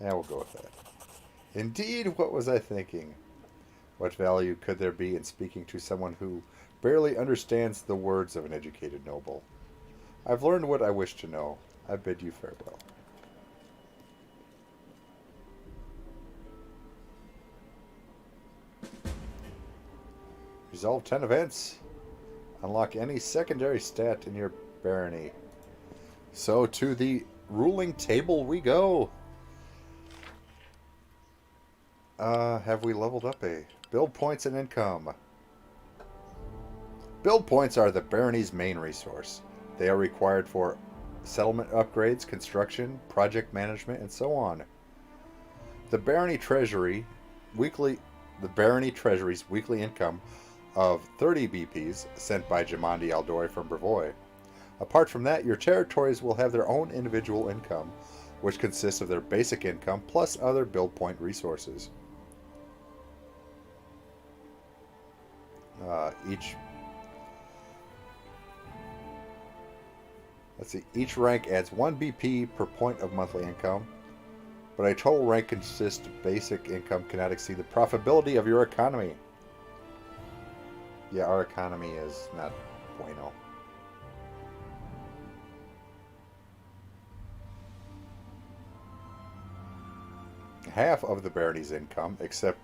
Yeah, we'll go with that. Indeed, what was I thinking? What value could there be in speaking to someone who barely understands the words of an educated noble? I've learned what I wish to know. I bid you farewell. Resolve 10 events. Unlock any secondary stat in your barony. So to the ruling table we go. Have we leveled up a build points and income? Build points are the barony's main resource. They are required for settlement upgrades, construction, project management, and so on. The barony treasury's weekly income of 30 BPs sent by Jamandi Aldori from Brevoy. Apart from that, your territories will have their own individual income, which consists of their basic income plus other build point resources. Each rank adds 1 BP per point of monthly income, but a total rank consists of basic income cannot exceed the profitability of your economy. Yeah, our economy is not bueno. Half of the barony's income, except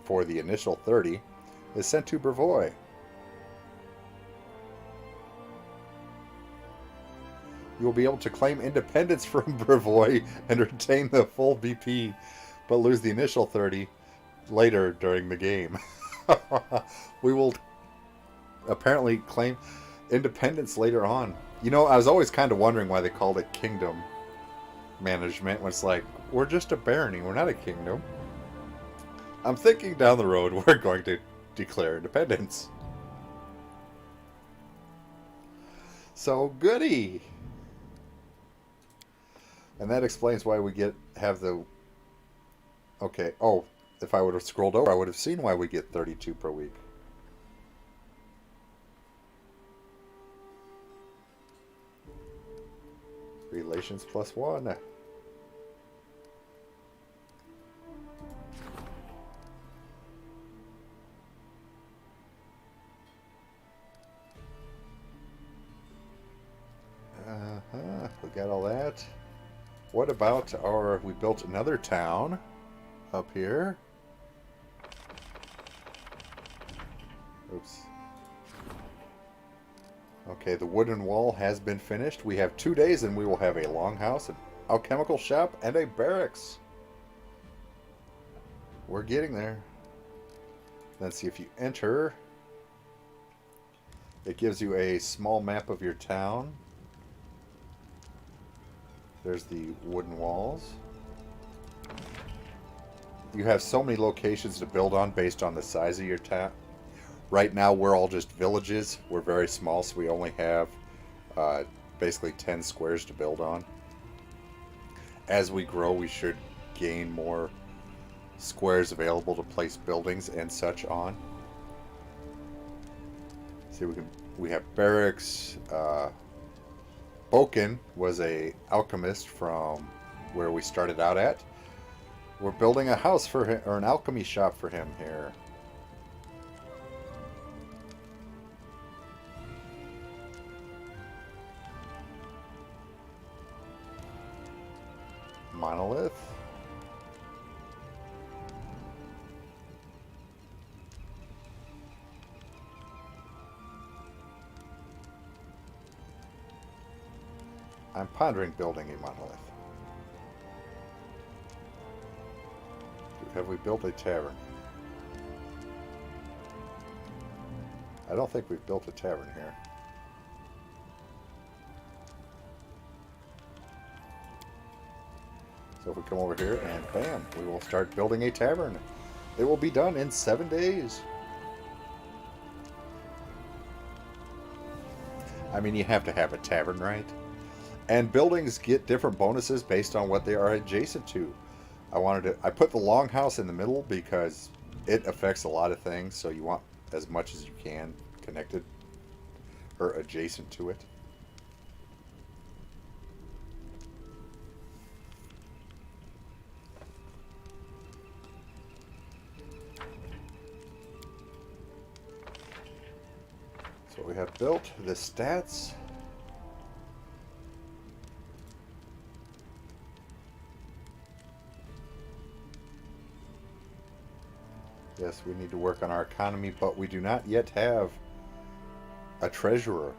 for the initial 30, is sent to Brevoy. You will be able to claim independence from Brevoy and retain the full BP, but lose the initial 30 later during the game. We will apparently claim independence later on. You know, I was always kind of wondering why they called it kingdom management when it's like, we're just a barony, we're not a kingdom. I'm thinking down the road we're going to declare independence. So goody. And that explains why we have the... Okay, oh, if I would have scrolled over, I would have seen why we get 32 per week. Relations +1. We got all that. What about we built another town up here. Oops. Okay, the wooden wall has been finished. We have 2 days and we will have a longhouse, an alchemical shop, and a barracks. We're getting there. Let's see, if you enter, it gives you a small map of your town. There's the wooden walls. You have so many locations to build on based on the size of your town. Right now, we're all just villages. We're very small, so we only have basically 10 squares to build on. As we grow, we should gain more squares available to place buildings and such on. See, we have barracks. Boken was a alchemist from where we started out at. We're building a house for him, or an alchemy shop for him here. Monolith. I'm pondering building a monolith. Have we built a tavern? I don't think we've built a tavern here. So if we come over here and bam, we will start building a tavern. It will be done in 7 days. I mean, you have to have a tavern, right? And buildings get different bonuses based on what they are adjacent to. I put the longhouse in the middle because it affects a lot of things, so you want as much as you can connected or adjacent to it. So we have built the stats. Yes, we need to work on our economy, but we do not yet have a treasurer.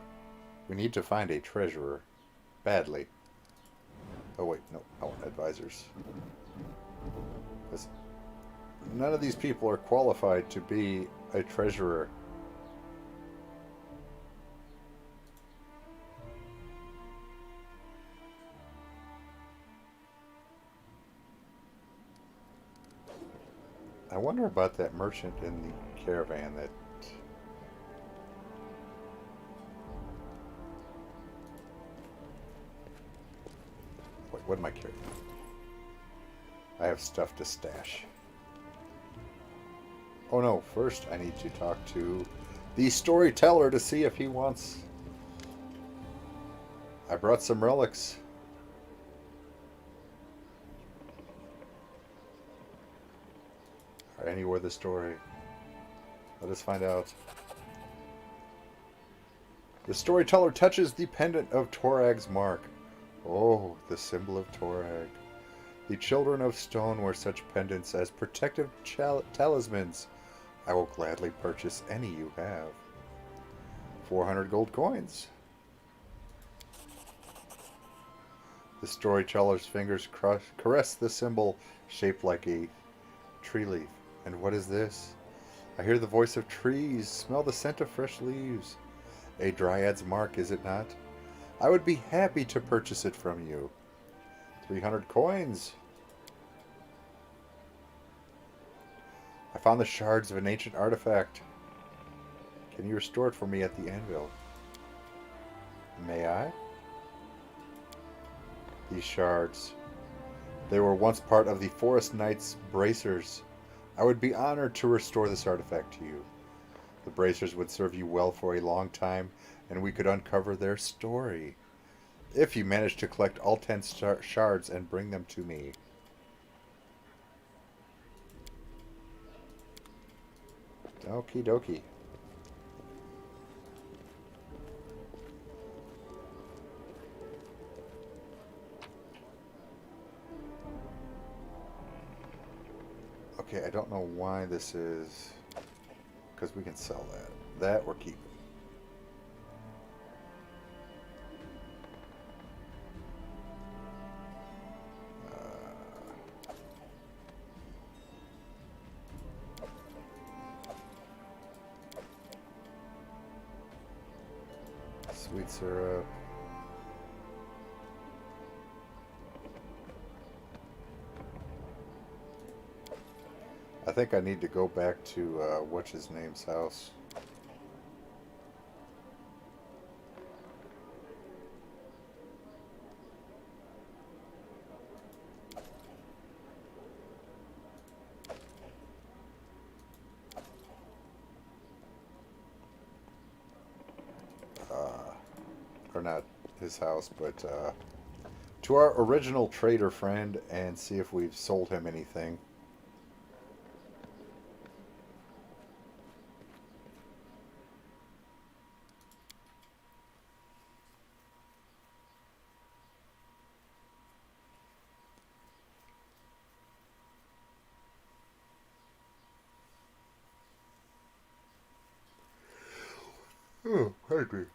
We need to find a treasurer badly. Oh wait, no, I want advisors. None of these people are qualified to be a treasurer. I wonder about that merchant in the caravan that... Wait, what am I carrying? I have stuff to stash. Oh no, first I need to talk to the storyteller to see if he wants... I brought some relics. Anywhere the story. Let us find out. The storyteller touches the pendant of Torag's mark. Oh, the symbol of Torag. The children of stone wear such pendants as protective talismans. I will gladly purchase any you have. 400 gold coins. The storyteller's fingers caress the symbol shaped like a tree leaf. And what is this? I hear the voice of trees, smell the scent of fresh leaves. A dryad's mark, is it not? I would be happy to purchase it from you. 300 coins. I found the shards of an ancient artifact. Can you restore it for me at the anvil? May I? These shards. They were once part of the Forest Knight's bracers. I would be honored to restore this artifact to you. The bracers would serve you well for a long time, and we could uncover their story. If you manage to collect all 10 shards and bring them to me. Okie dokie. Okay, I don't know why this is... Because we can sell that. That we're keeping. Sweet syrup. I think I need to go back to what's his name's house. Or not his house, but to our original trader friend and see if we've sold him anything. Oh, hungry.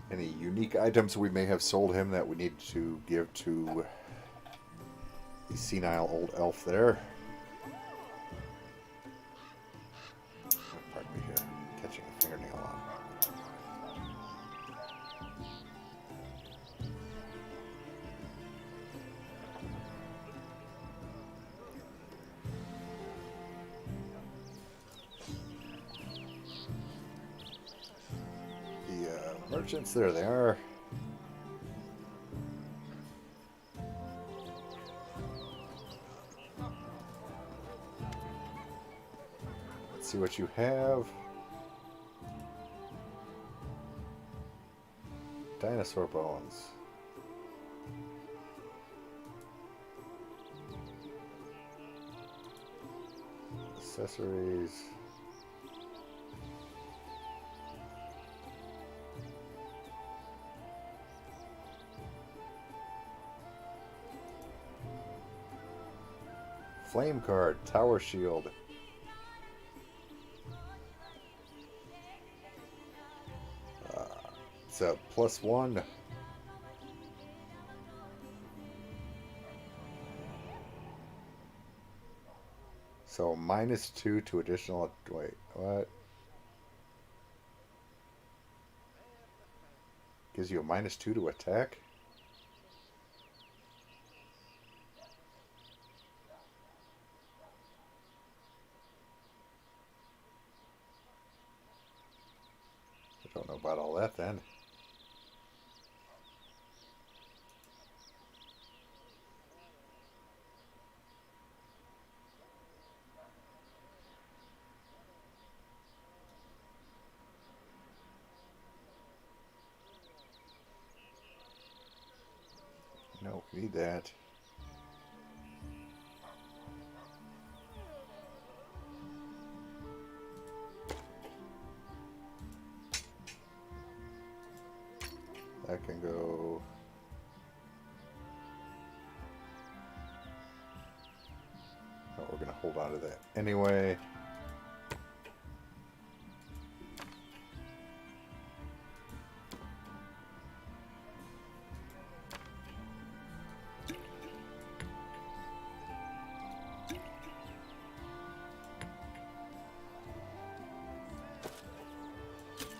Any unique items we may have sold him that we need to give to the senile old elf there. Pardon me here, catching a fingernail on. Merchants, there they are. Let's see what you have. Dinosaur bones. Accessories. Flame card, tower shield. It's a +1. So -2 to additional. Wait, what? Gives you a -2 to attack? Don't know about all that then. No, we need that. That can go. Oh, we're gonna hold on to that anyway.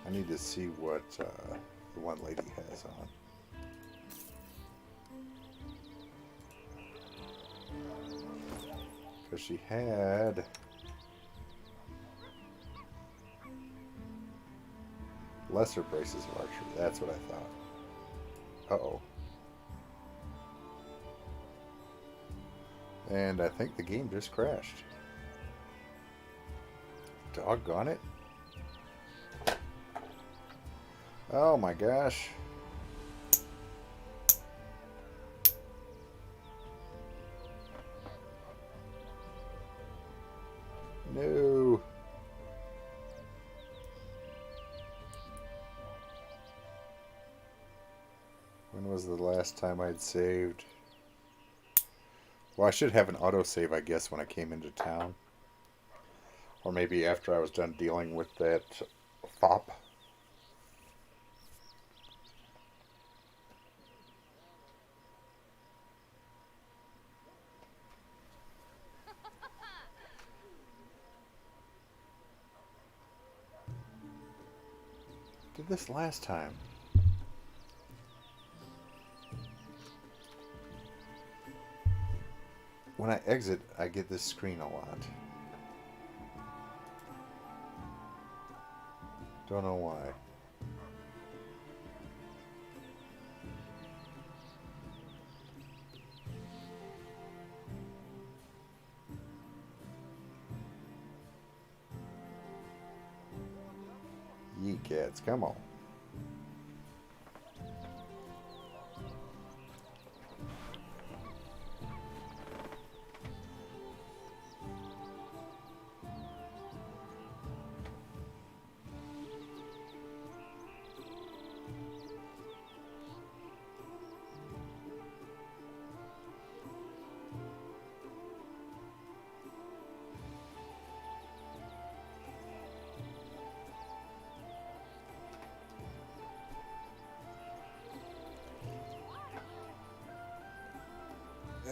I need to see what the one lady has on. Because she had lesser braces of archery. That's what I thought. Uh-oh. And I think the game just crashed. Doggone it. Oh my gosh. No. When was the last time I'd saved? Well, I should have an autosave, I guess, when I came into town. Or maybe after I was done dealing with that fop. Did this last time. When I exit, I get this screen a lot. Don't know why. Ye cats, come on.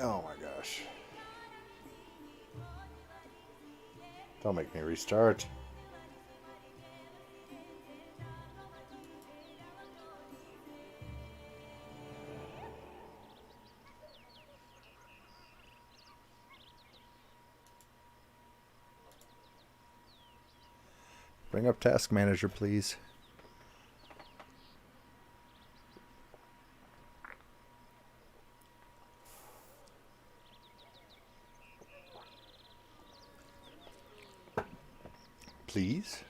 Oh my gosh. Don't make me restart. Bring up Task Manager, please. Please.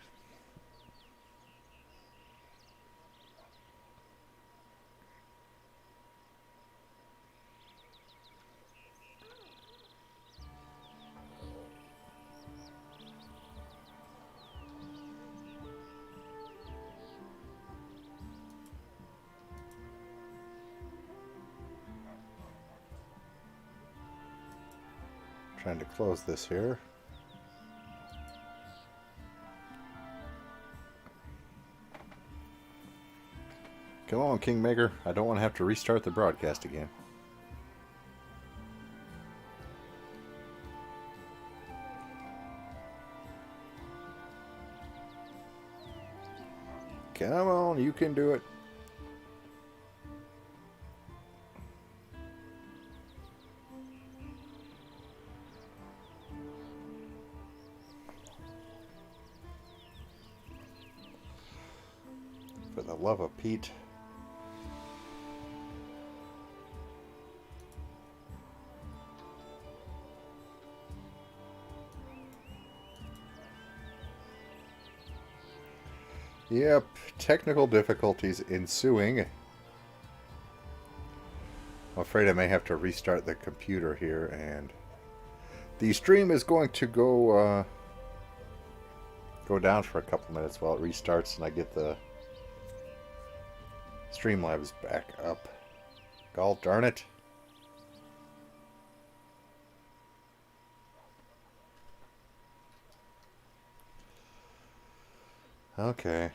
Trying to close this here. Come on, Kingmaker. I don't want to have to restart the broadcast again. Come on, you can do it. For the love of Pete. Yep, technical difficulties ensuing. I'm afraid I may have to restart the computer here, and the stream is going to go down for a couple minutes while it restarts and I get the Streamlabs back up. Gall darn it. Okay.